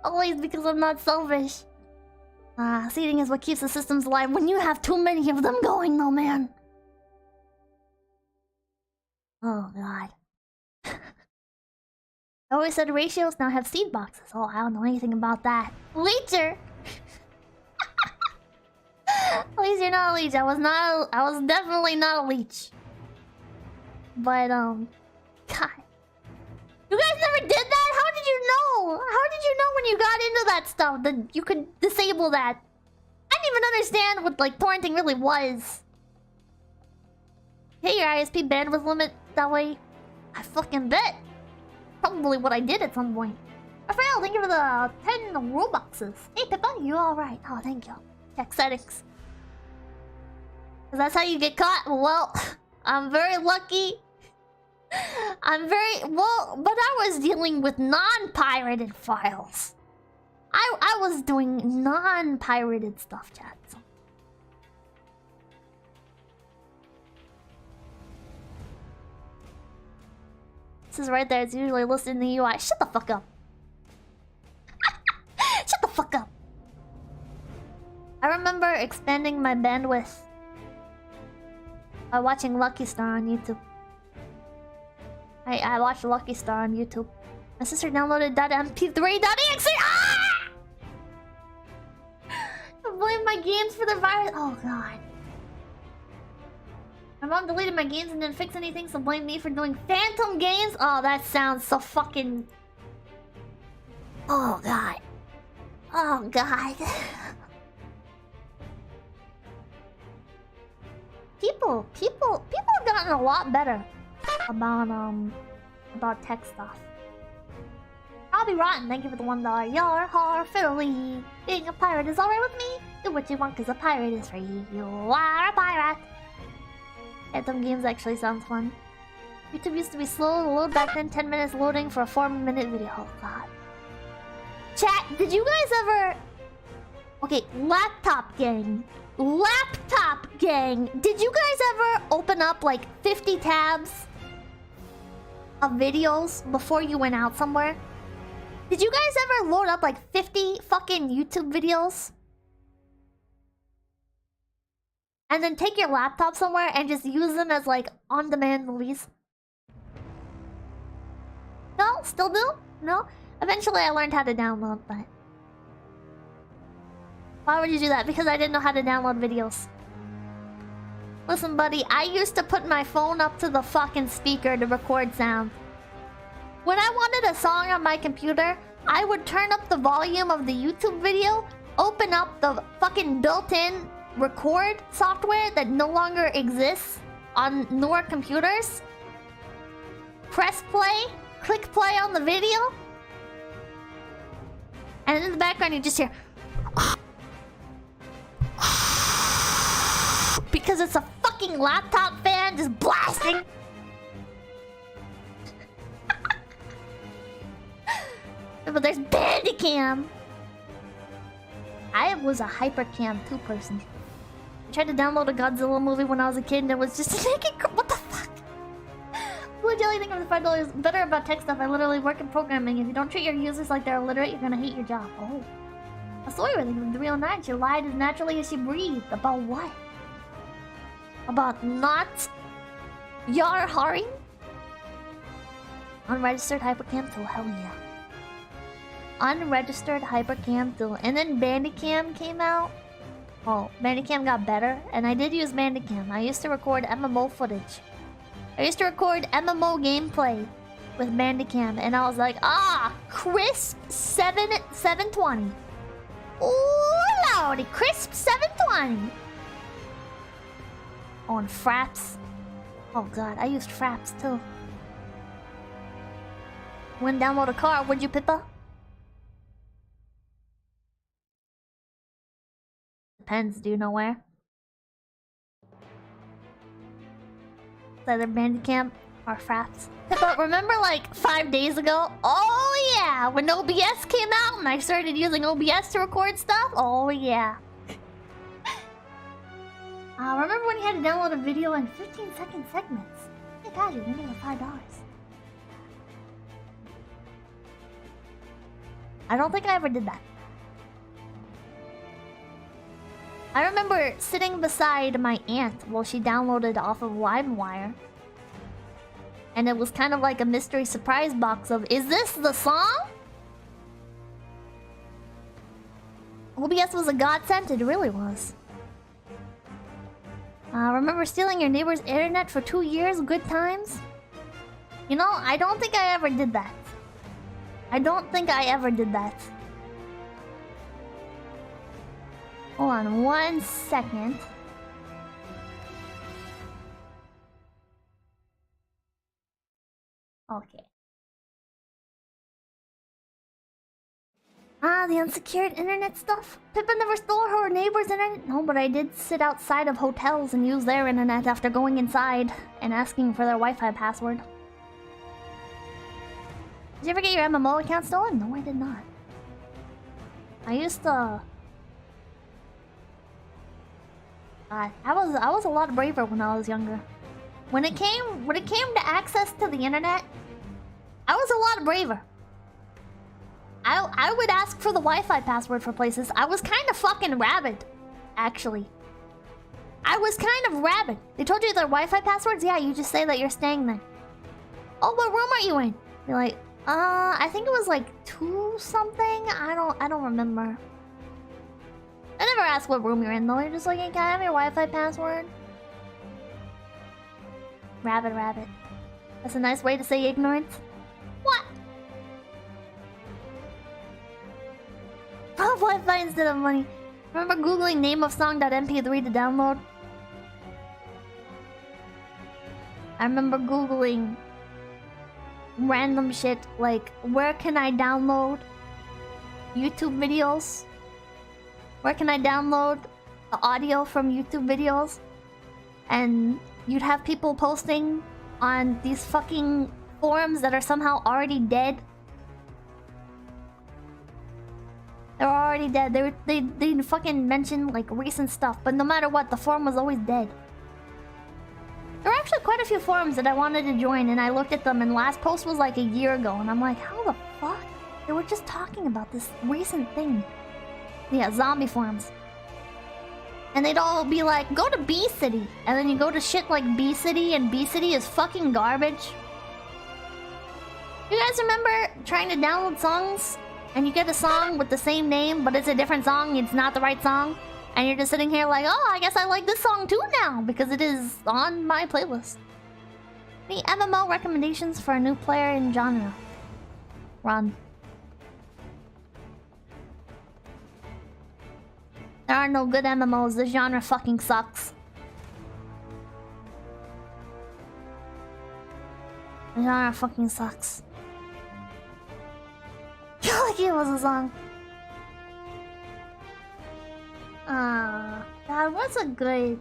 Always because I'm not selfish. Seeding is what keeps the systems alive when you have too many of them going though, man. Oh god. I always said ratios now have seed boxes. Oh, I don't know anything about that. Leecher! At least you're not a leech. I was definitely not a leech. But God. You guys never did that? How did you know? How did you know when you got into that stuff that you could disable that? I didn't even understand what like torrenting really was. Hey, your ISP bandwidth limit that way? I fucking bet. Probably what I did at some point. Raphael, thank you for the 10 Robuxes. Hey Pippa, you alright? Oh, thank you. Check settings. Cause that's how you get caught? Well, I'm very lucky. But I was dealing with non-pirated files. I was doing non-pirated stuff, chat. So. This is right there. It's usually listed in the UI. Shut the fuck up. Shut the fuck up. I remember expanding my bandwidth by watching Lucky Star on YouTube. I watched Lucky Star on YouTube. My sister downloaded .mp3.exe. Ah! I blame my games for the virus. Oh god. My mom deleted my games and didn't fix anything, so blame me for doing phantom games. Oh, that sounds so fucking... Oh god. Oh god. People have gotten a lot better about tech stuff. I'll be rotten. Thank you for the $1. Yar har fiddly. Being a pirate is alright with me. Do what you want, cause a pirate is free. You are a pirate. Phantom games actually sounds fun. YouTube used to be slow to load back then. 10 minutes loading for a 4-minute video. Oh god. Chat, did you guys ever... Okay, laptop gang. Laptop gang. Did you guys ever open up like 50 tabs of videos before you went out somewhere? Did you guys ever load up like 50 fucking YouTube videos? And then take your laptop somewhere and just use them as like on-demand movies? No? Still do? No? Eventually I learned how to download, but... Why would you do that? Because I didn't know how to download videos. Listen, buddy, I used to put my phone up to the fucking speaker to record sound. When I wanted a song on my computer, I would turn up the volume of the YouTube video, open up the fucking built-in record software that no longer exists on newer computers, press play, click play on the video, and in the background you just hear... Because it's a fucking laptop fan just blasting. But there's Bandicam. I was a Hypercam 2 person. I tried to download a Godzilla movie when I was a kid and it was just naked. What the fuck? Blue Jelly, think of the $5 better about tech stuff. I literally work in programming. If you don't treat your users like they're illiterate, you're gonna hate your job. Oh. A story with the real night. She lied as naturally as she breathed. About what? About not yar haring? Unregistered Hypercam tool, hell yeah. Unregistered Hypercam tool. And then Bandicam came out. Oh, Bandicam got better. And I did use Bandicam. I used to record MMO footage. I used to record MMO gameplay with Bandicam. And I was like, ah, crisp 720. Ooh, lordy, crisp 720. Oh, and Fraps. Oh god, I used Fraps too. Went download a car, would you, Pippa? Depends, do you know where? It's either Bandicam or Fraps. Pippa, remember like 5 days ago? Oh yeah! When OBS came out and I started using OBS to record stuff? Oh yeah. Remember when you had to download a video in 15-second segments? Oh my god, you made it for $5. I don't think I ever did that. I remember sitting beside my aunt while she downloaded off of LimeWire. And it was kind of like a mystery surprise box of, is this the song? OBS was a godsend, it really was. Remember stealing your neighbor's internet for 2 years? Good times? You know, I don't think I ever did that. I don't think I ever did that. Hold on 1 second. Okay. The unsecured internet stuff. Pippa never stole her neighbor's internet. No, but I did sit outside of hotels and use their internet after going inside and asking for their Wi-Fi password. Did you ever get your MMO account stolen? No, I did not. I used to... I was a lot braver when I was younger. When it came to access to the internet, I was a lot braver. I would ask for the Wi-Fi password for places. I was kind of fucking rabid, actually. I was kind of rabid. They told you their Wi-Fi passwords? Yeah, you just say that you're staying there. Oh, what room are you in? You're like, I think it was like 2 something. I don't remember. I never asked what room you're in though. You're just like, hey, can I have your Wi-Fi password? Rabbit. That's a nice way to say ignorant. What? Oh, Wi-Fi instead of money. Remember googling nameofsong.mp3 to download? I remember googling random shit like, where can I download YouTube videos? Where can I download the audio from YouTube videos? And you'd have people posting on these fucking forums that are somehow already dead. They were already dead. They fucking mentioned like recent stuff, but no matter what, the forum was always dead. There were actually quite a few forums that I wanted to join, and I looked at them, and last post was like a year ago, and I'm like, how the fuck? They were just talking about this recent thing. Yeah, zombie forums. And they'd all be like, go to B City, and then you go to shit like B City, and B City is fucking garbage. You guys remember trying to download songs? And you get a song with the same name, but it's a different song, it's not the right song. And you're just sitting here like, oh, I guess I like this song too now, because it is on my playlist. Any MMO recommendations for a new player in genre? Run. There are no good MMOs, this genre fucking sucks. The genre fucking sucks. Like it was a song. God, what's a good...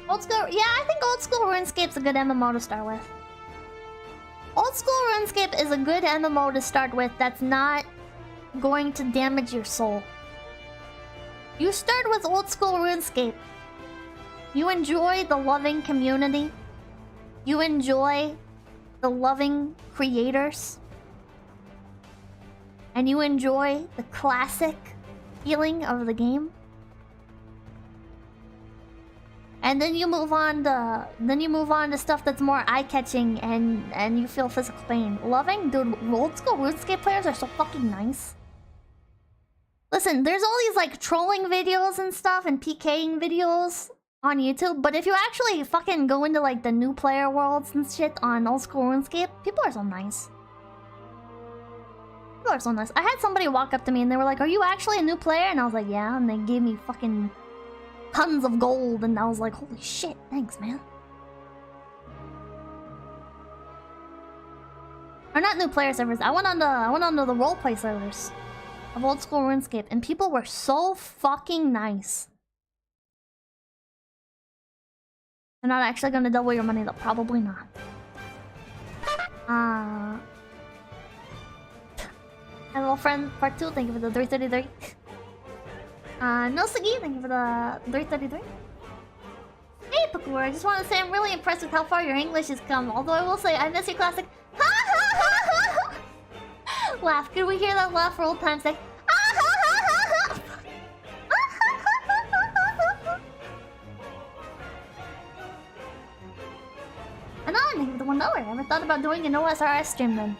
Old school... Yeah, I think Old School RuneScape's a good MMO to start with. Old School RuneScape is a good MMO to start with that's not going to damage your soul. You start with Old School RuneScape. You enjoy the loving community. You enjoy the loving creators. And you enjoy the classic feeling of the game. And then you move on to stuff that's more eye-catching and you feel physical pain. Loving? Dude, old school RuneScape players are so fucking nice. Listen, there's all these like trolling videos and stuff and PKing videos on YouTube, but if you actually fucking go into like the new player worlds and shit on old school RuneScape, people are so nice. People are so nice. I had somebody walk up to me and they were like, "Are you actually a new player?" And I was like, "Yeah," and they gave me fucking tons of gold, and I was like, "Holy shit, thanks, man." Or not new player servers. I went on the roleplay servers of old school RuneScape, and people were so fucking nice. They're not actually gonna double your money though. Probably not. Hello friend, part 2, thank you for the 333. Nosugi, thank you for the 333. Hey Pakura, I just want to say I'm really impressed with how far your English has come. Although I will say I miss your classic laugh. Could we hear that laugh for old time's sake? And I think the $1. Ever thought about doing an OSRS stream then?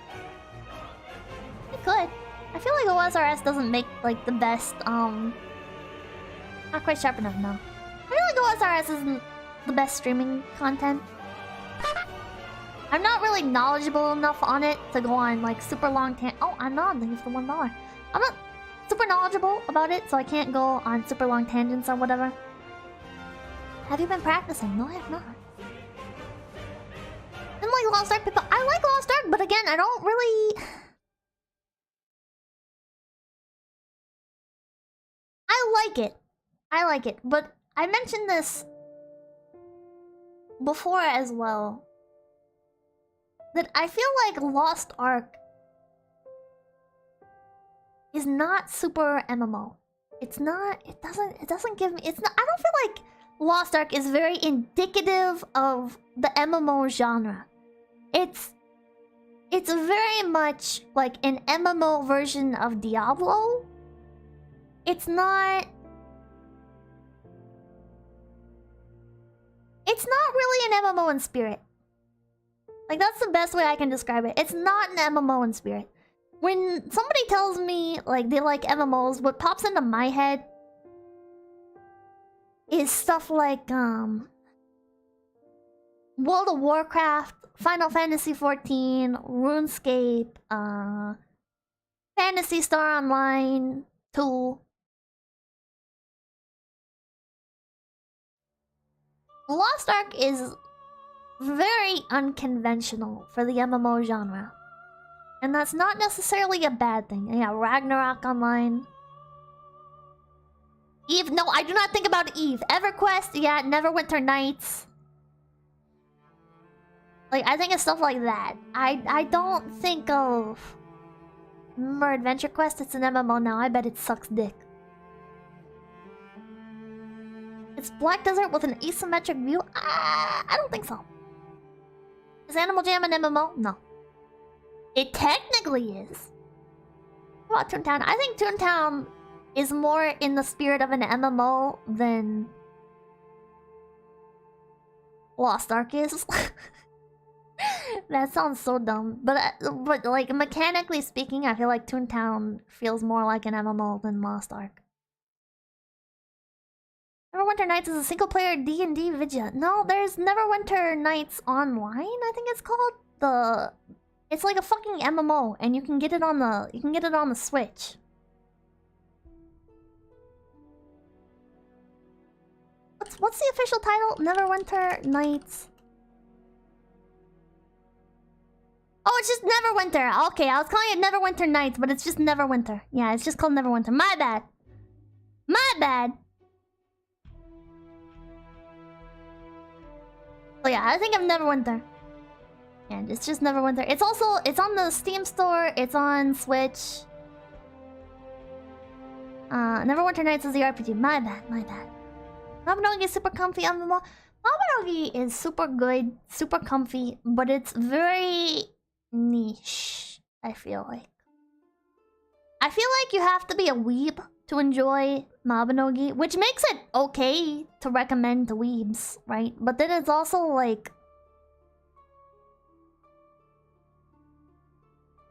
I could. I feel like OSRS doesn't make like the best not quite sharp enough, no. I feel like OSRS isn't the best streaming content. I'm not really knowledgeable enough on it to go on like super long Oh, I'm not. I think it's the $1. I'm not super knowledgeable about it, so I can't go on super long tangents or whatever. Have you been practicing? No, I have not. And like Lost Ark people, I like Lost Ark, but again, I don't really. I like it. I like it, but I mentioned this before as well. That I feel like Lost Ark is not super MMO. It's not. It doesn't give me. It's not. I don't feel like Lost Ark is very indicative of the MMO genre. It's very much like an MMO version of Diablo. It's not. It's not really an MMO in spirit. Like, that's the best way I can describe it. It's not an MMO in spirit. When somebody tells me, like, they like MMOs, what pops into my head is stuff like, World of Warcraft, Final Fantasy XIV, RuneScape, Phantasy Star Online 2. Lost Ark is very unconventional for the MMO genre. And that's not necessarily a bad thing. Yeah, Ragnarok Online. Eve, no, I do not think about Eve. EverQuest, yeah, Neverwinter Nights. Like, I think of stuff like that. I don't think of... Remember Adventure Quest? It's an MMO now. I bet it sucks dick. It's Black Desert with an asymmetric view? I don't think so. Is Animal Jam an MMO? No. It technically is. What about Toontown? I think Toontown is more in the spirit of an MMO than Lost Ark is. That sounds so dumb. But like mechanically speaking, I feel like Toontown feels more like an MMO than Lost Ark. Neverwinter Nights is a single-player D&D video. No, there's Neverwinter Nights Online, I think it's called. It's like a fucking MMO, and you can get it on the Switch. What's the official title? Neverwinter Nights. Oh, it's just Neverwinter. Okay, I was calling it Neverwinter Nights, but it's just Neverwinter. Yeah, it's just called Neverwinter. My bad. My bad. Oh yeah, I think of Neverwinter. Yeah, it's just Neverwinter. It's on the Steam store. It's on Switch. Neverwinter Nights is the RPG. My bad, my bad. Mabinogi is super comfy on the wall. Mabinogi is super good, super comfy, but it's very niche, I feel like. I feel like you have to be a weeb to enjoy Mabinogi, which makes it okay to recommend to weebs, right? But then it's also like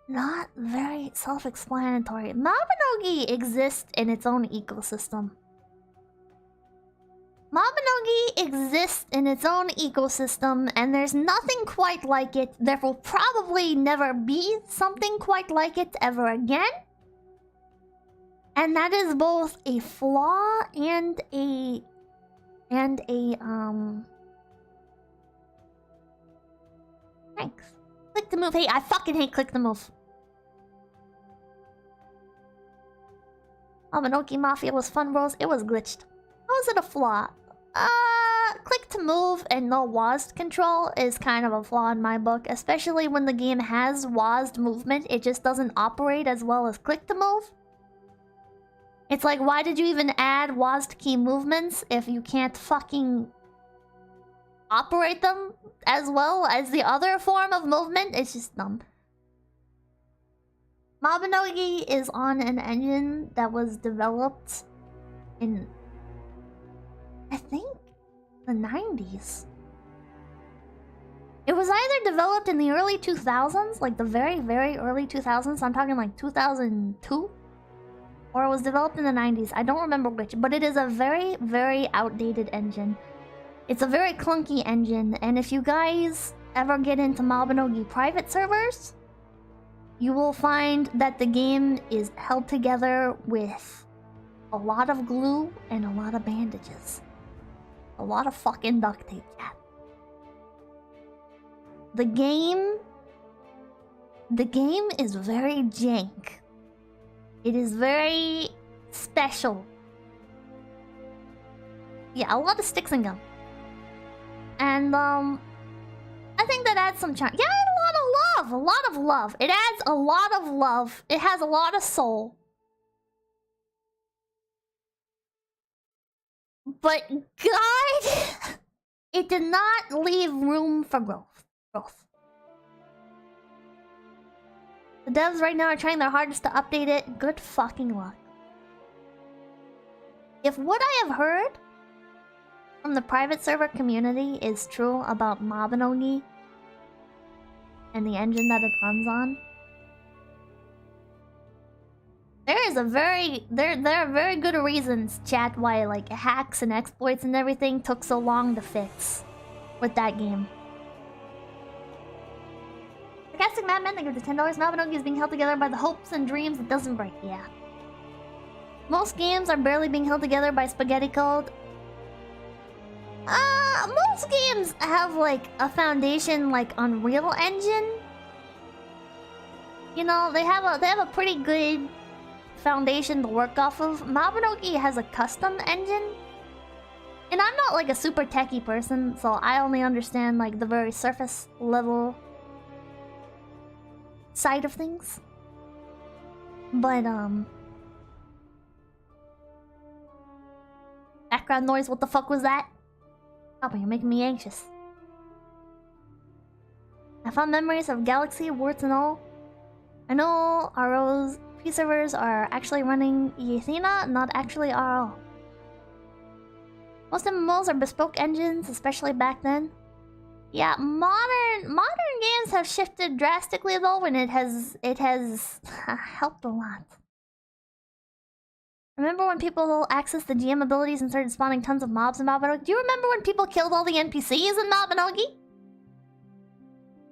not very self-explanatory. Mabinogi exists in its own ecosystem. Mabinogi exists in its own ecosystem, and there's nothing quite like it. There will probably never be something quite like it ever again. And that is both a flaw and a thanks. Click to move. Hey, I fucking hate click to move. Mabinogi Mafia was fun, bros. It was glitched. How is it a flaw? Click to move and no WASD control is kind of a flaw in my book, especially when the game has WASD movement. It just doesn't operate as well as click to move. It's like, why did you even add WASD key movements if you can't fucking operate them as well as the other form of movement? It's just dumb. Mabinogi is on an engine that was developed in, I think, the 90s. It was either developed in the early 2000s, like the very, very early 2000s. I'm talking like 2002. Or it was developed in the 90s. I don't remember which, but it is a very, very outdated engine. It's a very clunky engine, and if you guys ever get into Mabinogi private servers, you will find that the game is held together with a lot of glue and a lot of bandages. A lot of fucking duct tape, yeah. The game is very jank. It is very special. Yeah, a lot of sticks and gum. And I think that adds some charm. Yeah, a lot of love. A lot of love. It adds a lot of love. It has a lot of soul. But God, it did not leave room for growth. The devs right now are trying their hardest to update it. Good fucking luck. If what I have heard from the private server community is true about Mabinogi and the engine that it runs on, there are very good reasons, chat, why like hacks and exploits and everything took so long to fix with that game. Sarcastic Madman, thank you for the $10. Mabinogi is being held together by the hopes and dreams it doesn't break. Yeah. Most games are barely being held together by spaghetti code. Most games have like a foundation like Unreal Engine. You know, they have a pretty good foundation to work off of. Mabinogi has a custom engine. And I'm not like a super techie person, so I only understand like the very surface level side of things. But background noise, what the fuck was that? Oh, you're making me anxious. I found memories of Galaxy, warts and all. I know RO's P servers are actually running Athena, not actually RO. Most MMOs are bespoke engines, especially back then. Yeah, modern games have shifted drastically though, and it has helped a lot. Remember when people accessed the GM abilities and started spawning tons of mobs in Mabinogi? Do you remember when people killed all the NPCs in Mabinogi?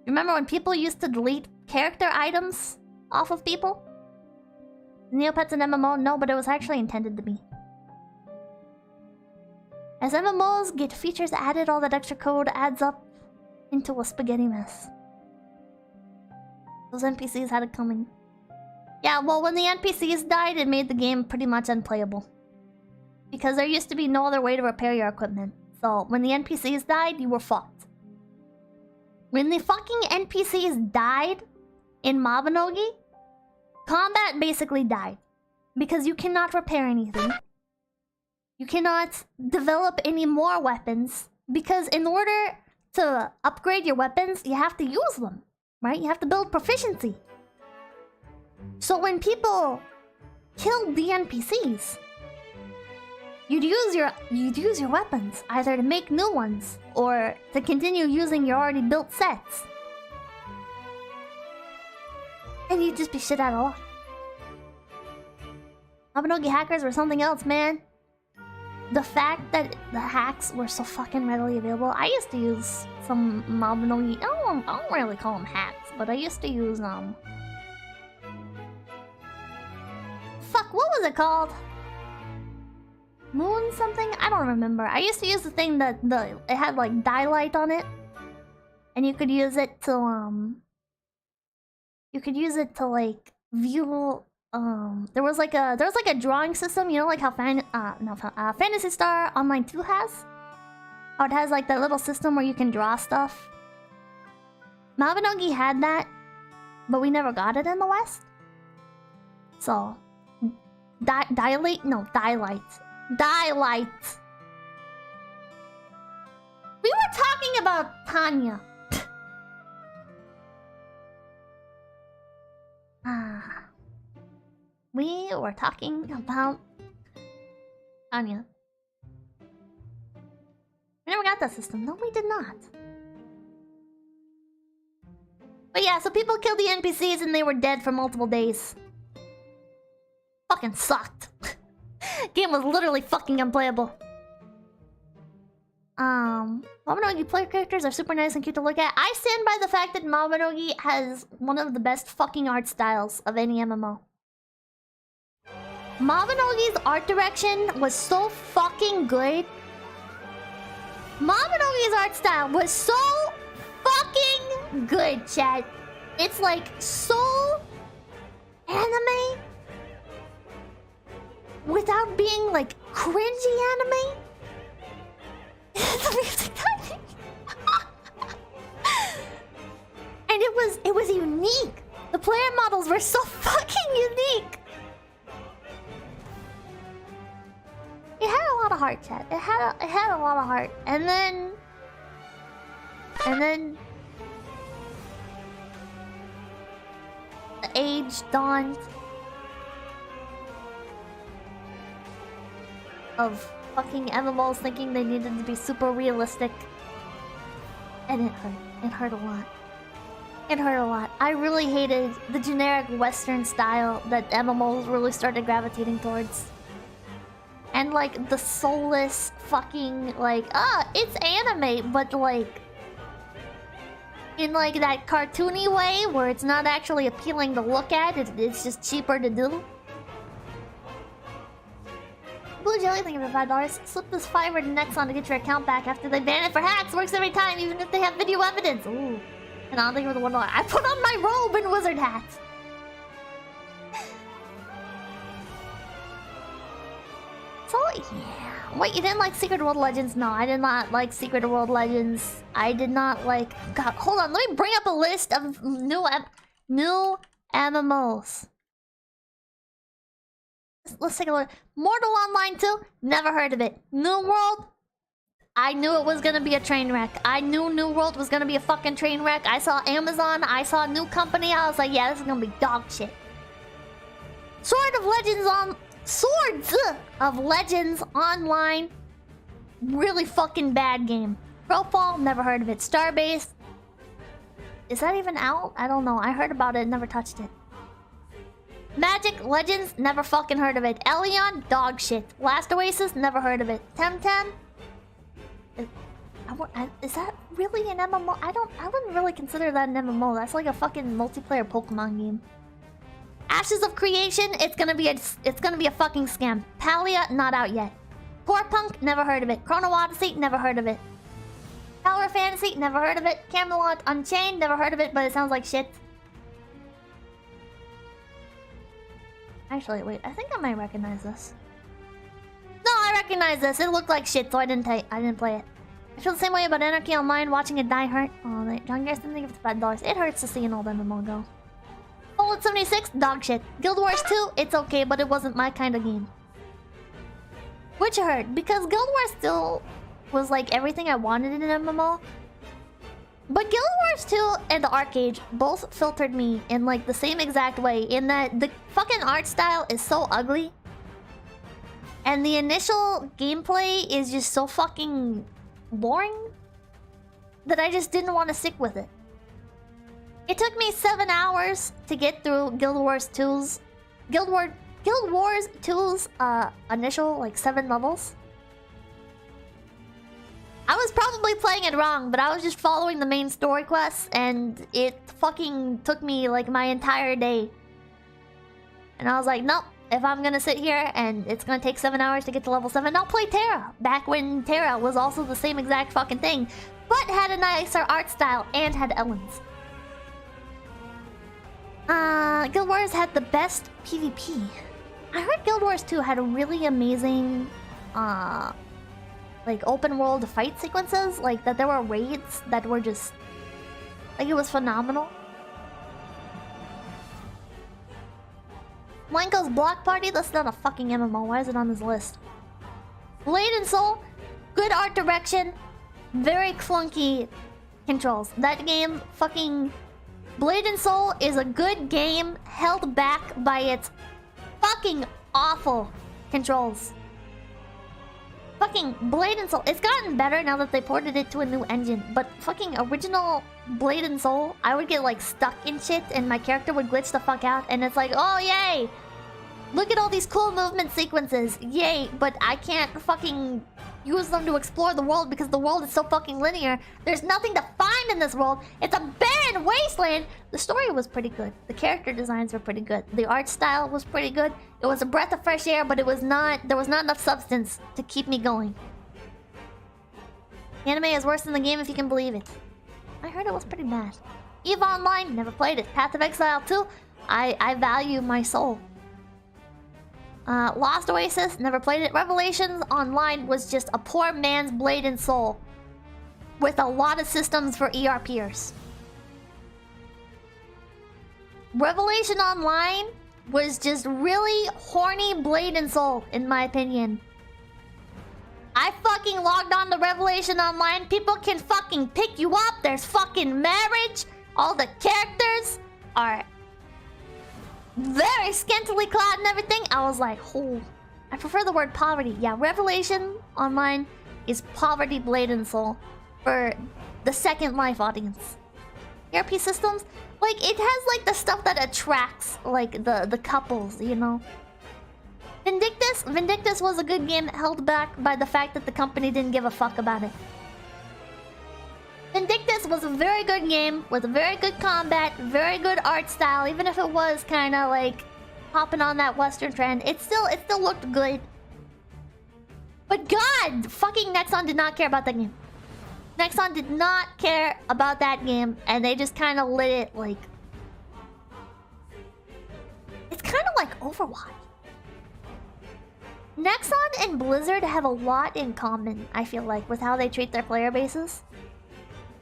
Remember when people used to delete character items off of people? Neopets and MMO? No, but it was actually intended to be. As MMOs get features added, all that extra code adds up into a spaghetti mess. Those NPCs had it coming. Yeah, well, when the NPCs died, it made the game pretty much unplayable. Because there used to be no other way to repair your equipment. So, when the NPCs died, you were fucked. When the fucking NPCs died in Mabinogi, combat basically died. Because you cannot repair anything. You cannot develop any more weapons. Because in order to upgrade your weapons, you have to use them. Right? You have to build proficiency. So when people killed the NPCs. You'd use your weapons either to make new ones or to continue using your already built sets. And you'd just be shit out of luck. Mabinogi hackers were something else, man. The fact that the hacks were so fucking readily available. I used to use some Mabinogi. I don't really call them hacks, but I used to use fuck, what was it called? Moon something? I don't remember. I used to use the thing that it had like daylight on it, and you could use it to like view. There was like a drawing system, you know, like how Phantasy Star Online 2 has. How it has like that little system where you can draw stuff. Mabinogi had that, but we never got it in the West. So, daylight. We were talking about Tanya. We were talking about Tanya. We never got that system. No, we did not. But yeah, so people killed the NPCs and they were dead for multiple days. Fucking sucked. Game was literally fucking unplayable. Mabinogi player characters are super nice and cute to look at. I stand by the fact that Mabinogi has one of the best fucking art styles of any MMO. Mabinogi's art direction was so fucking good. Mabinogi's art style was so fucking good, chat. It's like so anime without being like cringy anime. And it was unique. The player models were so fucking unique. It had a lot of heart, chat. It had a lot of heart. And then the age dawned of fucking MMOs thinking they needed to be super realistic. And it hurt. It hurt a lot. It hurt a lot. I really hated the generic Western style that MMOs really started gravitating towards. And like the soulless fucking like, it's anime, but like in like that cartoony way where it's not actually appealing to look at, it's just cheaper to do. Blue Jelly, thank you for $5. Slip this $5 to Nexon to get your account back after they ban it for hacks. Works every time, even if they have video evidence. Ooh. And I'll think for the $1. I put on my robe and wizard hat. So, yeah. Wait, you didn't like Secret World Legends? No, I did not like Secret World Legends. I did not like... God, hold on. Let me bring up a list of new MMOs. Let's take a look. Mortal Online 2? Never heard of it. New World? I knew it was gonna be a train wreck. I knew New World was gonna be a fucking train wreck. I saw Amazon. I saw a new company. I was like, yeah, this is gonna be dog shit. Swords of Legends Online. Really fucking bad game. Profile, never heard of it. Starbase. Is that even out? I don't know. I heard about it, never touched it. Magic Legends, never fucking heard of it. Elion, dog shit. Last Oasis, never heard of it. Temtem. Is that really an MMO? I wouldn't really consider that an MMO. That's like a fucking multiplayer Pokemon game. Ashes of Creation, it's gonna be a fucking scam. Palia, not out yet. Core Punk, never heard of it. Chrono Odyssey, never heard of it. Tower Fantasy, never heard of it. Camelot Unchained, never heard of it, but it sounds like shit. Actually, wait, I think I might recognize this. No, I recognize this. It looked like shit, so I didn't play it. I feel the same way about Anarchy Online. Watching it die hurt. Oh, John Garrison, thank you for $5. It hurts to see an old MMO go. Bullet 76, dog shit. Guild Wars 2, it's okay, but it wasn't my kind of game. Which hurt, because Guild Wars still was like everything I wanted in an MMO. But Guild Wars 2 and the Arcade both filtered me in like the same exact way, in that the fucking art style is so ugly. And the initial gameplay is just so fucking boring that I just didn't want to stick with it. It took me 7 hours to get through Guild Wars 2's initial like 7 levels. I was probably playing it wrong, but I was just following the main story quests, and it fucking took me like my entire day. And I was like, nope, if I'm gonna sit here and it's gonna take 7 hours to get to level 7, I'll play Terra. Back when Terra was also the same exact fucking thing, but had a nicer art style and had Ellens. Guild Wars had the best PvP. I heard Guild Wars 2 had a really amazing, like open world fight sequences, like that there were raids that were just like, it was phenomenal. Wanko's Block Party, that's not a fucking MMO. Why is it on this list? Blade and Soul, good art direction, very clunky controls. That game, fucking Blade and Soul, is a good game held back by its fucking awful controls. Fucking Blade and Soul. It's gotten better now that they ported it to a new engine. But fucking original Blade and Soul, I would get like stuck in shit and my character would glitch the fuck out. And it's like, oh yay! Look at all these cool movement sequences. Yay! But I can't fucking use them to explore the world because the world is so fucking linear. There's nothing to find in this world. It's a barren wasteland. The story was pretty good. The character designs were pretty good. The art style was pretty good. It was a breath of fresh air, but there was not enough substance to keep me going. The anime is worse than the game if you can believe it. I heard it was pretty bad. EVE Online, never played it. Path of Exile 2, I value my soul. Lost Oasis, never played it. Revelations Online was just a poor man's Blade and Soul with a lot of systems for ERPers. Revelation Online was just really horny Blade and Soul, in my opinion. I fucking logged on to Revelation Online. People can fucking pick you up. There's fucking marriage. All the characters are very scantily clad and everything. I was like, oh, I prefer the word poverty. Yeah, Revelation Online is poverty Blade and Soul for the Second Life audience. ERP systems, like, it has like the stuff that attracts like the couples, you know. Vindictus was a good game held back by the fact that the company didn't give a fuck about it. Vindictus was a very good game with a very good combat, very good art style. Even if it was kind of like hopping on that Western trend, it still looked good. But God, fucking Nexon did not care about that game. Nexon did not care about that game, and they just kind of lit it like... It's kind of like Overwatch. Nexon and Blizzard have a lot in common, I feel like, with how they treat their player bases.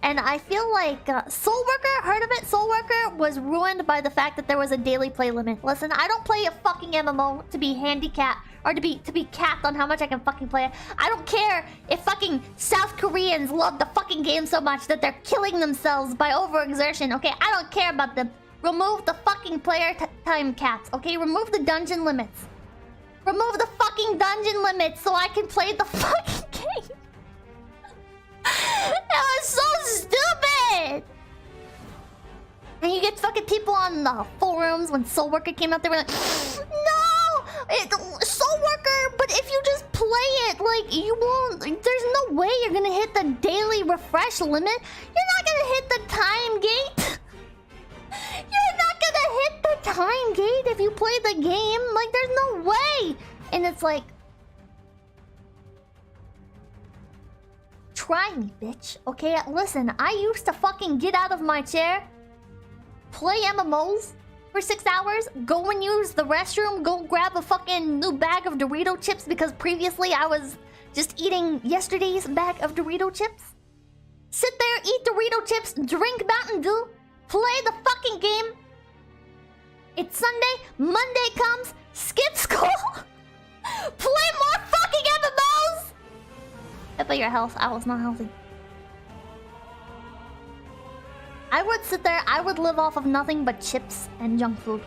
And I feel like Soul Worker, heard of it? Soul Worker was ruined by the fact that there was a daily play limit. Listen, I don't play a fucking MMO to be handicapped or to be capped on how much I can fucking play it. I don't care if fucking South Koreans love the fucking game so much that they're killing themselves by overexertion, okay? I don't care about them. Remove the fucking player time caps, okay? Remove the dungeon limits. Remove the fucking dungeon limits so I can play the fucking game. That was so stupid! And you get fucking people on the forums when Soul Worker came out, they were like, no! Soul Worker, but if you just play it, like, you won't... There's no way you're gonna hit the daily refresh limit. You're not gonna hit the time gate. You're not gonna hit the time gate if you play the game. Like, there's no way. And it's like... Try me, bitch. Okay, listen, I used to fucking get out of my chair, play MMOs for 6 hours, go and use the restroom, go grab a fucking new bag of Dorito chips because previously I was just eating yesterday's bag of Dorito chips. Sit there, eat Dorito chips, drink Mountain Dew, play the fucking game. It's Sunday, Monday comes, skip school, play more fucking MMOs. Pippa, your health. I was not healthy. I would sit there, I would live off of nothing but chips and junk food.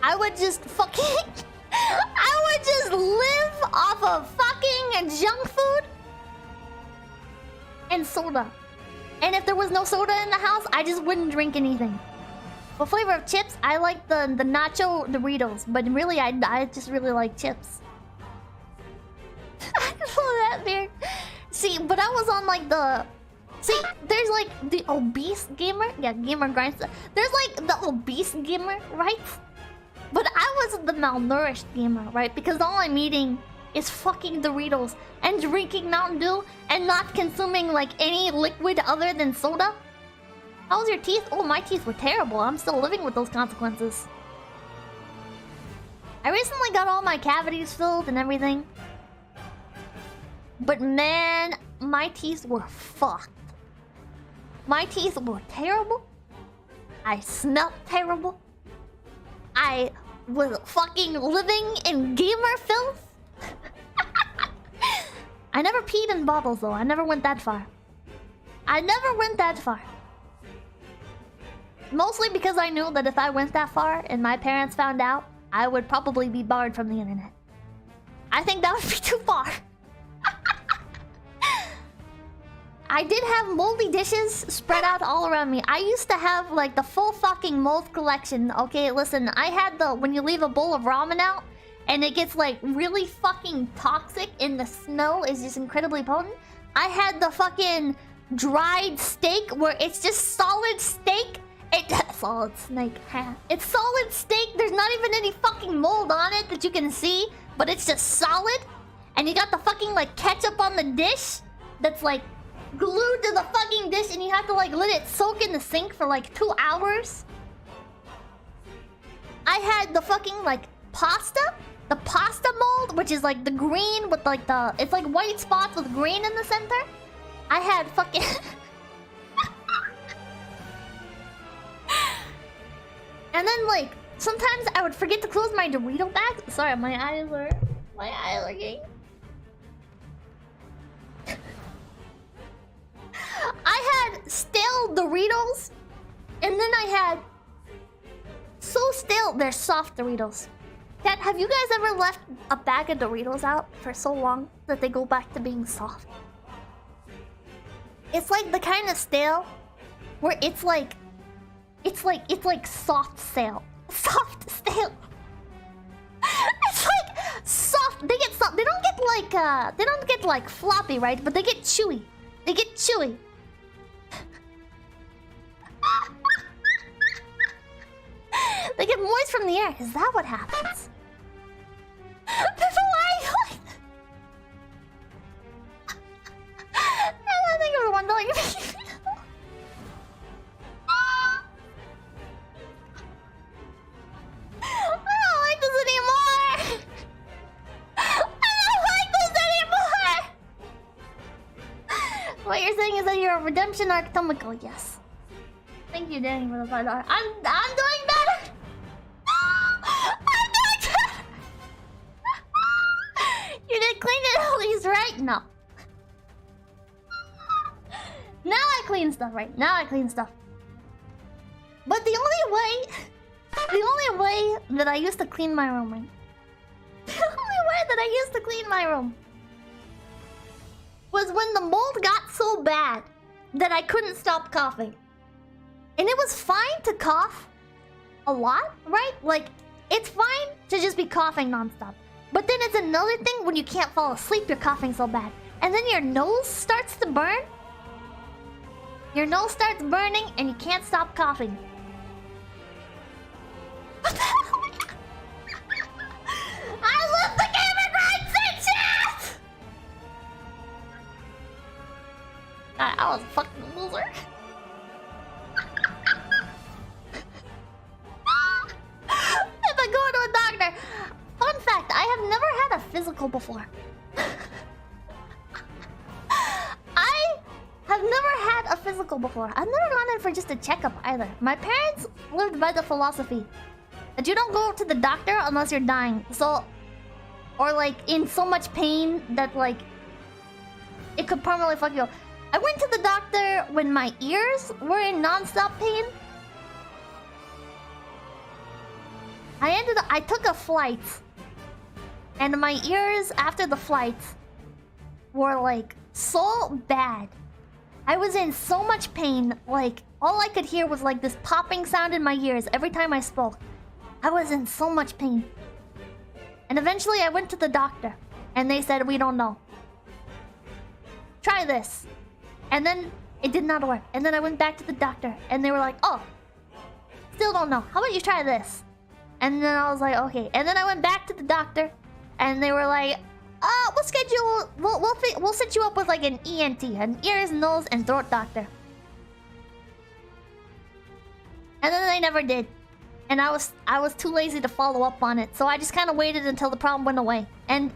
I would just fucking... I would just live off of fucking junk food and soda. And if there was no soda in the house, I just wouldn't drink anything. What flavor of chips? I like the nacho Doritos, but really, I just really like chips. I know that beer. See, but I was on like the... See, there's like the obese gamer. Yeah, gamer grinds. There's like the obese gamer, right? But I was the malnourished gamer, right? Because all I'm eating is fucking Doritos and drinking Mountain Dew and not consuming like any liquid other than soda. How's your teeth? Oh, my teeth were terrible. I'm still living with those consequences. I recently got all my cavities filled and everything. But man, my teeth were fucked. My teeth were terrible. I smelled terrible. I was fucking living in gamer filth. I never peed in bottles though. I never went that far. I never went that far. Mostly because I knew that if I went that far and my parents found out, I would probably be barred from the internet. I think that would be too far. I did have moldy dishes spread out all around me. I used to have like the full fucking mold collection. Okay, listen, I had the when you leave a bowl of ramen out and it gets like really fucking toxic and the smell is just incredibly potent. I had the fucking dried steak where it's just solid steak. Solid snake. It's solid steak. There's not even any fucking mold on it that you can see, but it's just solid. And you got the fucking like ketchup on the dish that's like glued to the fucking dish, and you have to like let it soak in the sink for like 2 hours. I had the fucking like pasta, the pasta mold, which is like the green with like the it's like white spots with green in the center. I had fucking and then like sometimes I would forget to close my Dorito bag. Sorry, my eyes are getting I had stale Doritos, and then I had so stale. They're soft Doritos. Dad, have you guys ever left a bag of Doritos out for so long that they go back to being soft? It's like the kind of stale where it's like soft stale. Soft stale. It's like soft. They get soft. They don't get like floppy, right? But they get chewy. They get chewy. They get moist from the air. Is that what happens? That's why I think everyone don't like this anymore. I don't like this anymore. What you're saying is that you're a redemption arc 𝐒𝐚𝐭. Yes. Thank you, Danny, for the $5. I'm doing better. I'm doing better. You did clean it at least, right? No. Now I clean stuff, right? Now I clean stuff. But the only way that I used to clean my room, right? The only way that I used to clean my room was when the mold got so bad that I couldn't stop coughing. And it was fine to cough a lot, right? Like, it's fine to just be coughing nonstop. But then it's another thing when you can't fall asleep, you're coughing so bad. And then your nose starts to burn. Your nose starts burning and you can't stop coughing. I love the gamer grinds in chat! I was a fucking loser. If I go to a doctor. Fun fact, I have never had a physical before. I have never had a physical before. I've never gone in for just a checkup either. My parents lived by the philosophy that you don't go to the doctor unless you're dying. So, or like in so much pain that like it could permanently fuck you up. I went to the doctor when my ears were in non-stop pain. I took a flight. And my ears after the flight were like so bad. I was in so much pain. Like all I could hear was like this popping sound in my ears every time I spoke. I was in so much pain. And eventually I went to the doctor. And they said, we don't know. Try this. And then it did not work. And then I went back to the doctor. And they were like, oh, still don't know. How about you try this? And then I was like, okay. And then I went back to the doctor. And they were like, we'll schedule... We'll set you up with like an ENT. An ears, nose, and throat doctor. And then they never did. And I was too lazy to follow up on it. So I just kind of waited until the problem went away. And...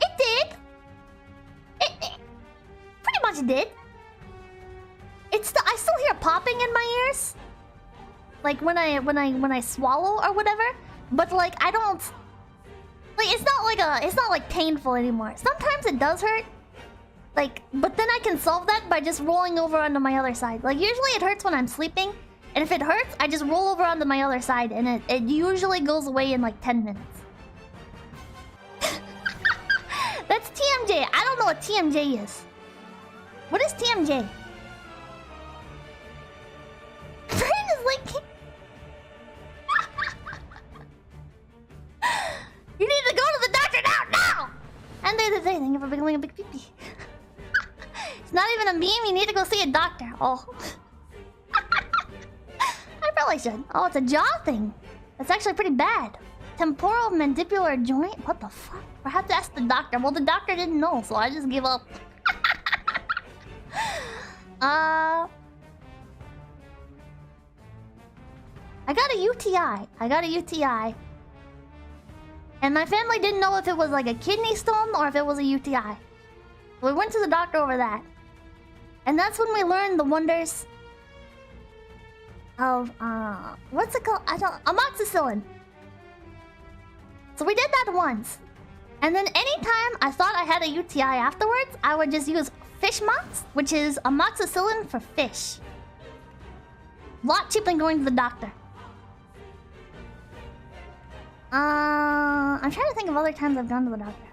it did! Pretty much did. I still hear popping in my ears. Like when I swallow or whatever. But like I don't... like it's not like painful anymore. Sometimes it does hurt. Like, but then I can solve that by just rolling over onto my other side. Like usually it hurts when I'm sleeping. And if it hurts, I just roll over onto my other side. And it usually goes away in like 10 minutes. That's TMJ. I don't know what TMJ is. What is TMJ? Brain is like... you need to go to the doctor now! And they say, thank you for becoming a big pee-pee. It's not even a meme, you need to go see a doctor. Oh. I probably should. Oh, it's a jaw thing. That's actually pretty bad. Temporal mandibular joint? What the fuck? I have to ask the doctor. Well, the doctor didn't know, so I just give up. I got a UTI. And my family didn't know if it was like a kidney stone or if it was a UTI. We went to the doctor over that. And that's when we learned the wonders of, what's it called? Amoxicillin. So we did that once. And then anytime I thought I had a UTI afterwards, I would just use fish mox, which is amoxicillin for fish. A lot cheaper than going to the doctor. I'm trying to think of other times I've gone to the doctor.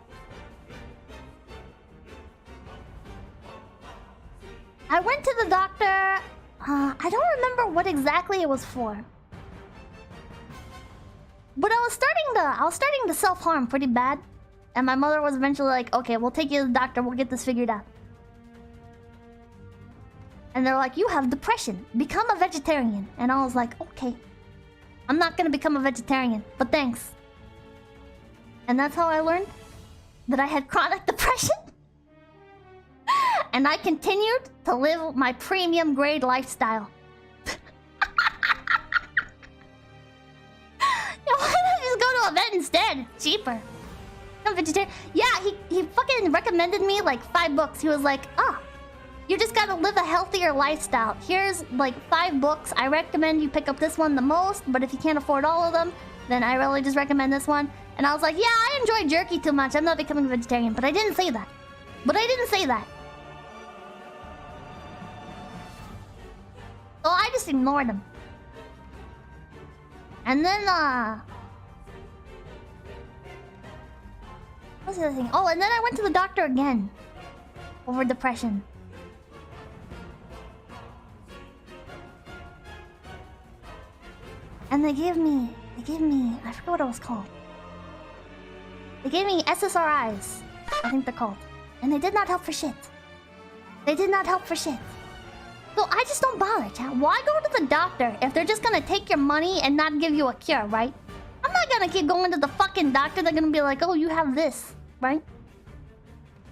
I went to the doctor. I don't remember what exactly it was for. But I was starting to self-harm pretty bad. And my mother was eventually like, okay, we'll take you to the doctor, we'll get this figured out. And they're like, you have depression. Become a vegetarian. And I was like, okay. I'm not gonna become a vegetarian, but thanks. And that's how I learned that I had chronic depression. And I continued to live my premium grade lifestyle. Why don't I just go to a vet instead? Cheaper. I'm vegetarian. Yeah, he fucking recommended me like 5 books. He was like, you just gotta live a healthier lifestyle. Here's like 5 books. I recommend you pick up this one the most, but if you can't afford all of them, then I really just recommend this one. And I was like, yeah, I enjoy jerky too much. I'm not becoming a vegetarian. But I didn't say that. So I just ignored him. And then, what's the other thing? Oh, and then I went to the doctor again. Over depression. And they gave me, I forgot what it was called. They gave me SSRIs, I think they're called. And they did not help for shit. So I just don't bother, chat. Why go to the doctor if they're just gonna take your money and not give you a cure, right? I'm not gonna keep going to the fucking doctor. They're gonna be like, oh, you have this, right?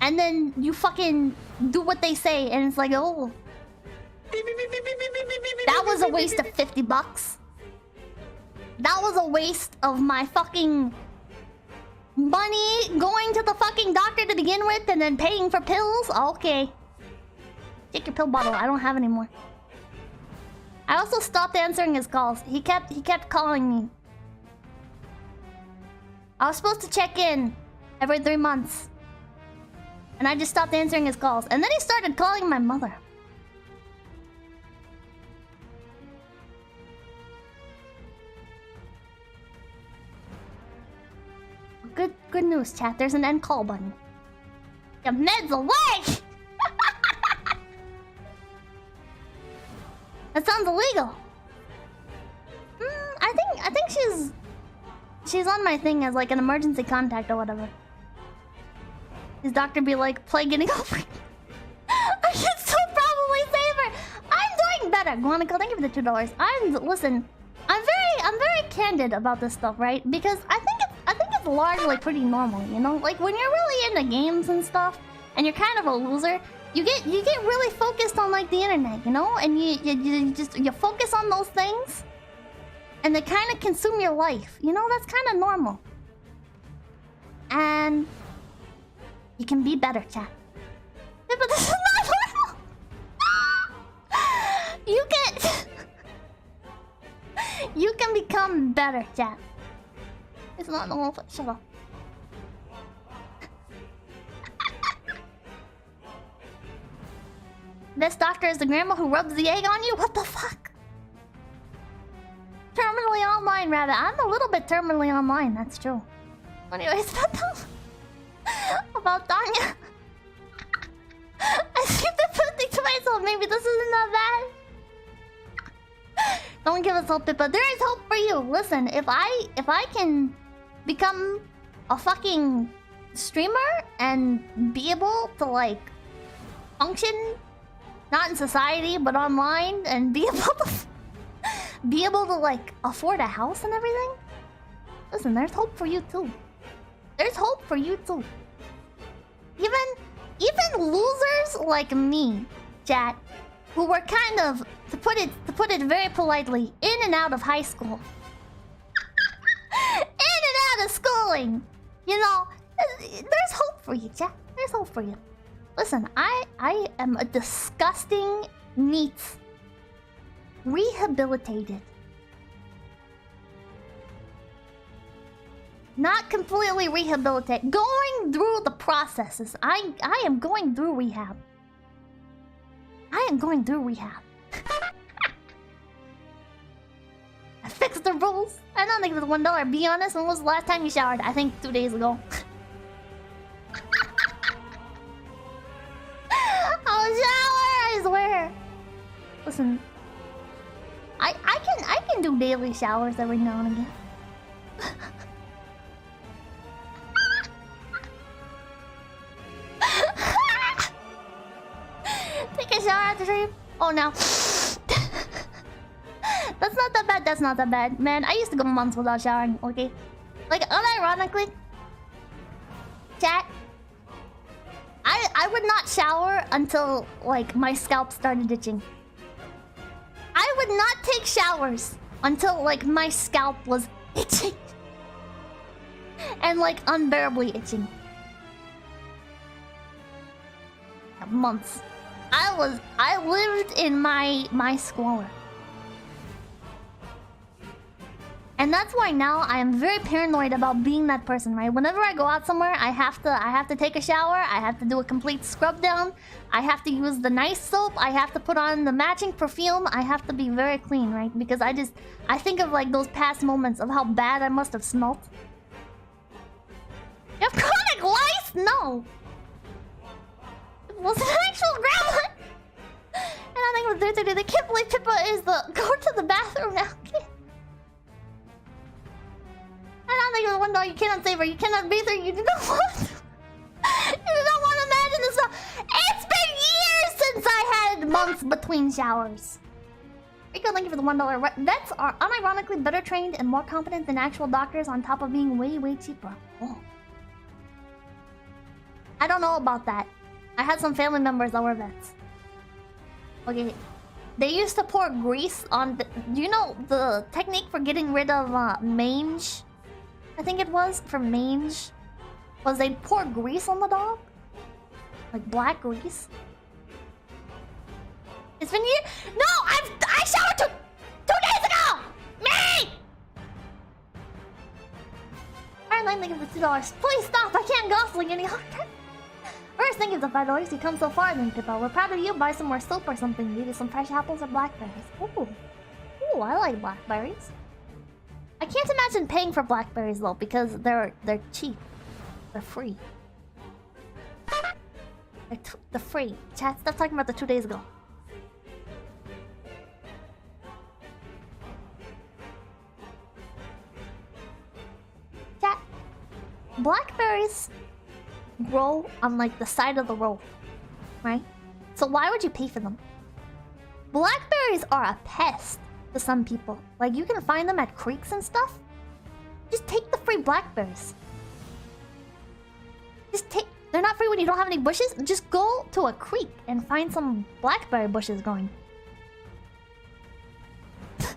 And then you fucking do what they say, and it's like, oh, that was a waste of $50. That was a waste of my fucking money going to the fucking doctor to begin with and then paying for pills? Okay. Take your pill bottle. I don't have any more. I also stopped answering his calls. He kept calling me. I was supposed to check in every 3 months. And I just stopped answering his calls. And then he started calling my mother. Good news, chat. There's an end call button. Your meds away! That sounds illegal. I think she's on my thing as like an emergency contact or whatever. His doctor be like, play getting over. I should still probably save her. I'm doing better. Guanaco, thank you for the $2. Listen, I'm very candid about this stuff, right? Because I think it's largely pretty normal, you know? Like when you're really into games and stuff, and you're kind of a loser, you get really focused on like the internet, you know? And you focus on those things, and they kind of consume your life. You know, that's kind of normal. And you can be better, chat. Yeah, but this is not normal. You can become better, chat. It's not normal. Shut up. This doctor is the grandma who rubs the egg on you? What the fuck? Terminally online, rather. I'm a little bit terminally online, that's true. Anyways, about Tanya. I keep thinking to myself, maybe this isn't that bad. Don't give us hope, Pippa. There is hope for you. Listen, if I can become a fucking streamer and be able to like function, not in society but online, and be able to like afford a house and everything. Listen, there's hope for you too. There's hope for you too. Even losers like me, chat, who were kind of, to put it very politely, in and out of high school. In and out of schooling. You know, there's hope for you, chat. There's hope for you. Listen, I am a disgusting neat rehabilitated. Not completely rehabilitated. Going through the processes. I am going through rehab. I am going through rehab. I fixed the rules. I don't think it was $1. Be honest, when was the last time you showered? I think 2 days ago. I'll shower, I swear. Listen, I can do daily showers every now and again. Take a shower after stream. Oh no. That's not that bad. That's not that bad, man. I used to go months without showering. Okay, like unironically, chat. I would not shower until like my scalp started itching. I would not take showers until like my scalp was itching and like unbearably itching. Months. I lived in my squalor. And that's why now I am very paranoid about being that person, right? Whenever I go out somewhere, I have to take a shower, I have to do a complete scrub down, I have to use the nice soap, I have to put on the matching perfume, I have to be very clean, right? Because I think of like those past moments of how bad I must have smelt. You have chronic lice? No. Was it an actual grandma? And I think it was dirty. They can't believe Pippa is the go to the bathroom now. I don't think it was $1. You cannot save her. You cannot bathe her. You do not want. You do not want to imagine this. It's been years since I had months between showers. Rico, thank you for the $1. Vets are unironically better trained and more competent than actual doctors, on top of being way, way cheaper. Oh. I don't know about that. I had some family members that were vets. Okay, they used to pour grease on the... Do you know the technique for getting rid of mange? I think it was, for mange. Was they'd pour grease on the dog? Like black grease. It's been years... No! I showered 2 days ago! Me! Alright, thank you for $2. Please stop, I can't gosling any harder. Very course, thank you for the $5. You come so far then, Pippa. We're proud of you. Buy some more soap or something. Maybe some fresh apples or blackberries. Ooh. Ooh, I like blackberries. I can't imagine paying for blackberries though, because they're cheap. They're free. They're free. Chat, stop talking about the 2 days ago. Chat. Blackberries grow on like the side of the road, right? So why would you pay for them? Blackberries are a pest to some people. Like, you can find them at creeks and stuff. Just take the free blackberries. Just take... They're not free when you don't have any bushes. Just go to a creek and find some blackberry bushes growing. But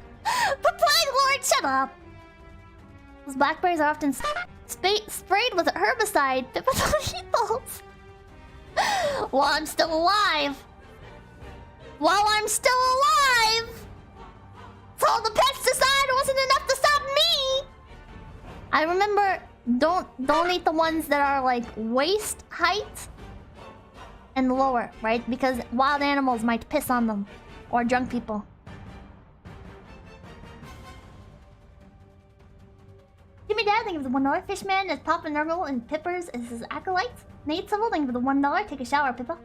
Plague Lord, shut up! Those blackberries are often sprayed with an herbicide. Pippa, don't eat those. While I'm still alive. While I'm still alive! So the pesticide wasn't enough to stop me! I remember, don't eat the ones that are like waist height and lower, right? Because wild animals might piss on them. Or drunk people. Jimmy Dad, thank you for the $1. Fishman is Papa Nurgle and Pippers is his acolytes. Nate Civil, thank you for the $1. Take a shower, Pippa.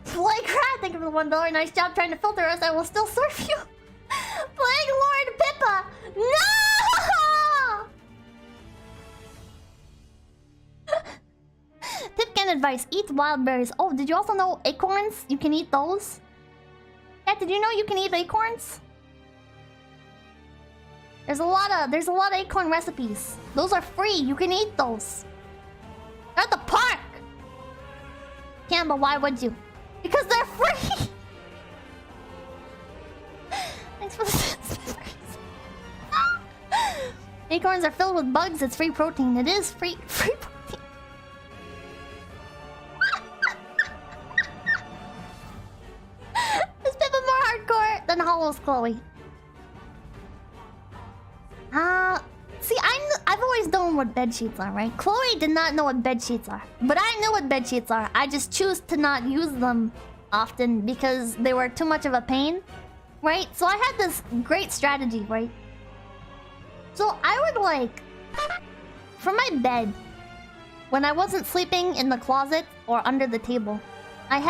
Plague Rat, thank you for the $1. Nice job trying to filter us. I will still serve you. Plague Lord Pippa! No! Pipkin advice: eat wild berries. Oh, did you also know acorns? You can eat those. Yeah, did you know you can eat acorns? There's a lot of acorn recipes. Those are free. You can eat those. They're at the park. Can't, but why would you? Because they're free. Thanks for the spinners. Acorns are filled with bugs. It's free protein. It is free protein. Is Pippa more hardcore than Hollow's Chloe? See, I've always known what bed sheets are, right? Chloe did not know what bed sheets are, but I know what bed sheets are. I just choose to not use them often because they were too much of a pain, right? So I had this great strategy, right? So I would like, for my bed, when I wasn't sleeping in the closet or under the table, I'm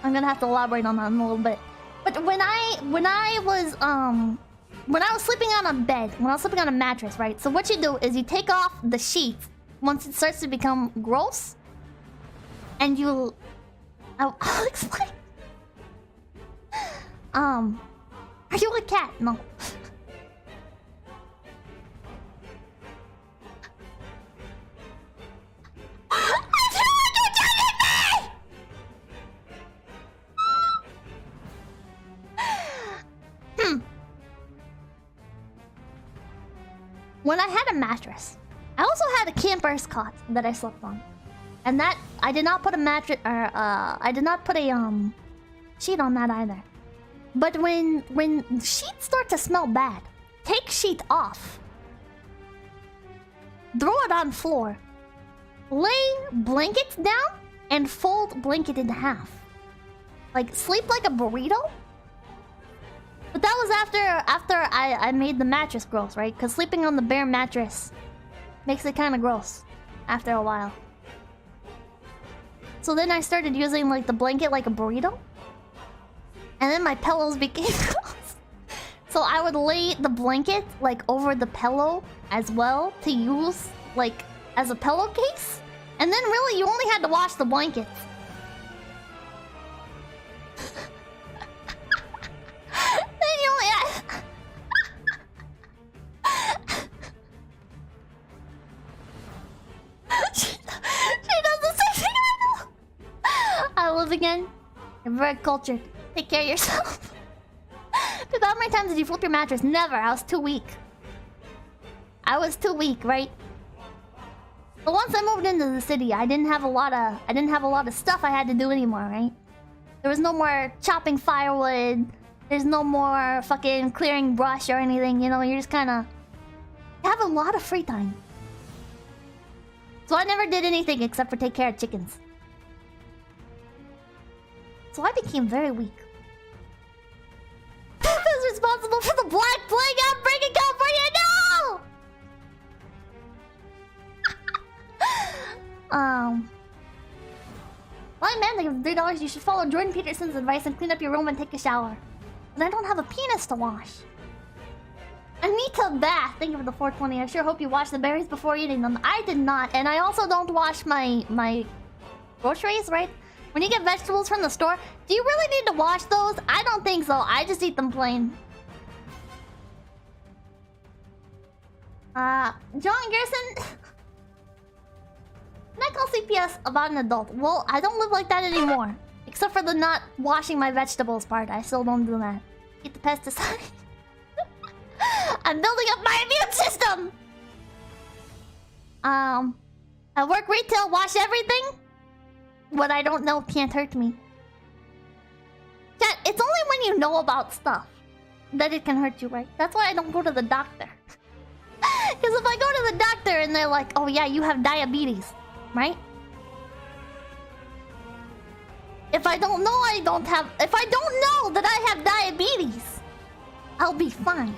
gonna have to elaborate on that in a little bit. But when I was sleeping on a bed, when I was sleeping on a mattress, right? So what you do is you take off the sheet once it starts to become gross, and I'll explain. Are you a cat? No. I feel like you're judging me! When I had a mattress, I also had a camper's cot that I slept on, and that I did not put a mattress or I did not put a sheet on that either. But when sheets start to smell bad, take sheet off, throw it on floor, lay blankets down, and fold blanket in half. Like sleep like a burrito. But that was after I made the mattress gross, right? Because sleeping on the bare mattress makes it kind of gross after a while. So then I started using like the blanket like a burrito. And then my pillows became gross. So I would lay the blanket like over the pillow as well to use like as a pillowcase. And then really you only had to wash the blankets. Then you only had... she does the same thing right now. I live again. You're very cultured. Take care of yourself. Dude, how many times did you flip your mattress? Never. I was too weak. I was too weak, right? But once I moved into the city, I didn't have a lot of stuff I had to do anymore, right? There was no more chopping firewood. There's no more fucking clearing brush or anything, you know, you're just kinda... You have a lot of free time. So I never did anything except for take care of chickens. So I became very weak. Who's responsible for the Black Plague outbreak in California? No! Well, man, like $3, you should follow Jordan Peterson's advice and clean up your room and take a shower. But I don't have a penis to wash. I need to bath. Thank you for the 420. I sure hope you wash the berries before eating them. I did not, and I also don't wash my groceries, right? When you get vegetables from the store, do you really need to wash those? I don't think so. I just eat them plain. John Garrison. Can I call CPS about an adult? Well, I don't live like that anymore. Except for the not washing my vegetables part. I still don't do that. Eat the pesticide. I'm building up my immune system! I work retail, wash everything. What I don't know can't hurt me. Chat, it's only when you know about stuff that it can hurt you, right? That's why I don't go to the doctor. Because if I go to the doctor and they're like, oh yeah, you have diabetes, right? If I don't know if I don't know that I have diabetes, I'll be fine.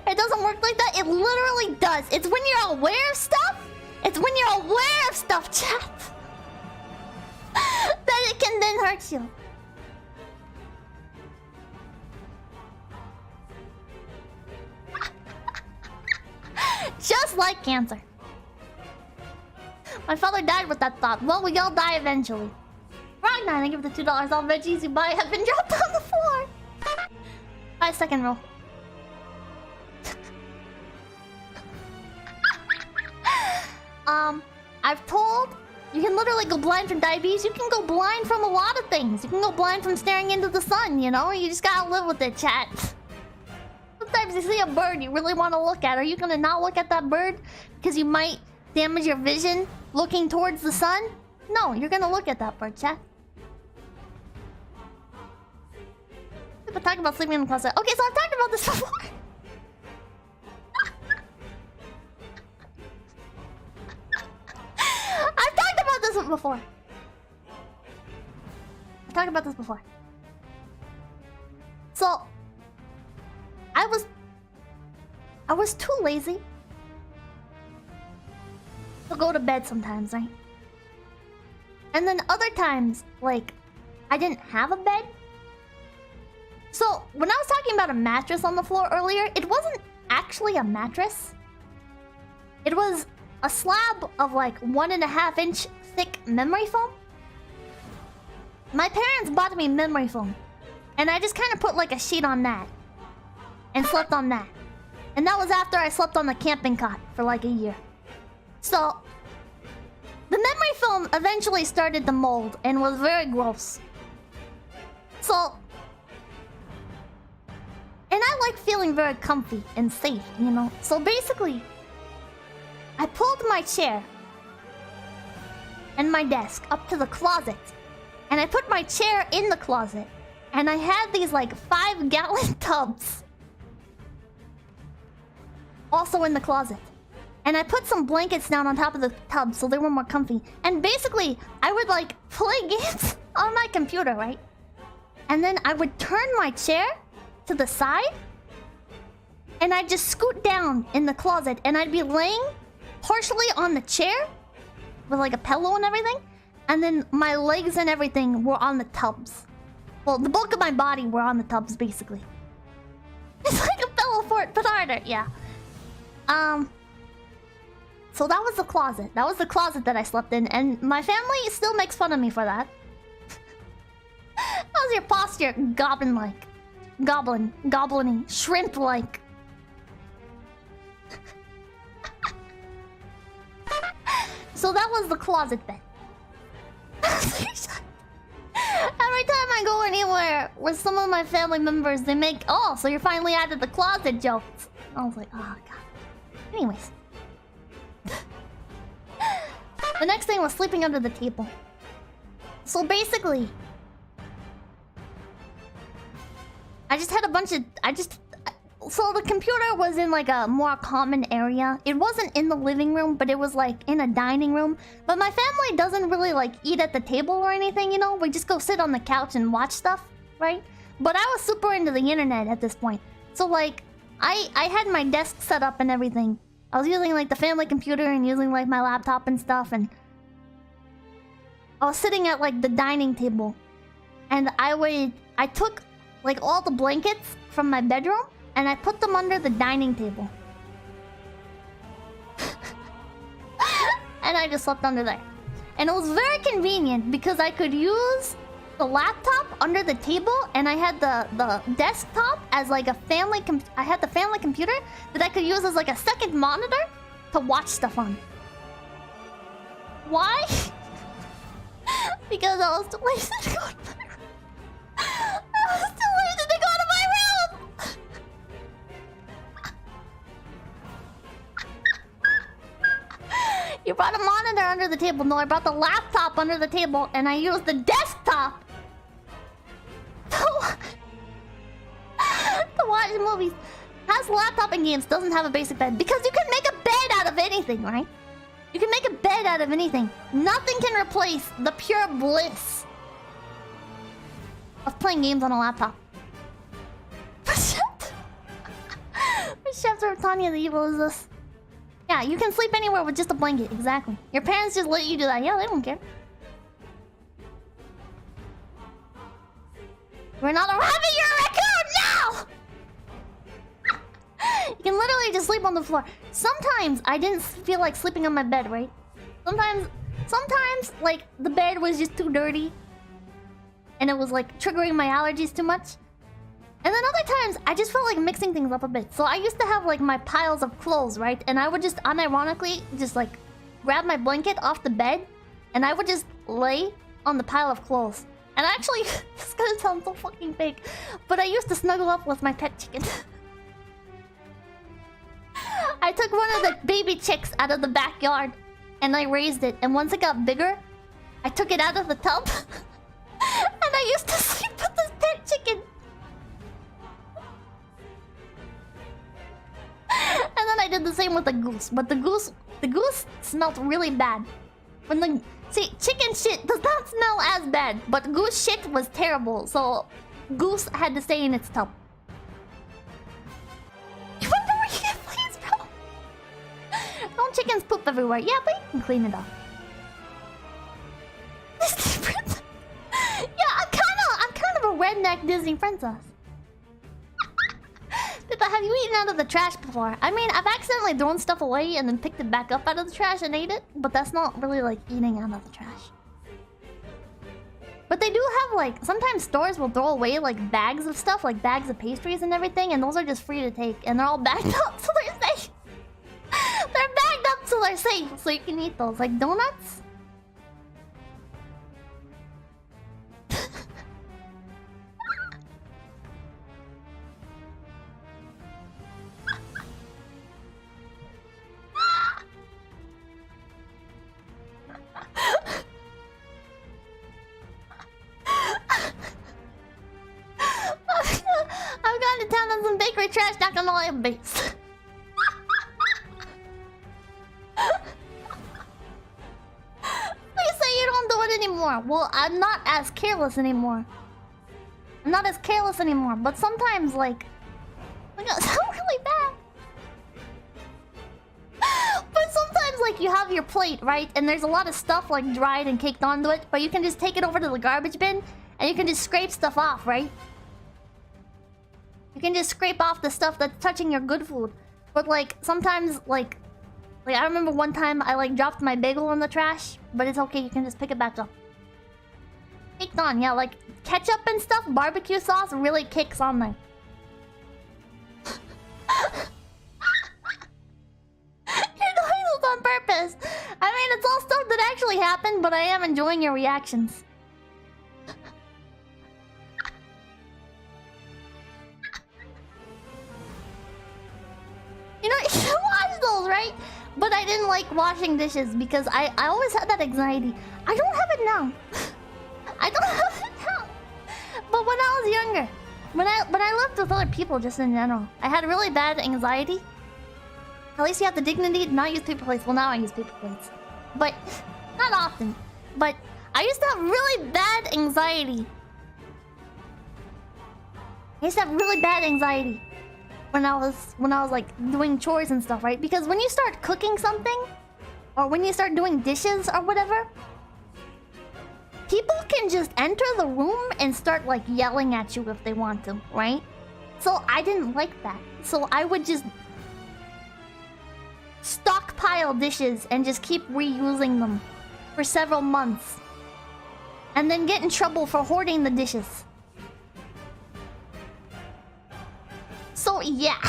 It doesn't work like that. It literally does. It's when you're aware of stuff. It's when you're aware of stuff, chat, that it can then hurt you. Just like cancer. My father died with that thought. Well, we all die eventually. Ragnar, I give the $2 all veggies you buy have been dropped on the floor. 5-second rule. I've told you can literally go blind from diabetes. You can go blind from a lot of things. You can go blind from staring into the sun, you know? You just gotta live with it, chat. Sometimes you see a bird you really want to look at. Are you gonna not look at that bird because you might damage your vision looking towards the sun? No, you're gonna look at that bird, chat. People talk about sleeping in the closet. Okay, so I've talked about this before. I've talked about this before. I've talked about this before. So, I was too lazy to go to bed sometimes, right? And then other times, like, I didn't have a bed. So, when I was talking about a mattress on the floor earlier, it wasn't actually a mattress. It was a slab of like 1.5 inch thick memory foam. My parents bought me memory foam, and I just kind of put like a sheet on that and slept on that. And that was after I slept on the camping cot for like a year. So the memory foam eventually started to mold and was very gross. So, and I like feeling very comfy and safe, you know? So basically, I pulled my chair and my desk up to the closet. And I put my chair in the closet. And I had these like 5-gallon tubs also in the closet. And I put some blankets down on top of the tubs so they were more comfy. And basically, I would like play games on my computer, right? And then I would turn my chair to the side. And I'd just scoot down in the closet. And I'd be laying partially on the chair with like a pillow and everything. And then my legs and everything were on the tubs. Well, the bulk of my body were on the tubs, basically. It's like a pillow fort, but harder, yeah. So that was the closet. That was the closet that I slept in. And my family still makes fun of me for that. How's your posture? Goblin-like. Goblin-y. Shrimp-like. So that was the closet bed. Every time I go anywhere with some of my family members, they make, oh, so you're finally out of the closet jokes. I was like, oh god. Anyways. The next thing was sleeping under the table. So basically, I just had a bunch of... So the computer was in like a more common area. It wasn't in the living room, but it was like in a dining room. But my family doesn't really like eat at the table or anything, you know? We just go sit on the couch and watch stuff, right? But I was super into the internet at this point. So like, I had my desk set up and everything. I was using like the family computer and using like my laptop and stuff, and I was sitting at like the dining table. And I took like all the blankets from my bedroom and I put them under the dining table. And I just slept under there. And it was very convenient because I could use the laptop under the table, and I had the desktop as like a family I had the family computer that I could use as like a second monitor to watch stuff on. Why? Because I was too lazy to go to my room. I was too lazy to go to my room. You brought a monitor under the table. No, I brought the laptop under the table, and I used the desktop to watch movies. Has laptop and games, doesn't have a basic bed. Because you can make a bed out of anything, right? You can make a bed out of anything. Nothing can replace the pure bliss of playing games on a laptop. Chefs of Tanya, the evil is this. Yeah, you can sleep anywhere with just a blanket, exactly. Your parents just let you do that. Yeah, they don't care. We're not a rabbit, you're a raccoon! No! You can literally just sleep on the floor. Sometimes I didn't feel like sleeping on my bed, right? Sometimes, like, the bed was just too dirty. And it was, like, triggering my allergies too much. And then other times, I just felt like mixing things up a bit. So I used to have, like, my piles of clothes, right? And I would just, unironically, just, like, grab my blanket off the bed. And I would just lay on the pile of clothes. And actually, this is gonna sound so fucking fake, but I used to snuggle up with my pet chicken. I took one of the baby chicks out of the backyard, and I raised it. And once it got bigger, I took it out of the tub, and I used to sleep with this pet chicken. And then I did the same with the goose, but the goose smelled really bad. See, chicken shit does not smell as bad, but goose shit was terrible, so goose had to stay in its tub. You wonder where you get fleas, bro? Don't chickens poop everywhere? Yeah, but you can clean it up. Disney princess. Yeah, I'm kind of a redneck Disney princess. Pippa, have you eaten out of the trash before? I mean, I've accidentally thrown stuff away and then picked it back up out of the trash and ate it, but that's not really like eating out of the trash. But they do have like, sometimes stores will throw away like bags of stuff, like bags of pastries and everything, and those are just free to take, and they're all bagged up so they're safe. They're bagged up so they're safe, so you can eat those. Like donuts. I've gone to town on some bakery trash, not gonna lie, base. Please say you don't do it anymore. Well, I'm not as careless anymore. But sometimes, like, it's not really bad. But sometimes, like, you have your plate, right? And there's a lot of stuff, like, dried and caked onto it. But you can just take it over to the garbage bin, and you can just scrape stuff off, right? You can just scrape off the stuff that's touching your good food. But, like, sometimes, like I remember one time I, like, dropped my bagel in the trash. But it's okay, you can just pick it back up. Caked on, yeah, like, ketchup and stuff, barbecue sauce really kicks on there. You're doing this on purpose. I mean, it's all stuff that actually happened, but I am enjoying your reactions. You wash those, right? But I didn't like washing dishes because I always had that anxiety. I don't have it now. I don't have it now. But when I was younger, When I lived with other people, just in general, I had really bad anxiety. At least you have the dignity to not use paper plates. Well, now I use paper plates, but not often. But I used to have really bad anxiety. When I was like doing chores and stuff, right? Because when you start cooking something, or when you start doing dishes or whatever, people can just enter the room and start like yelling at you if they want to, right? So I didn't like that. So I would just stockpile dishes and just keep reusing them for several months. And then get in trouble for hoarding the dishes. So yeah.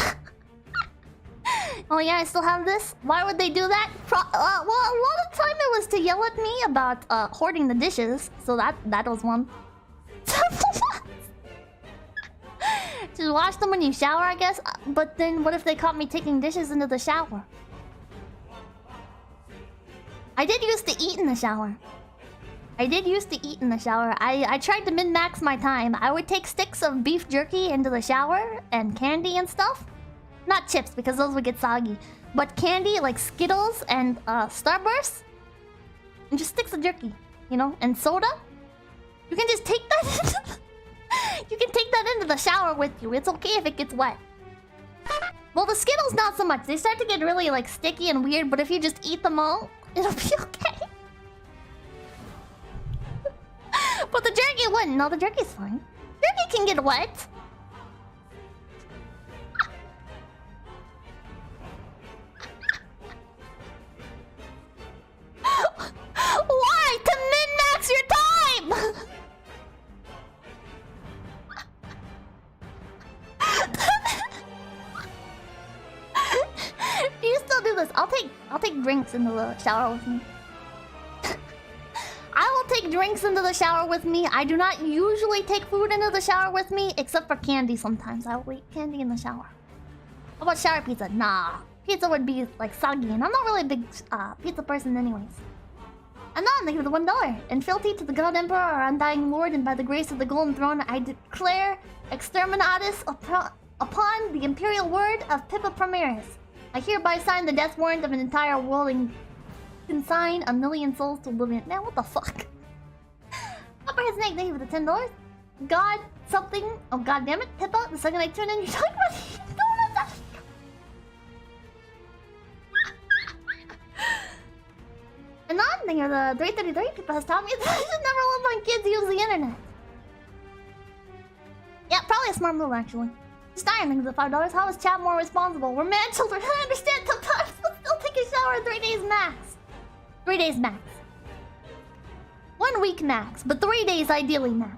Oh yeah, I still have this? Why would they do that? Well, a lot of time it was to yell at me about hoarding the dishes. So that was one. Just wash them when you shower, I guess. But then what if they caught me taking dishes into the shower? I did used to eat in the shower. I tried to min-max my time. I would take sticks of beef jerky into the shower and candy and stuff. Not chips, because those would get soggy. But candy, like Skittles and Starburst. And just sticks of jerky, you know? And soda. You can just take that you can take that into the shower with you. It's okay if it gets wet. Well, the Skittles, not so much. They start to get really, like, sticky and weird. But if you just eat them all, it'll be okay. But the jerky wouldn't. No, the jerky's fine. Jerky can get wet. Why? To min-max your time! Do you still do this? I'll take drinks into the shower with me. I will take drinks into the shower with me. I do not usually take food into the shower with me, except for candy sometimes. I will eat candy in the shower. How about shower pizza? Nah. Pizza would be, like, soggy, and I'm not really a big pizza person anyways. And now they give the $1. In fealty to the God Emperor, our undying Lord, and by the grace of the Golden Throne, I declare exterminatus upon the imperial word of Pippa Primaris. I hereby sign the death warrant of an entire world and consign 1,000,000 souls to oblivion. Man, what the fuck? Upper his neck, thank you for the $10. God something. Oh god damn it, Pippa. The second I tune in, you're talking about donuts. And not thing of the 333 Pippa has taught me that I should never let my kids use the internet. Yeah, probably a smart move actually. Just dying things at $5. How is chat more responsible? We're mad children. I understand sometimes, but still take a shower in 3 days max. 3 days max. 1 week max, but 3 days ideally max.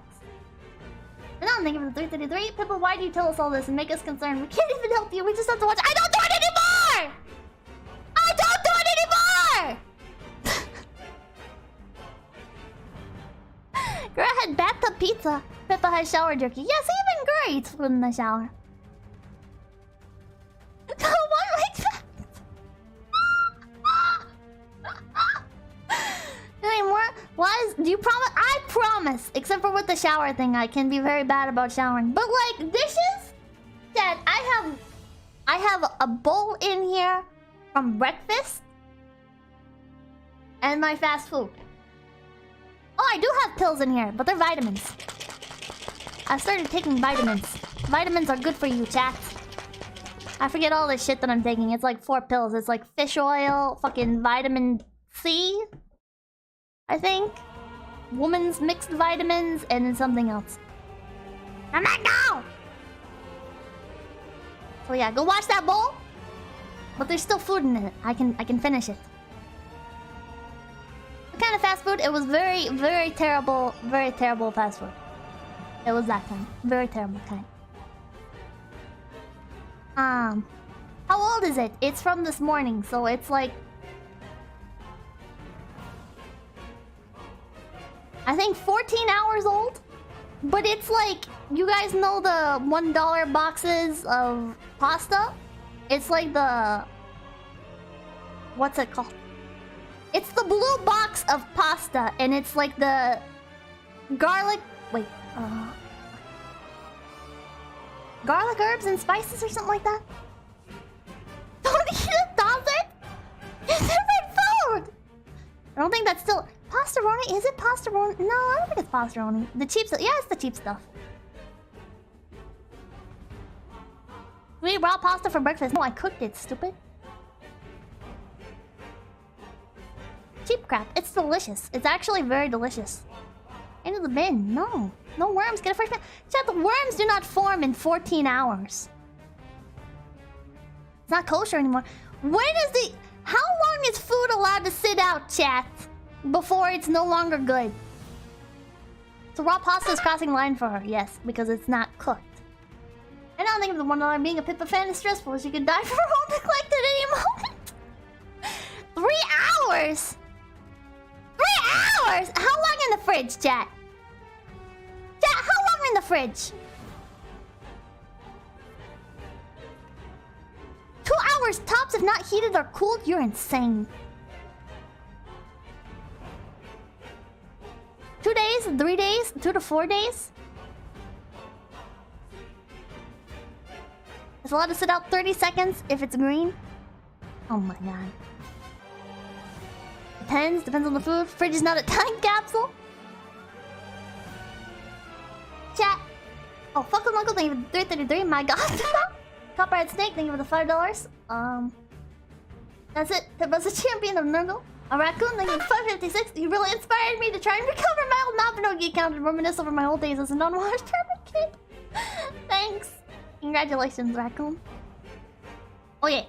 And I'm thinking of the 333. Pippa, why do you tell us all this and make us concerned? We can't even help you. We just have to watch. I don't do it anymore! I don't do it anymore! Go ahead, bathtub pizza. Pippa has shower jerky. Yes, even Gray eats food in the shower. No, why like that? Anymore? Why is... Do you promise? I promise. Except for with the shower thing, I can be very bad about showering. But like dishes, Dad, I have a bowl in here from breakfast and my fast food. Oh, I do have pills in here, but they're vitamins. I started taking vitamins. Vitamins are good for you, chat. I forget all this shit that I'm taking. It's like 4 pills. It's like fish oil, fucking vitamin C, I think. Woman's mixed vitamins, and then something else. I'm not go! So yeah, go wash that bowl. But there's still food in it. I can finish it. What kind of fast food? It was very, very terrible fast food. It was that kind. Very terrible kind. How old is it? It's from this morning, so it's like... I think 14 hours old? But it's like... You guys know the $1 boxes of pasta? It's like the... What's it called? It's the blue box of pasta, and it's like the... Garlic... Wait, Garlic, herbs, and spices or something like that? Don't eat a dessert? It's different food! I don't think that's still... Pastaroni? Is it pastaroni? No, I don't think it's pastaroni. The cheap stuff. Yeah, it's the cheap stuff. We eat raw pasta for breakfast. No, I cooked it, stupid. Cheap crap. It's delicious. It's actually very delicious. Into the bin. No. No worms. Get a fresh bin. Chat, the worms do not form in 14 hours. It's not kosher anymore. When is the... How long is food allowed to sit out, chat? Before it's no longer good? So raw pasta is crossing the line for her. Yes, because it's not cooked. I don't think of the $1 being a Pippa fan is stressful. She could die from home neglect at any moment. 3 hours? 3 hours? How long in the fridge, chat? Chat, how long in the fridge? 2 hours tops if not heated or cooled? You're insane. 2 days? 3 days? 2 to 4 days? It's allowed to sit out 30 seconds if it's green. Oh my god. Depends on the food. Fridge is not a time capsule. Chat. Oh, fuck with Uncle, thank you for the 333. My god. Copperhead Snake, thank you for the $5. That's it. Pippa's a champion of Nurgle. A raccoon, thank you for 556. You really inspired me to try and recover my old Mabinogi account and reminisce over my old days as a non-washed hermit kid. Thanks. Congratulations, raccoon. Oh yeah.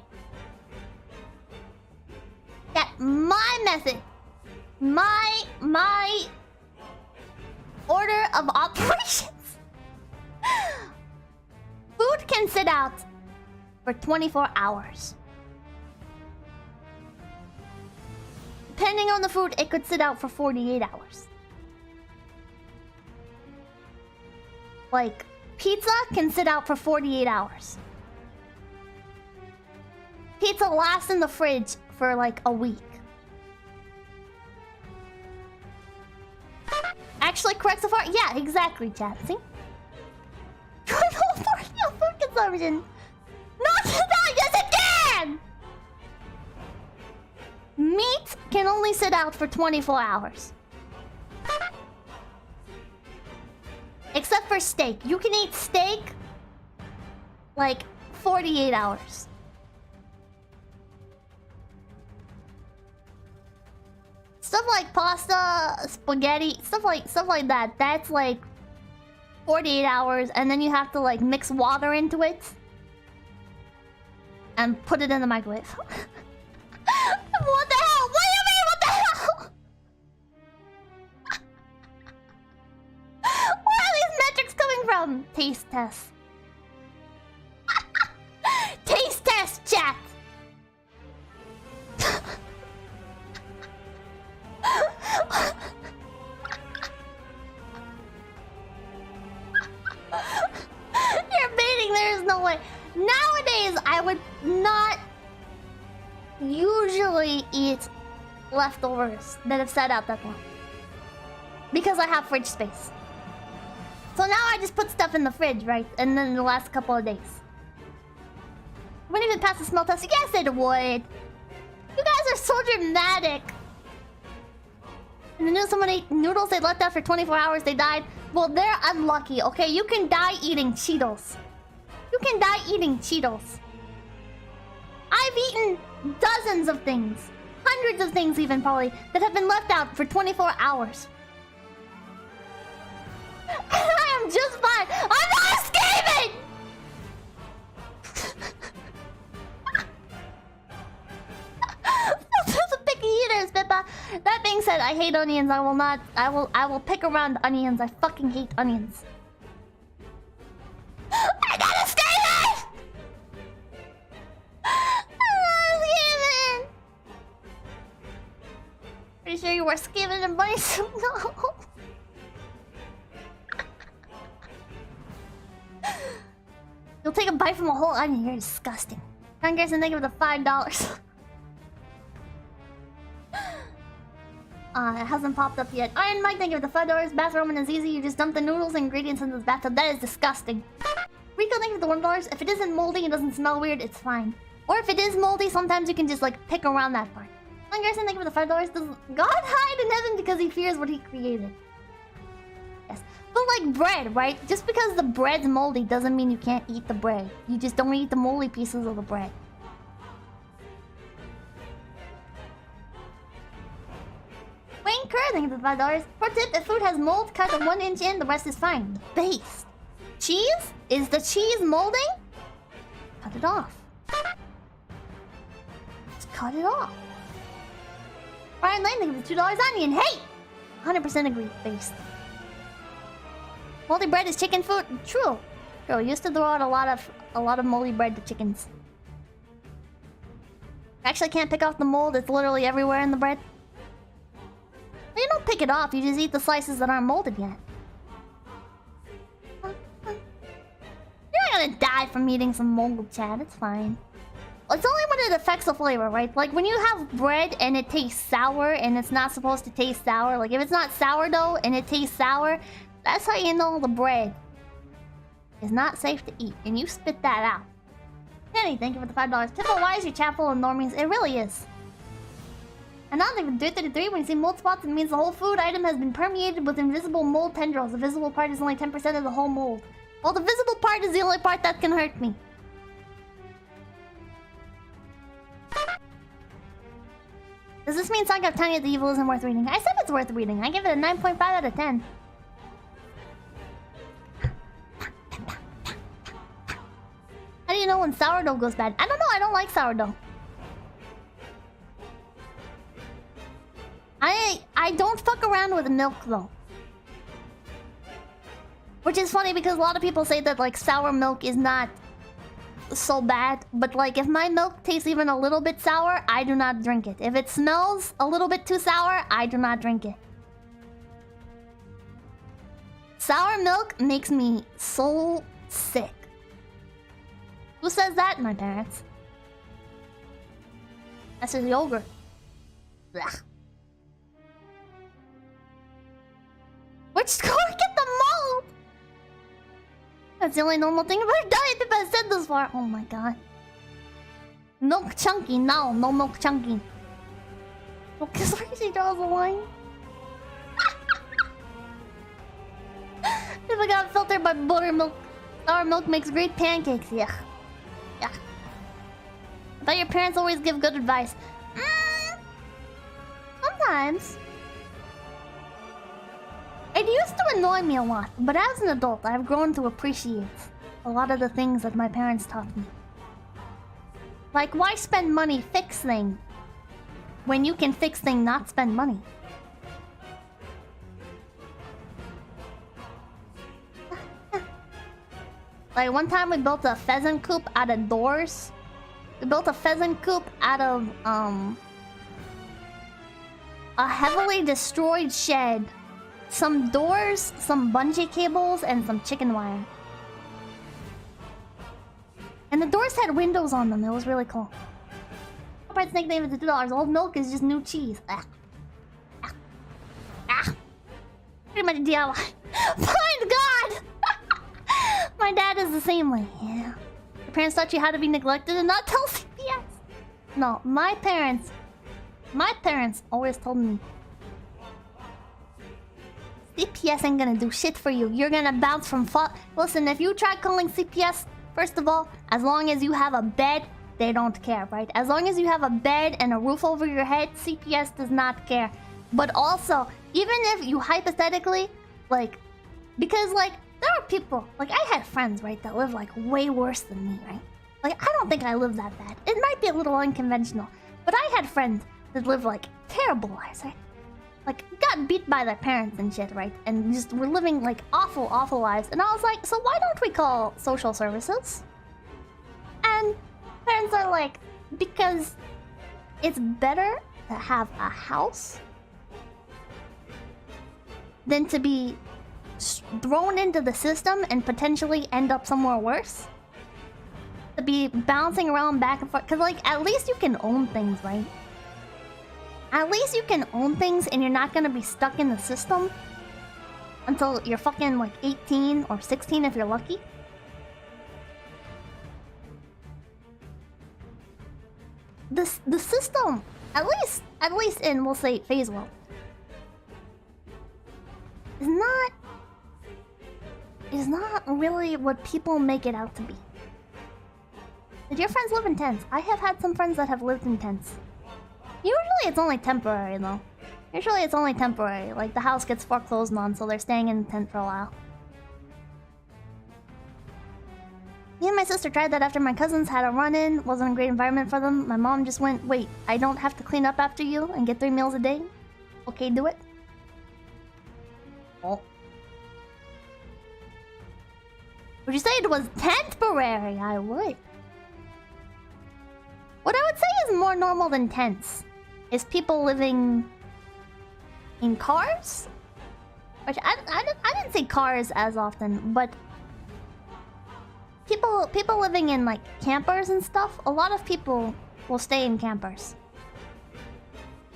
Yeah, my method. My order of operations. Food can sit out for 24 hours. Depending on the food, it could sit out for 48 hours. Like, pizza can sit out for 48 hours. Pizza lasts in the fridge for like a week. Actually, correct so far? Yeah, exactly, chat. See? Food consumption. Not that, yes it can! Meat can only sit out for 24 hours. Except for steak. You can eat steak like 48 hours. Stuff like pasta, spaghetti, stuff like that. That's like 48 hours, and then you have to like mix water into it and put it in the microwave. What the hell? What do you mean? What the hell? Where are these metrics coming from? Taste test. Taste test, chat. You're baiting. There is no way. Nowadays, I would not usually eat leftovers that have sat out that long because I have fridge space. So now I just put stuff in the fridge, right? And then the last couple of days. Wouldn't even pass the smell test. Yes, it would. You guys are so dramatic. And the news, someone ate noodles they left out for 24 hours, they died. Well, they're unlucky, okay? You can die eating Cheetos. You can die eating Cheetos. I've eaten dozens of things. Hundreds of things even, probably, that have been left out for 24 hours. I am just fine. I'm not escaping! The picky eaters, Pippa. That being said, I hate onions. I will not. I will pick around onions. I fucking hate onions. I'm not escaping! I'm not escaping! Pretty sure you were skimming and buying some. No. You'll take a bite from a whole onion. You're disgusting. Congress and think of the $5. It hasn't popped up yet. Iron Mike, thank you for the $5. Bath Roman is easy. You just dump the noodles and ingredients into the bathtub. That is disgusting. Rico, thank you for the $1. If it isn't moldy and doesn't smell weird, it's fine. Or if it is moldy, sometimes you can just like pick around that part. Garrison, thank you for the $5. Does God hide in heaven because he fears what he created? Yes. But like bread, right? Just because the bread's moldy doesn't mean you can't eat the bread. You just don't eat the moldy pieces of the bread. Wayne Kerr, thank you for the $5. Pro tip, if food has mold, cut a 1 inch in, the rest is fine. Based. Cheese? Is the cheese molding? Cut it off. Just cut it off. Ryan Lane, thank you for the $2 onion. Hey! 100% agree. Based. Moldy bread is chicken food? True. True. We used to throw out a lot of moldy bread to chickens. Actually can't pick off the mold, it's literally everywhere in the bread. You don't pick it off, you just eat the slices that aren't molded yet. You're not gonna die from eating some mold, Chad, it's fine. It's only when it affects the flavor, right? Like when you have bread and it tastes sour and it's not supposed to taste sour. Like if it's not sourdough and it tastes sour, that's how you know the bread is not safe to eat. And you spit that out. Penny, thank you for the $5. Pippa, why is your chat full of normies? It really is. And now they do 33. When you see mold spots, it means the whole food item has been permeated with invisible mold tendrils. The visible part is only 10% of the whole mold. Well, the visible part is the only part that can hurt me. Does this mean Saga of Tanya the Evil isn't worth reading? I said it's worth reading. I give it a 9.5 out of 10. How do you know when sourdough goes bad? I don't know. I don't like sourdough. I don't fuck around with milk though. Which is funny because a lot of people say that like sour milk is not so bad, but like if my milk tastes even a little bit sour, I do not drink it. If it smells a little bit too sour, I do not drink it. Sour milk makes me so sick. Who says that? My parents. That's just yogurt. Blech. Which score? Get the mold! That's the only normal thing about diet Pippa has said this far. Oh my god. Milk chunky. No milk chunky. Because where she draws the line. Pippa got filtered by buttermilk. Sour milk makes great pancakes. Yeah. Yeah. I thought your parents always give good advice. Sometimes. It used to annoy me a lot, but as an adult, I've grown to appreciate a lot of the things that my parents taught me. Like, why spend money fix thing when you can fix thing not spend money? Like, one time we built a pheasant coop out of doors. We built a pheasant coop out of, a heavily destroyed shed. Some doors, some bungee cables, and some chicken wire. And the doors had windows on them. It was really cool. Price nickname is $2. Old milk is just new cheese. Pretty much DIY. Find God! My dad is the same way. Yeah. Your parents taught you how to be neglected and not tell CPS. No, my parents always told me, CPS ain't gonna do shit for you. You're gonna bounce from Listen, if you try calling CPS, first of all, as long as you have a bed, they don't care, right? As long as you have a bed and a roof over your head, CPS does not care. But also, even if you hypothetically, like, because, like, there are people, like, I had friends, right, that live, like, way worse than me, right? Like, I don't think I live that bad. It might be a little unconventional, but I had friends that live, like, terrible lives, right? Like, got beat by their parents and shit, right? And just were living, like, awful, awful lives. And I was like, so why don't we call social services? And parents are like, because it's better to have a house than to be thrown into the system and potentially end up somewhere worse. To be bouncing around back and forth. Because, like, at least you can own things, right? At least you can own things and you're not gonna be stuck in the system until you're fucking like 18 or 16 if you're lucky. the system, at least in, we'll say, phase world, is not really what people make it out to be. Did your friends live in tents? I have had some friends that have lived in tents. Usually it's only temporary though. Usually it's only temporary. Like the house gets foreclosed on, so they're staying in the tent for a while. Me and my sister tried that after my cousins had a run-in. Wasn't a great environment for them. My mom just went, wait, I don't have to clean up after you and get 3 meals a day? Okay, do it. Oh. Would you say it was temporary? I would. What I would say is more normal than tents is people living in cars? Which I didn't say cars as often, but people living in like campers and stuff, a lot of people will stay in campers.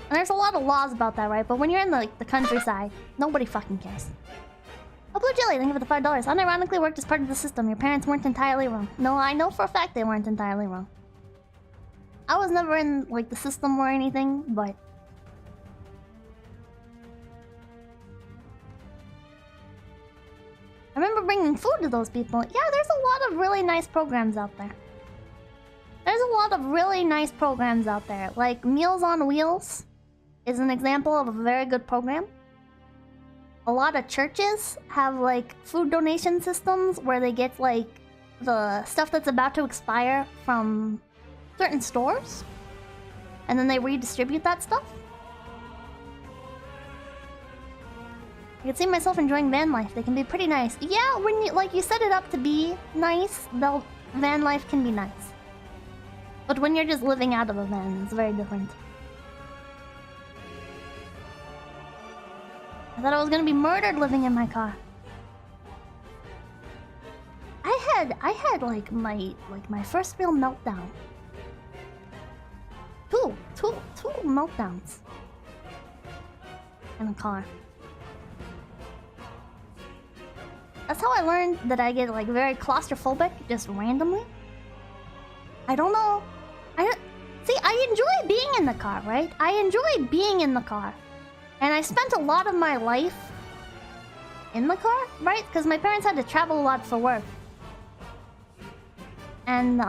And there's a lot of laws about that, right? But when you're in the countryside, nobody fucking cares. Oh, Blue Jelly, thank you for the $5. Unironically worked as part of the system. Your parents weren't entirely wrong. No, I know for a fact they weren't entirely wrong. I was never in like the system or anything, but I remember bringing food to those people. Yeah, there's a lot of really nice programs out there. There's a lot of really nice programs out there. Like Meals on Wheels is an example of a very good program. A lot of churches have like food donation systems where they get like the stuff that's about to expire from certain stores, and then they redistribute that stuff. I can see myself enjoying van life. They can be pretty nice. Yeah, when you set it up to be nice, van life can be nice. But when you're just living out of a van, it's very different. I thought I was gonna be murdered living in my car. I had like my first real meltdown. Two meltdowns in a car. That's how I learned that I get like very claustrophobic just randomly. I don't know. I enjoy being in the car, right? I enjoy being in the car. And I spent a lot of my life in the car, right? Because my parents had to travel a lot for work. And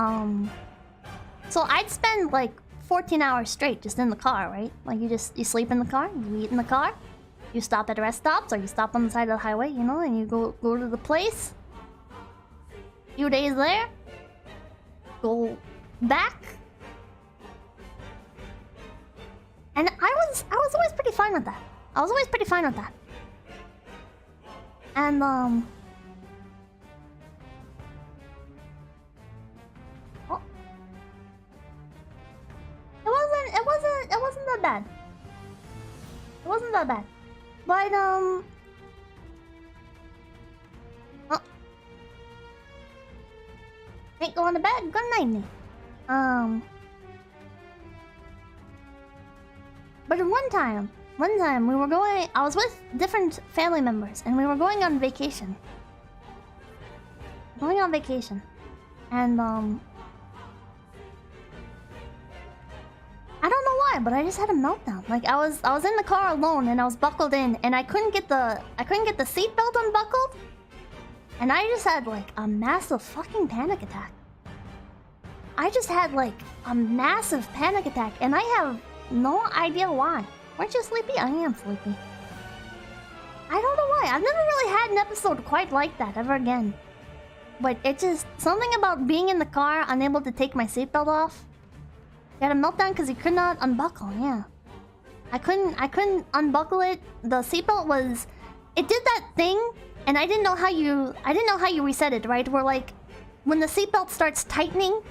so I'd spend like 14 hours straight just in the car, right? Like you sleep in the car, you eat in the car, you stop at rest stops, or you stop on the side of the highway, you know, and you go to the place. Few days there, go back. And I was always pretty fine with that. And oh. It wasn't that bad. It wasn't that bad. But oh. Ain't going to bed. Good night, me. But one time we were going. I was with different family members, and we were going on vacation. And I don't know why, but I just had a meltdown. Like I was in the car alone, and I was buckled in, and I couldn't get the seatbelt unbuckled, and I just had like a massive fucking panic attack. I just had like a massive panic attack, and I have no idea why. Weren't you sleepy? I am sleepy. I don't know why. I've never really had an episode quite like that ever again. But it just something about being in the car, unable to take my seatbelt off. You had a meltdown because you could not unbuckle. Yeah, I couldn't unbuckle it. The seatbelt was, it did that thing, and I didn't know how you reset it. Right, where like when the seatbelt starts tightening,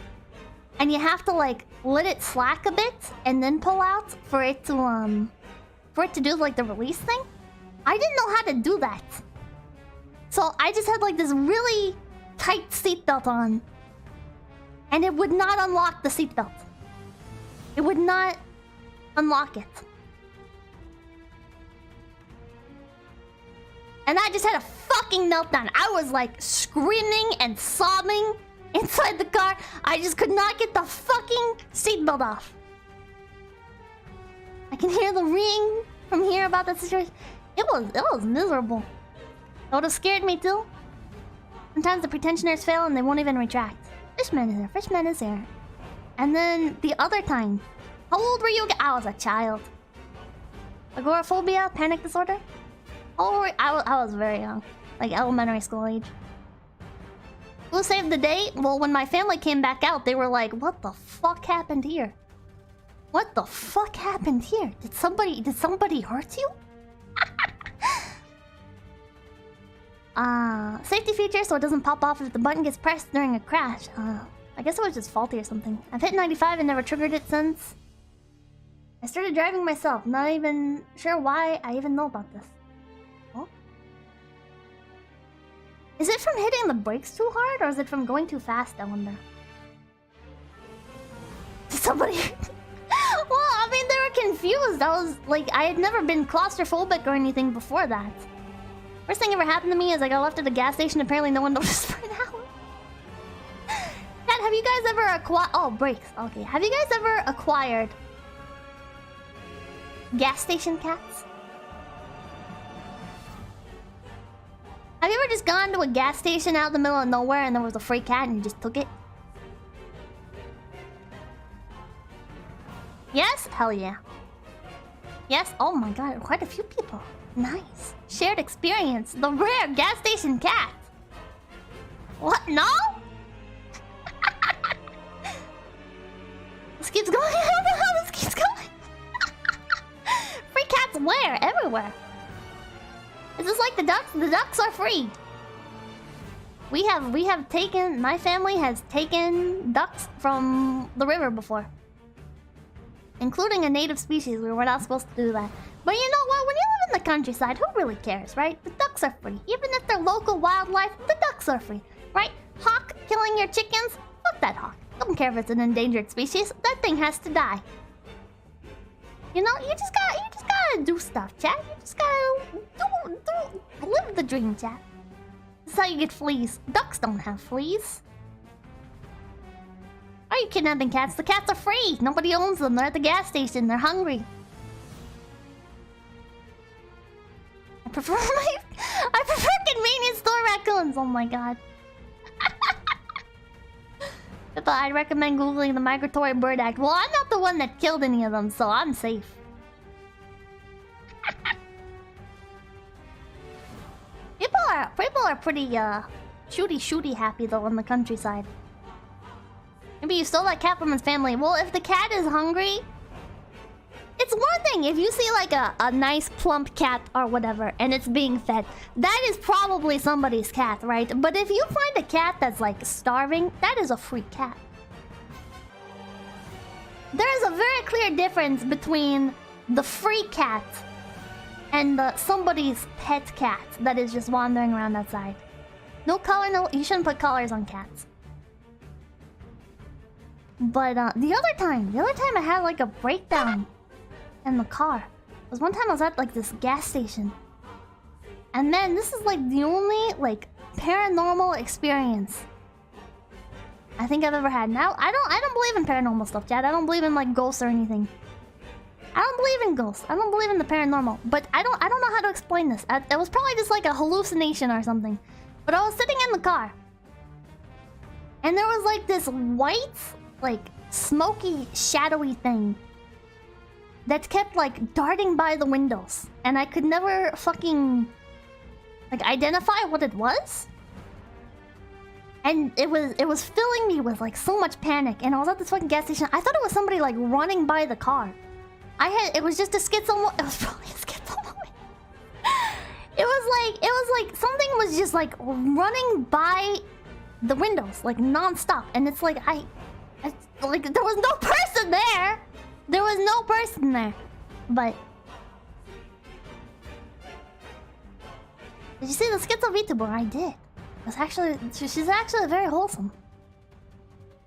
and you have to like let it slack a bit and then pull out for it to do like the release thing. I didn't know how to do that, so I just had like this really tight seatbelt on, and it would not unlock the seatbelt. It would not unlock it. And I just had a fucking meltdown. I was like screaming and sobbing inside the car. I just could not get the fucking seatbelt off. can hear the ring from here about that situation. It was miserable. It would have scared me too. Sometimes the pretensioners fail and they won't even retract. Fishman is here. Fishman is here. And then the other time, how old were you? I was a child. Agoraphobia, panic disorder. How old were I was very young, like elementary school age. Who saved the day? Well, when my family came back out, they were like, "What the fuck happened here? What the fuck happened here? Did somebody hurt you?" Safety feature so it doesn't pop off if the button gets pressed during a crash. I guess it was just faulty or something. I've hit 95 and never triggered it since. I started driving myself, not even sure why I even know about this. Oh? Is it from hitting the brakes too hard, or is it from going too fast, I wonder? Somebody... Well, I mean, they were confused. I was like, I had never been claustrophobic or anything before that. First thing ever happened to me is I got left at the gas station. Apparently no one noticed for an hour. Cat, have you guys ever acquired... Oh, brakes. Okay. Have you guys ever acquired... gas station cats? Have you ever just gone to a gas station out in the middle of nowhere and there was a free cat and you just took it? Yes? Hell yeah. Yes? Oh my god, quite a few people. Nice. Shared experience. The rare gas station cat. What? No? This keeps going. How the hell this keeps going? Free cats where? Everywhere. Is this like the ducks? The ducks are free. We have taken... My family has taken ducks from the river before. Including a native species. We were not supposed to do that. But you know what? When you live in the countryside, who really cares, right? The ducks are free. Even if they're local wildlife, the ducks are free, right? Hawk killing your chickens? Fuck that hawk. Don't care if it's an endangered species. That thing has to die. You know, you just gotta do stuff, chat. You just gotta live the dream, chat. This is how you get fleas. Ducks don't have fleas. Are you kidnapping cats? The cats are free. Nobody owns them. They're at the gas station. They're hungry. I prefer convenience store raccoons. Oh my god. But I'd recommend googling the Migratory Bird Act. Well, I'm not the one that killed any of them, so I'm safe. People are pretty shooty happy though in the countryside. Maybe you stole that cat from his family. Well, if the cat is hungry, it's one thing if you see like a nice plump cat or whatever and it's being fed. That is probably somebody's cat, right? But if you find a cat that's like starving, that is a free cat. There is a very clear difference between the free cat and somebody's pet cat that is just wandering around outside. No collar, no... You shouldn't put collars on cats. But the other time I had like a breakdown in the car. It was one time I was at like this gas station. And man, this is like the only like paranormal experience I think I've ever had. Now I don't believe in paranormal stuff, Chad. I don't believe in like ghosts or anything. I don't believe in ghosts. I don't believe in the paranormal. But I don't know how to explain this. It was probably just like a hallucination or something. But I was sitting in the car. And there was like this white, like smoky, shadowy thing that kept like darting by the windows. And I could never fucking like identify what it was. And it was filling me with like so much panic. And I was at this fucking gas station. I thought it was somebody like running by the car. It was just a schizo. It was probably a schizo moment. It was like something was just like running by the windows like non-stop. And it's like like there was no person there. There was no person there. But did you see the schizo VTuber? I did. It's actually she's actually very wholesome.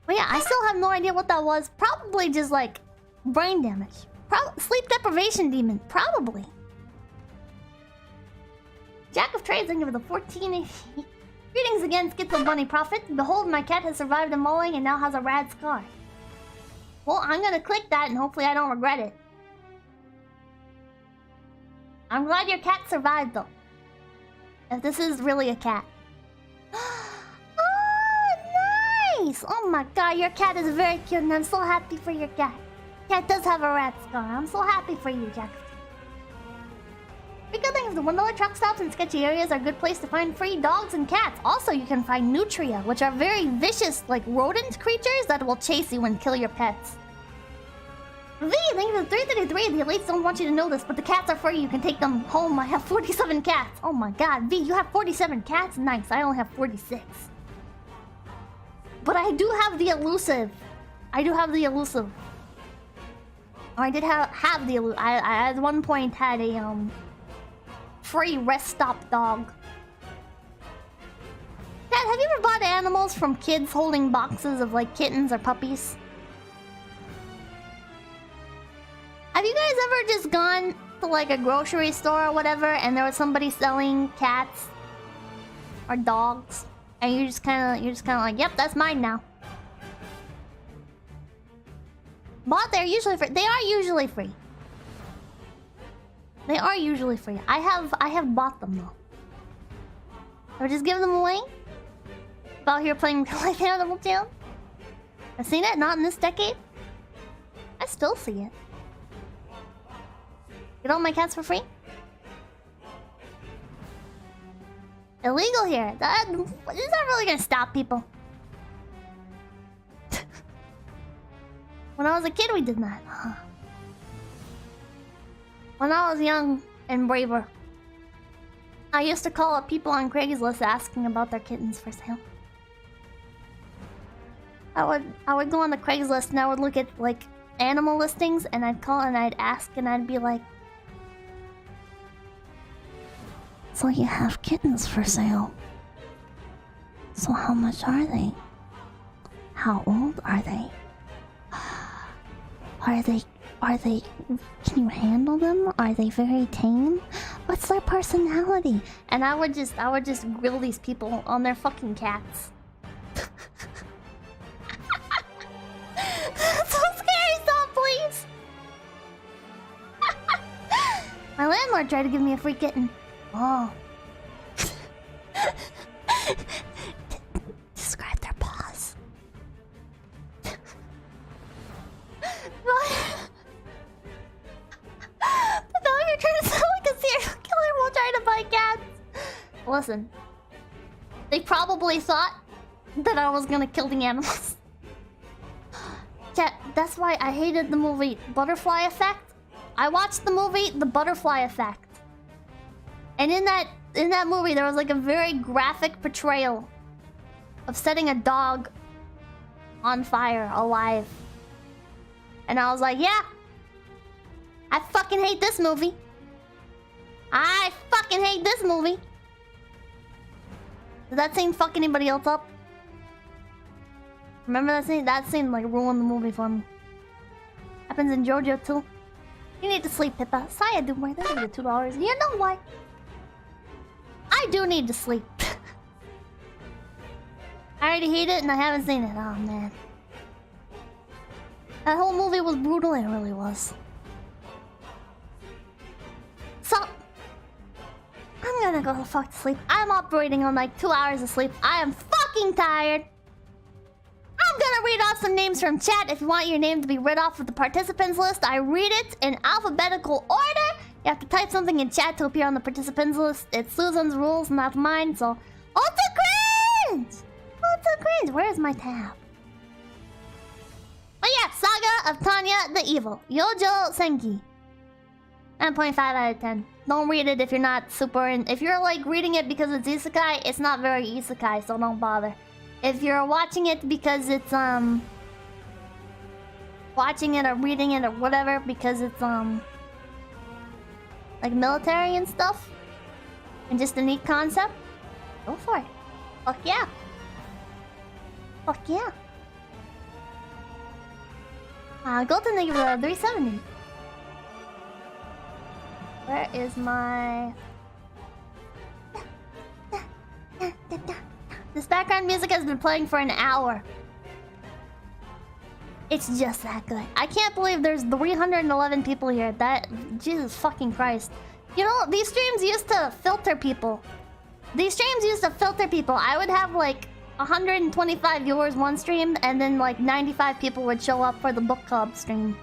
But yeah, I still have no idea what that was. Probably just like brain damage. Sleep deprivation demon. Probably. Jack of Trades, thank you for the 14. Greetings again, Schizo Bunny Prophet. Behold, my cat has survived a mauling and now has a rad scar. Well, I'm gonna click that and hopefully I don't regret it. I'm glad your cat survived though. If this is really a cat. Oh, nice! Oh my god, your cat is very cute and I'm so happy for your cat. Cat does have a rat scar. I'm so happy for you, Jack. Good things, the $1 truck stops in sketchy areas are a good place to find free dogs and cats. Also, you can find nutria, which are very vicious, like rodent creatures that will chase you and kill your pets. V, thank you for the 333. The elites don't want you to know this, but the cats are free. You can take them home. I have 47 cats. Oh my god, V, you have 47 cats? Nice, I only have 46. But I do have the elusive. I do have the elusive. Or I did have the elusive. I at one point had a free rest stop dog. Dad, have you ever bought animals from kids holding boxes of like kittens or puppies? Have you guys ever just gone to like a grocery store or whatever and there was somebody selling cats or dogs and you're just kind of like, yep, that's mine now. But they're usually free. They are usually free. They are usually free. I have bought them though. Or just give them away. Out here playing Life Animal Jam. I've seen it, not in this decade. I still see it. Get all my cats for free? Illegal here. That is not really gonna stop people. When I was a kid, we did that. When I was young and braver, I used to call up people on Craigslist asking about their kittens for sale. I would go on the Craigslist and I would look at like animal listings and I'd call and I'd ask and I'd be like, so you have kittens for sale. So how much are they? How old are they? Are they, can you handle them? Are they very tame? What's their personality? And I would just grill these people on their fucking cats. That's so scary, stop please! My landlord tried to give me a free kitten. Oh. Describe their paws. Now you're trying to sound like a serial killer while trying to buy cats. Listen. They probably thought that I was gonna kill the animals. Chat, that's why I hated the movie Butterfly Effect. I watched the movie The Butterfly Effect. And in that movie there was like a very graphic portrayal of setting a dog on fire alive. And I was like, yeah, I fucking hate this movie. I fucking hate this movie. Did that scene fuck anybody else up? Remember that scene? That scene like ruined the movie for me. Happens in JoJo too. You need to sleep, Pippa. Saya, do more than $2. You know what? I do need to sleep. I already hate it and I haven't seen it. Oh man. That whole movie was brutal, it really was. So, I'm gonna go the fuck to sleep. I'm operating on like 2 hours of sleep. I am fucking tired. I'm gonna read off some names from chat. If you want your name to be read off of the participants list, I read it in alphabetical order. You have to type something in chat to appear on the participants list. It's Susan's rules, not mine, so... Oh, it's a cringe! Oh, it's a cringe. Where's my tab? Oh yeah, Saga of Tanya the Evil. Yojo Senki. 9.5 out of 10. Don't read it if you're not super if you're like reading it because it's isekai, it's not very isekai, so don't bother. If you're watching it because it's watching it or reading it or whatever because it's like military and stuff and just a neat concept, go for it. Fuck yeah. Fuck yeah. Golden Nigga 370. Where is my... This background music has been playing for an hour. It's just that good. I can't believe there's 311 people here. That... Jesus fucking Christ. You know, these streams used to filter people. I would have like 125 viewers one stream, and then like 95 people would show up for the book club stream.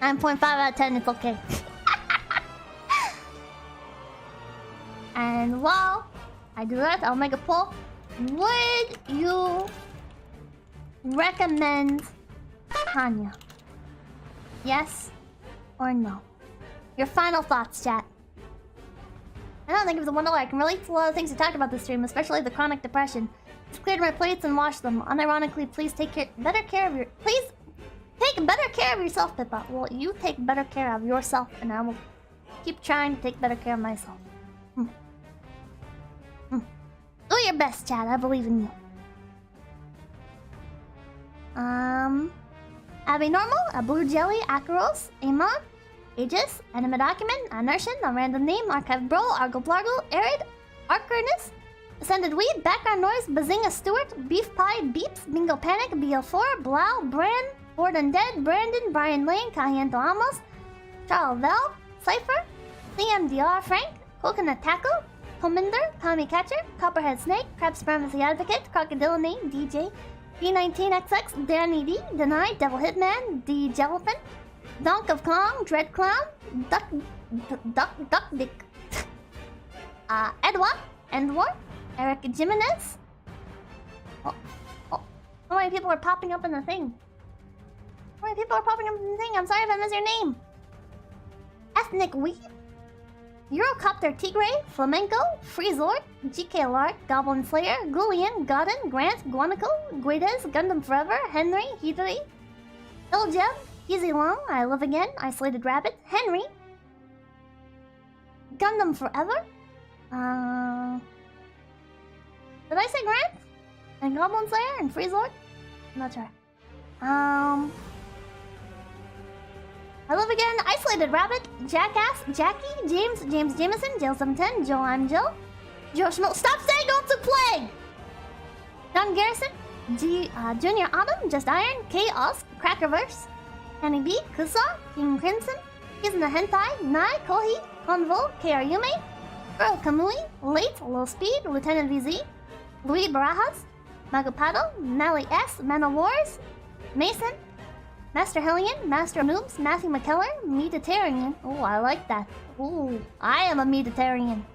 9.5 out of 10, it's okay. And while I do that, I'll make a poll. Would you recommend Tanya? Yes or no? Your final thoughts, chat. I don't think it was a wonder why I can relate to a lot of things you talked about this stream, especially the chronic depression. Just cleared my plates and washed them. Unironically, please take better care of yourself, Pippa. Well, you take better care of yourself, and I will keep trying to take better care of myself. Do your best, chat. I believe in you. Abby Normal, a Blue Jelly, Akaros, Amon, Aegis, Anime Document, Anertion, a Random Name, Archive Bro, Argo Blargo, Arid, Arcurnus, Ascended Weed, Background Noise, Bazinga Stewart, Beef Pie, Beeps, Bingo Panic, BL4, Blau, Bran, Bored Undead, Brandon, Brian Lane, Kahiento Amos, Charles Val, Cypher, CMDR Frank, Coconut Taco, Cominder, Tommy Catcher, Copperhead Snake, Crab Supremacy Advocate, Crocodile Name, DJ, B19XX, Danny D, Deny, Devil Hitman, D Jellyfin, Donk of Kong, Dread Clown, Duck Dick, Edward, Endwar, Eric Jimenez. Oh, so many people are popping up in the thing. I'm sorry if I missed your name. Ethnic Weed, Eurocopter Tigre, Flamenco, Freezord, GK Lark, Goblin Slayer, Gullian, Godin, Grant, Guanaco, Guedes, Gundam Forever, Henry, Hidri, Iljeb, Easy Long, I Live Again, Isolated Rabbit, Henry, Gundam Forever, did I say Grant? And Goblin Slayer and Freezord? I'm not sure. I Live Again, Isolated Rabbit, Jackass, Jackie, James Jameson, Jill710, Joe, I'm Jill, Joe Schmidt. Stop saying go to play! Don Garrison, Junior Autumn, Just Iron, K Osk, Crackerverse, Kenny B, Kusa, King Crimson, He's in the Hentai, Nai, Kohi, Convo, KR Yume, Earl Kamui, Late, Low Speed, Lieutenant VZ, Louis Barajas, Magopado, Nally S, Man of Wars, Mason, Master Hellion, Master of Noobs, Matthew McKellar, Mediterranean. Oh, I like that. Ooh, I am a Mediterranean.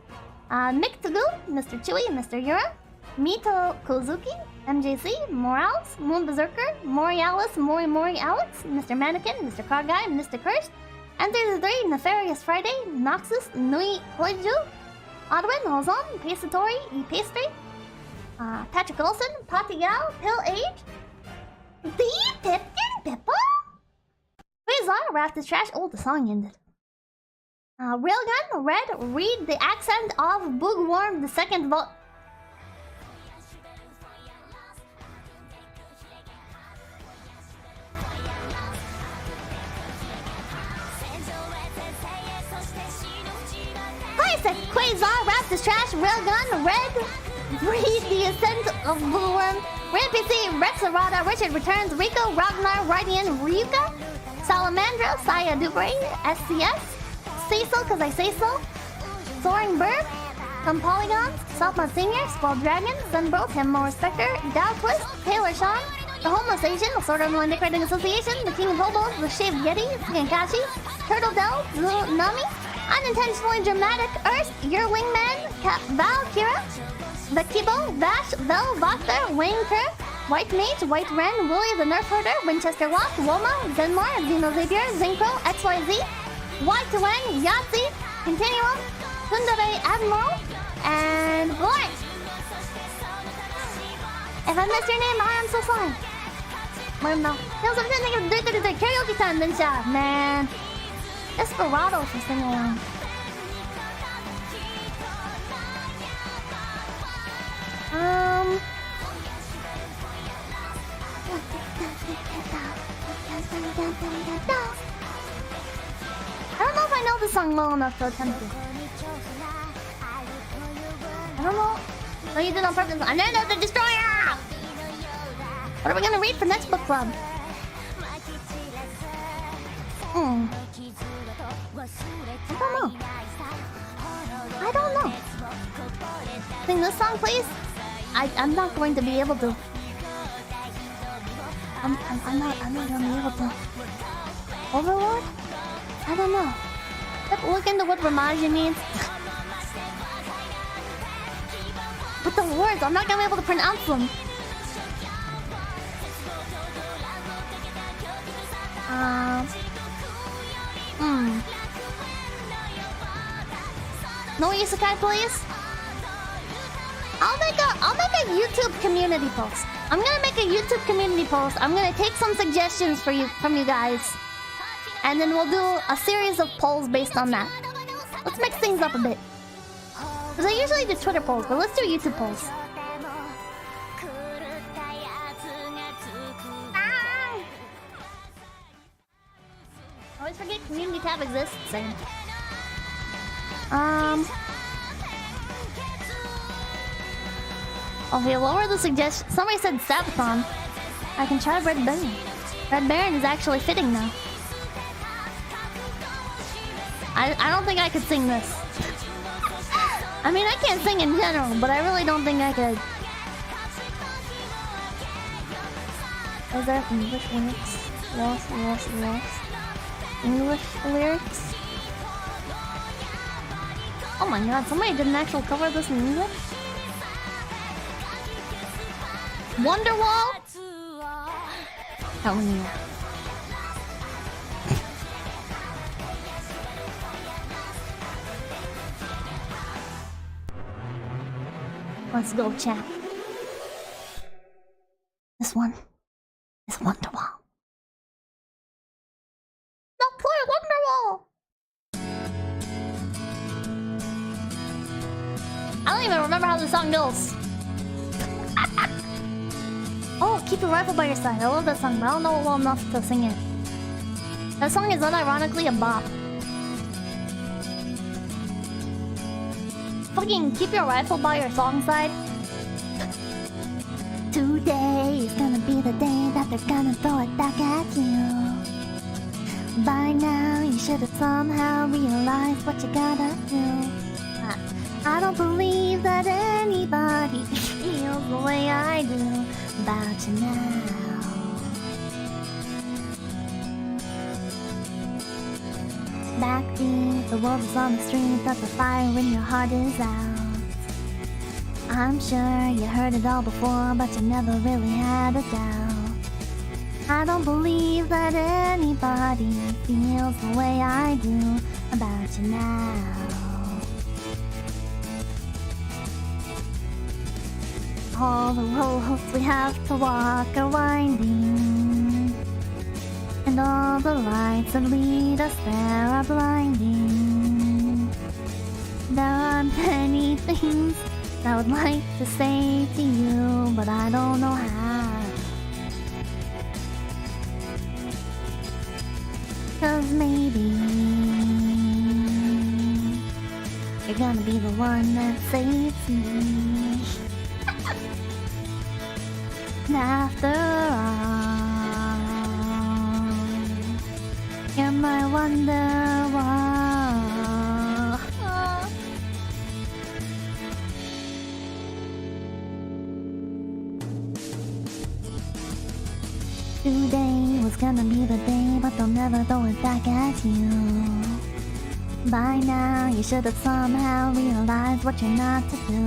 Mick Tagu, Mr. Chewy, Mr. Yura, Mito Kozuki, MJC, Morales, Moon Berserker, Morialis, Mori Alex, Mr. Mannequin, Mr. Car Guy, Mr. Curse, Enter the 3, Nefarious Friday, Noxus, Nui Hoiju, Odwin, Ozon, Pasatori, E-Pastry, Patrick Olson, Patigal, Pill Age, The Pipkin Pippa? Quasar, Raft is Trash. Oh, the song ended. Railgun, Red, Read the accent of Boogworm, the second vote. Classic, Quasar, Raft is Trash, Railgun, Red, Read the Ascent of Boogworm, Rampc, Rex Arada, Richard Returns, Rico, Ragnar, Rydian, Ryuka, Salamandra, Saya Dubray, SCS, Cecil, cause I say so, Soaring Bird, Some Polygons, Softmod Senior, Spoiled Dragon, Sunbro, Tim Mo Respector, Dow Twist, Taylor Sean, The Homeless Asian, The Sword Art Online Dick Writing Association, The King of Hobos, The Shaved Yeti, Genkashi, Turtle Dell, Nami, Unintentionally Dramatic, Earth, Your Wingman, Val Kira, The Kibo, Vash, Vel, Voctor, Wayne Kerr, White Mage, White Ren, Willie the Nerf Herder, Winchester Walk, Woma, Zenmar, Zeno Xavier, Zinko, XYZ, Y2N, Yahtzee, Continuum, Sundere Admiral, and Blind. If I missed your name, I am so sorry. Bueno, no, something like karaoke time, then man. Desperado for singing along. I don't know if I know the song well enough to attempt it. I don't know. No, you did on purpose. I know the Destroyer! What are we gonna read for next book club? I'm don't know. I don't know. Sing this song, please. I'm not going to be able to. I'm not gonna be able to. Overlord? I don't know. Look into what Ramaji means. But the words, I'm not gonna be able to pronounce them. No isekai, please. I'll make a YouTube community post. I'm gonna make a YouTube community post. I'm gonna take some suggestions from you guys, and then we'll do a series of polls based on that. Let's mix things up a bit. Because I usually do Twitter polls, but let's do YouTube polls. I always forget community tab exists. Same. Okay, what were the suggestions? Somebody said Sabathon. I can try Red Baron. Red Baron is actually fitting now. I don't think I could sing this. I mean, I can't sing in general, but I really don't think I could. Is there English lyrics? Lost. English lyrics? Oh my god, somebody did an actual cover of this in English? Wonderwall? Tell me. Let's go, chat. This one is Wonderwall. Now play Wonderwall! I don't even remember how the song goes. Oh, Keep Your Rifle by Your Side. I love that song, but I don't know it well enough to sing it. That song is unironically a bop. Fucking Keep Your Rifle by Your Song side. Today is gonna be the day that they're gonna throw it back at you. By now, you should have somehow realized what you gotta do. I don't believe that anybody feels the way I do about you now. Backbeat, the wolf is on the street, but the fire in your heart is out. I'm sure you heard it all before, but you never really had a doubt. I don't believe that anybody feels the way I do about you now. All the roads we have to walk are winding, and all the lights that lead us there are blinding. There are many things I would like to say to you, but I don't know how. 'Cause maybe you're gonna be the one that saves me. And after all, you're my Wonderwall. Today was gonna be the day, but they'll never throw it back at you. By now, you should have somehow realized what you're not to do.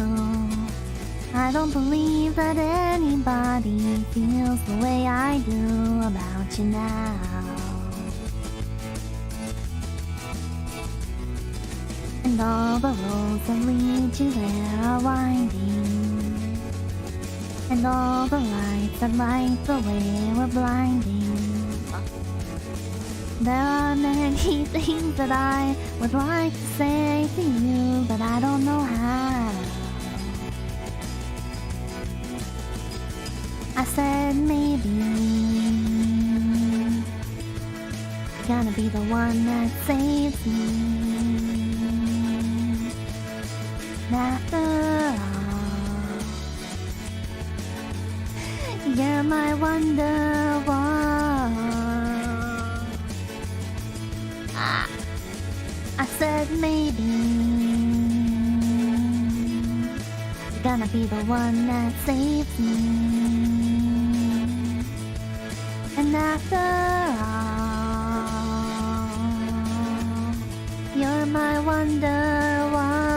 I don't believe that anybody feels the way I do about you now. And all the roads that lead you there are winding, and all the lights that light the way were blinding. There are many things that I would like to say to you, but I don't know how. I said maybe you're gonna be the one that saves me. And after all, you're my Wonderwall. I said maybe you're gonna be the one that saves me. And after all, you're my wonderwall.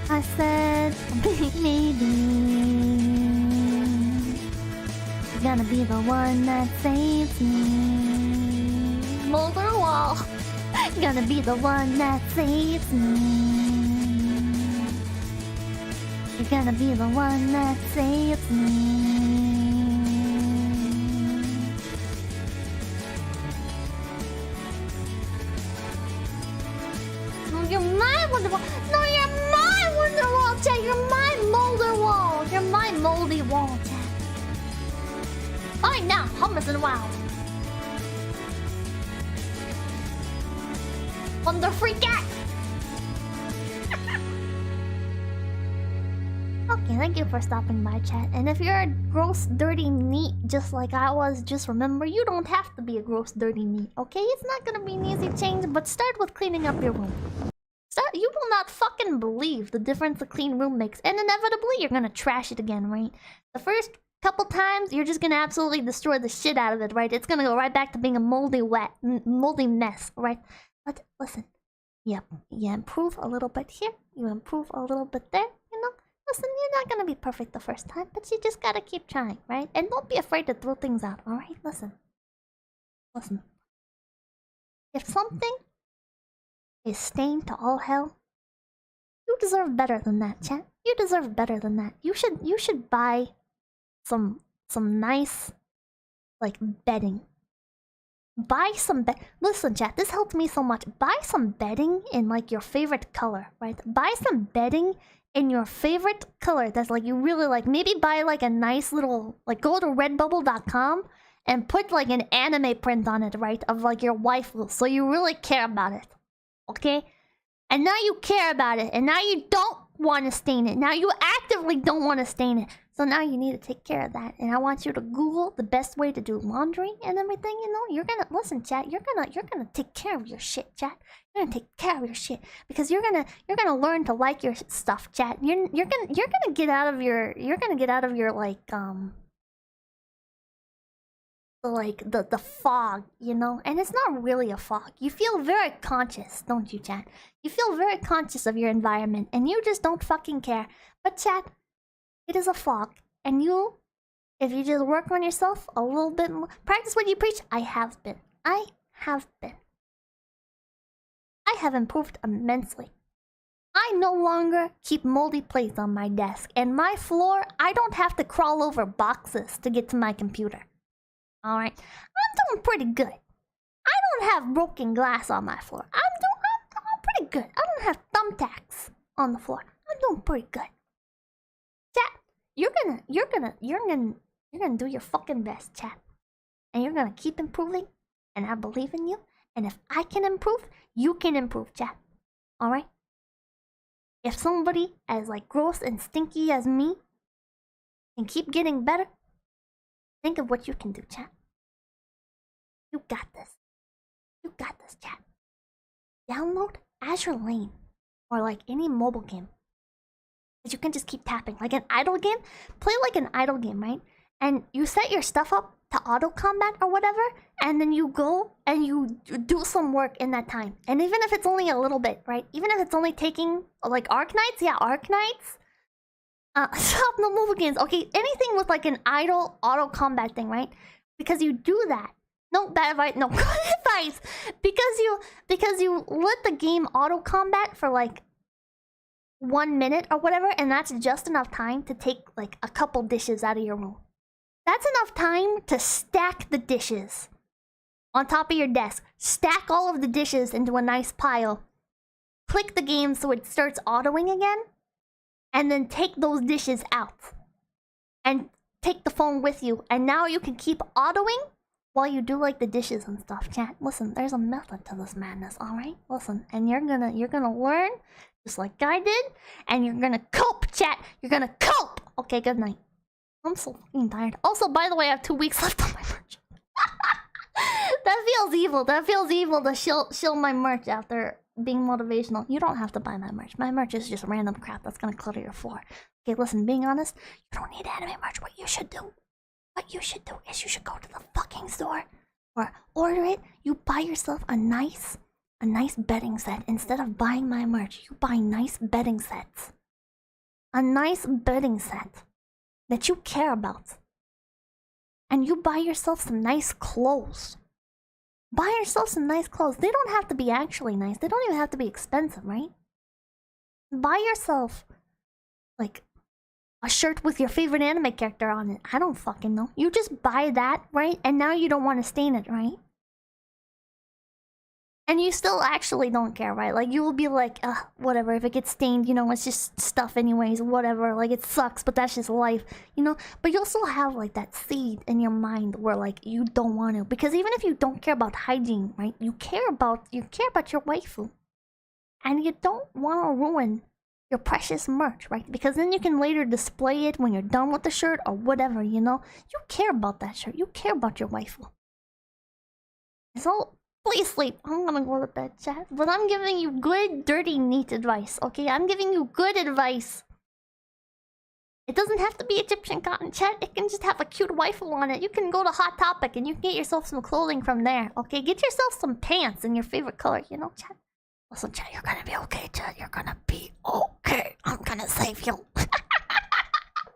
I said, maybe you're gonna be the one that saves me. Molder wall, gonna be the one that saves me. You're gonna be the one that saves me. You're my Wonderwall. No, you're my Wonderwall, Chat. You're my Molder Wall. You're my moldy wall, Chat. Fine now, hummus and wow. Wonder free cat. Okay, thank you for stopping by, Chat. And if you're a gross, dirty neat, just like I was, just remember you don't have to be a gross, dirty neat. Okay, it's not gonna be an easy change, but start with cleaning up your room. You will not fucking believe the difference a clean room makes, and inevitably you're gonna trash it again, right? The first couple times you're just gonna absolutely destroy the shit out of it, right? It's gonna go right back to being a moldy mess, right? But listen, you improve a little bit here, you improve a little bit there, you know? Listen, you're not gonna be perfect the first time, but you just gotta keep trying, right? And don't be afraid to throw things out, alright? Listen. If something is stained to all hell, you deserve better than that, chat. You deserve better than that. You should buy some nice, like, bedding. Buy some listen, chat, this helped me so much. Buy some bedding in, like, your favorite color, right? Buy some bedding in your favorite color that's, like, you really like. Maybe buy, like, a nice little, like, go to redbubble.com and put, like, an anime print on it, right? Of, like, your waifu, so you really care about it. Okay? And now you care about it, and now you don't want to stain it. Now you actively don't want to stain it. So now you need to take care of that. And I want you to Google the best way to do laundry and everything, you know? You're gonna listen, chat, you're gonna take care of your shit, chat. You're gonna take care of your shit. Because you're gonna learn to like your stuff, chat. You're gonna get out of your like the fog, you know? And it's not really a fog. You feel very conscious, don't you, chat? You feel very conscious of your environment, and you just don't fucking care. But chat, it is a fog, and if you just work on yourself a little bit more, practice what you preach. I have improved immensely. I no longer keep moldy plates on my desk, and my floor, I don't have to crawl over boxes to get to my computer. Alright, I'm doing pretty good. I don't have broken glass on my floor. I'm pretty good. I don't have thumbtacks on the floor. I'm doing pretty good. Chat, you're gonna do your fucking best, chat. And you're gonna keep improving, and I believe in you. And if I can improve, you can improve, chat. Alright? If somebody as, like, gross and stinky as me can keep getting better, think of what you can do, chat. You got this. You got this, chat. Download Azure Lane, or, like, any mobile game that you can just keep tapping. Like an idle game. Play like an idle game, right? And you set your stuff up to auto combat or whatever, and then you go and you do some work in that time. And even if it's only a little bit, right? Even if it's only taking, like, Arknights, yeah, Arknights. Stop the mobile games. Okay, anything with, like, an idle auto combat thing, right? Because you do that. No bad advice. No good advice. Because you let the game auto combat for, like, 1 minute or whatever, and that's just enough time to take, like, a couple dishes out of your room. That's enough time to stack the dishes on top of your desk. Stack all of the dishes into a nice pile. Click the game so it starts autoing again. And then take those dishes out. And take the phone with you. And now you can keep autoing while you do, like, the dishes and stuff, chat. Listen, there's a method to this madness, alright? Listen, and you're gonna learn just like I did. And you're gonna cope, chat. You're gonna cope! Okay, good night. I'm so fucking tired. Also, by the way, I have 2 weeks left on my merch. That feels evil. That feels evil to shill my merch after being motivational. You don't have to buy my merch. My merch is just random crap that's gonna clutter your floor. Okay, listen, being honest, you don't need anime merch. What you should do is you should go to the fucking store or order it. You buy yourself a nice bedding set. Instead of buying my merch, you buy nice bedding sets. A nice bedding set that you care about. And you buy yourself some nice clothes. Buy yourself some nice clothes. They don't have to be actually nice. They don't even have to be expensive, right? Buy yourself, like, a shirt with your favorite anime character on it. I don't fucking know. You just buy that, right? And now you don't want to stain it, right? And you still actually don't care, right? Like, you will be like, whatever. If it gets stained, you know, it's just stuff anyways, whatever. Like, it sucks, but that's just life, you know? But you'll still have, like, that seed in your mind where, like, you don't want to. Because even if you don't care about hygiene, right? You care about your waifu. And you don't want to ruin your precious merch, right? Because then you can later display it when you're done with the shirt or whatever, you know? You care about that shirt. You care about your waifu. So, please sleep. I'm gonna go to bed, chat. But I'm giving you good, dirty, neat advice, okay? I'm giving you good advice. It doesn't have to be Egyptian cotton, chat. It can just have a cute waifu on it. You can go to Hot Topic and you can get yourself some clothing from there, okay? Get yourself some pants in your favorite color, you know, chat? Listen, chat, you're gonna be okay, chat. You're gonna be okay. I'm gonna save you.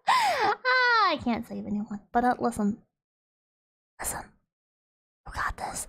I can't save anyone. But listen. Listen. You got this.